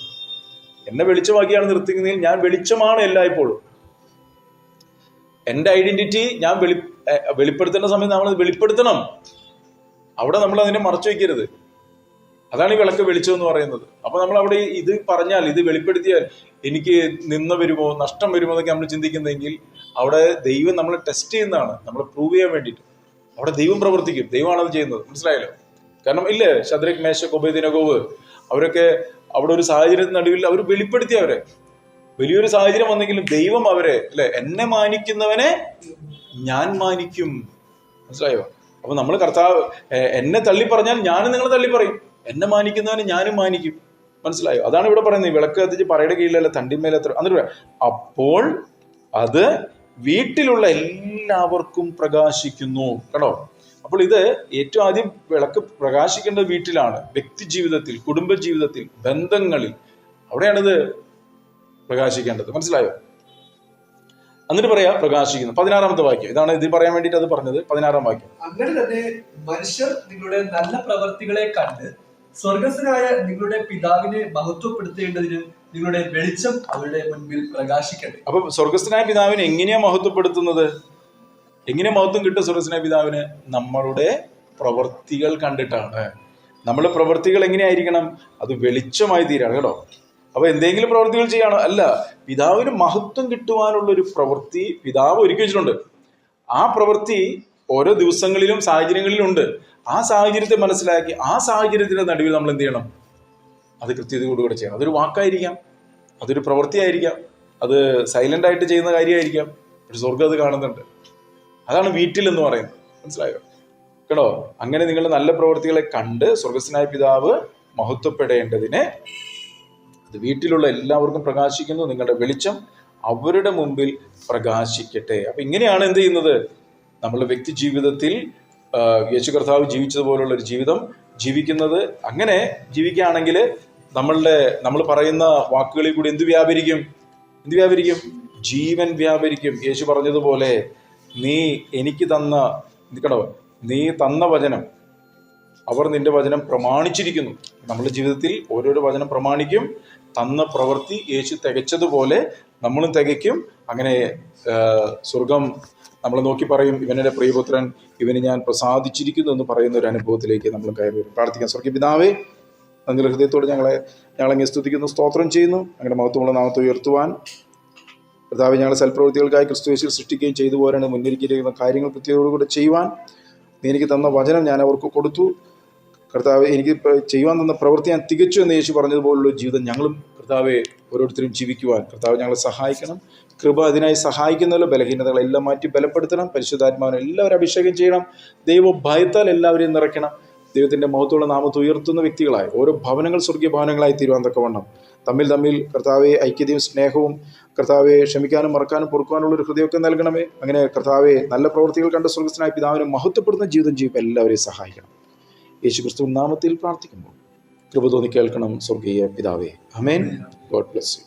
എന്നെ വെളിച്ചമാക്കിയാണ് നിർത്തിക്കുന്നതിൽ ഞാൻ വെളിച്ചമാണ് എല്ലായ്പ്പോഴും. എൻ്റെ ഐഡന്റിറ്റി ഞാൻ വെളിപ്പെടുത്തേണ്ട സമയത്ത് നമ്മൾ വെളിപ്പെടുത്തണം. അവിടെ നമ്മൾ അതിനെ മറച്ചു വയ്ക്കരുത്. അതാണ് ഈ വിളക്ക് വെളിച്ചം എന്ന് പറയുന്നത്. അപ്പൊ നമ്മൾ അവിടെ ഇത് പറഞ്ഞാൽ, ഇത് വെളിപ്പെടുത്തിയാൽ എനിക്ക് നിന്ന വരുമോ, നഷ്ടം വരുമോ എന്നൊക്കെ നമ്മൾ ചിന്തിക്കുന്നതെങ്കിൽ അവിടെ ദൈവം നമ്മളെ ടെസ്റ്റ് ചെയ്യുന്നതാണ്, നമ്മളെ പ്രൂവ് ചെയ്യാൻ വേണ്ടിയിട്ട്. അവിടെ ദൈവം പ്രവർത്തിക്കും, ദൈവമാണത് ചെയ്യുന്നത്. മനസ്സിലായല്ലോ? കാരണം ഇല്ലേ, ശദ്രക്, മേശക്, അബേദ്നെഗോ അവരൊക്കെ അവിടെ ഒരു സാഹചര്യത്തിന് നടുവിൽ അവർ വെളിപ്പെടുത്തി. അവരെ വലിയൊരു സാഹചര്യം വന്നെങ്കിലും ദൈവം അവരെ, അല്ലെ, എന്നെ മാനിക്കുന്നവനെ ഞാൻ മാനിക്കും. മനസ്സിലായോ? അപ്പൊ നമ്മൾ കർത്താവ് എന്നെ തള്ളി പറഞ്ഞാൽ ഞാനും നിങ്ങളെ തള്ളി പറയും, എന്നെ മാനിക്കുന്നവനെ ഞാനും മാനിക്കും. മനസ്സിലായോ? അതാണ് ഇവിടെ പറയുന്നത്. വിളക്ക് കത്തിച്ച് പറയുടെ കീഴിലല്ല തണ്ടിന്മേൽ എത്ര. എന്നിട്ട് അപ്പോൾ അത് വീട്ടിലുള്ള എല്ലാവർക്കും പ്രകാശിക്കുന്നു. കേട്ടോ, അപ്പോൾ ഇത് ഏറ്റവും ആദ്യം വിളക്ക് പ്രകാശിക്കേണ്ടത് വീട്ടിലാണ്, വ്യക്തി ജീവിതത്തിൽ, കുടുംബ ജീവിതത്തിൽ, ബന്ധങ്ങളിൽ, അവിടെയാണിത് പ്രകാശിക്കേണ്ടത്. മനസ്സിലായോ? എന്നിട്ട് പറയാ പ്രകാശിക്കുന്നു. 16-ാമത്തെ വാക്യം ഇതാണ്. ഇത് പറയാൻ വേണ്ടിയിട്ട് അത് പറഞ്ഞത്. 16-ാം വാക്യം. അങ്ങനെ തന്നെ മനുഷ്യർ നിങ്ങളുടെ നല്ല പ്രവർത്തികളെ കണ്ട് സ്വർഗസ്ഥനായ നിങ്ങളുടെ പിതാവിനെ മഹത്വപ്പെടുത്തേണ്ടതിന് നിങ്ങളുടെ വെളിച്ചം അവരുടെ മുൻപിൽ പ്രകാശിക്കട്ടെ. അപ്പൊ സ്വർഗസ്ഥനായ പിതാവിനെ എങ്ങനെയാ മഹത്വപ്പെടുത്തുന്നത്? എങ്ങനെയാ മഹത്വം കിട്ടും സ്വർഗസ്ഥനായ പിതാവിന്? നമ്മളുടെ പ്രവൃത്തികൾ കണ്ടിട്ടാണ്. നമ്മുടെ പ്രവൃത്തികൾ എങ്ങനെയായിരിക്കണം? അത് വെളിച്ചമായി തീരാണ്. കേട്ടോ, അപ്പൊ എന്തെങ്കിലും പ്രവൃത്തികൾ ചെയ്യണോ? അല്ല, പിതാവിന് മഹത്വം കിട്ടുവാനുള്ള ഒരു പ്രവൃത്തി പിതാവ് ഒരുക്കി വെച്ചിട്ടുണ്ട്. ആ പ്രവൃത്തി ഓരോ ദിവസങ്ങളിലും സാഹചര്യങ്ങളിലും ഉണ്ട്. ആ സാഹചര്യത്തെ മനസ്സിലാക്കി ആ സാഹചര്യത്തിന്റെ നടുവിൽ നമ്മൾ എന്ത് ചെയ്യണം? അത് കൃത്യതയോടുകൂടെ ചെയ്യണം. അതൊരു വാക്കായിരിക്കാം, അതൊരു പ്രവൃത്തിയായിരിക്കാം, അത് സൈലന്റ് ആയിട്ട് ചെയ്യുന്ന കാര്യമായിരിക്കാം. പക്ഷെ സ്വർഗ്ഗം അത് കാണുന്നുണ്ട്. അതാണ് വീട്ടിൽ എന്ന് പറയുന്നത്. മനസ്സിലായോ? കേട്ടോ, അങ്ങനെ നിങ്ങളുടെ നല്ല പ്രവൃത്തികളെ കണ്ട് സ്വർഗസ്ഥനായ പിതാവ് മഹത്വപ്പെടേണ്ടതിന് അത് വീട്ടിലുള്ള എല്ലാവർക്കും പ്രകാശിക്കുന്നു. നിങ്ങളുടെ വെളിച്ചം അവരുടെ മുമ്പിൽ പ്രകാശിക്കട്ടെ. അപ്പൊ ഇങ്ങനെയാണ് എന്ത് ചെയ്യുന്നത്? നമ്മളുടെ വ്യക്തി ജീവിതത്തിൽ യേശു കർത്താവ് ജീവിച്ചതുപോലുള്ള ഒരു ജീവിതം ജീവിക്കുന്നത്. അങ്ങനെ ജീവിക്കുകയാണെങ്കിൽ നമ്മൾ പറയുന്ന വാക്കുകളിൽ കൂടി എന്ത് വ്യാപരിക്കും? ജീവൻ വ്യാപരിക്കും. യേശു പറഞ്ഞതുപോലെ, നീ എനിക്ക് തന്ന, കേട്ടോ, നീ തന്ന വചനം അവർ നിന്റെ വചനം പ്രമാണിച്ചിരിക്കുന്നു. നമ്മുടെ ജീവിതത്തിൽ ഓരോരോ വചനം പ്രമാണിക്കും. തന്ന പ്രവൃത്തി യേശു തികച്ചതുപോലെ നമ്മളും തികയ്ക്കും. അങ്ങനെ സ്വർഗം നമ്മളെ നോക്കി പറയും, ഇവനെന്റെ പ്രിയപുത്രൻ, ഇവന് ഞാൻ പ്രസാദിച്ചിരിക്കുന്നു എന്ന് പറയുന്ന ഒരു അനുഭവത്തിലേക്ക് നമ്മൾ കയറി വരും. പ്രാർത്ഥിക്കാം. സ്വർഗ്ഗീയ പിതാവേ, നന്ദി ഹൃദയത്തോടെ ഞങ്ങളെ സ്തുതിക്കുന്നു, സ്തോത്രം ചെയ്യുന്നു. ഞങ്ങളുടെ മഹത്വമുള്ള നാമത്തെ ഉയർത്തുവാൻ കർത്താവേ, ഞങ്ങളുടെ സൽപ്രവൃത്തികൾക്കായി ക്രിസ്തു യേശുവിൽ സൃഷ്ടിക്കുകയും ചെയ്തു പോരാണ് മുന്നിരിക്കുന്ന കാര്യങ്ങൾ കൃത്യതയോടുകൂടെ ചെയ്യുവാൻ നീ എനിക്ക് തന്ന വചനം ഞാൻ അവർക്ക് കൊടുത്തു. കർത്താവെ, എനിക്ക് ചെയ്യുവാൻ തന്ന പ്രവൃത്തി ഞാൻ തികച്ചു എന്ന് യേശു പറഞ്ഞതുപോലുള്ള ജീവിതം ഞങ്ങളും കർത്താവെ ഓരോരുത്തരും ജീവിക്കുവാൻ കർത്താവ് ഞങ്ങളെ സഹായിക്കണം. കൃപ അതിനായി സഹായിക്കുന്നല്ലോ. ബലഹീനതകളെല്ലാം മാറ്റി ബലപ്പെടുത്തണം. പരിശുദ്ധാത്മാവിനെ എല്ലാവരും അഭിഷേകം ചെയ്യണം. ദൈവഭയത്താൽ എല്ലാവരെയും നിറയ്ക്കണം. ദൈവത്തിൻ്റെ മഹത്വമുള്ള നാമത്തെ ഉയർത്തുന്ന വ്യക്തികളായി ഓരോ ഭവനങ്ങൾ സ്വർഗീയ ഭവനങ്ങളായി തീരുവാൻ തക്കവണ്ണം തമ്മിൽ കർത്താവെ ഐക്യതയും സ്നേഹവും, കർത്താവെ ക്ഷമിക്കാനും മറക്കാനും പൊറുക്കാനുള്ള ഒരു ഹൃദയമൊക്കെ നൽകണമേ. അങ്ങനെ കർത്താവെ നല്ല പ്രവൃത്തികൾ കണ്ട സ്വർഗസ്ഥനായ പിതാവിനെ മഹത്വപ്പെടുന്ന ജീവിതം ജീവിക്കാൻ എല്ലാവരെയും സഹായിക്കണം. യേശുക്രിസ്തു നാമത്തിൽ പ്രാർത്ഥിക്കുമ്പോൾ കൃപ തോന്നി കേൾക്കണം സ്വർഗീയ പിതാവേ. ആമേൻ. God bless U.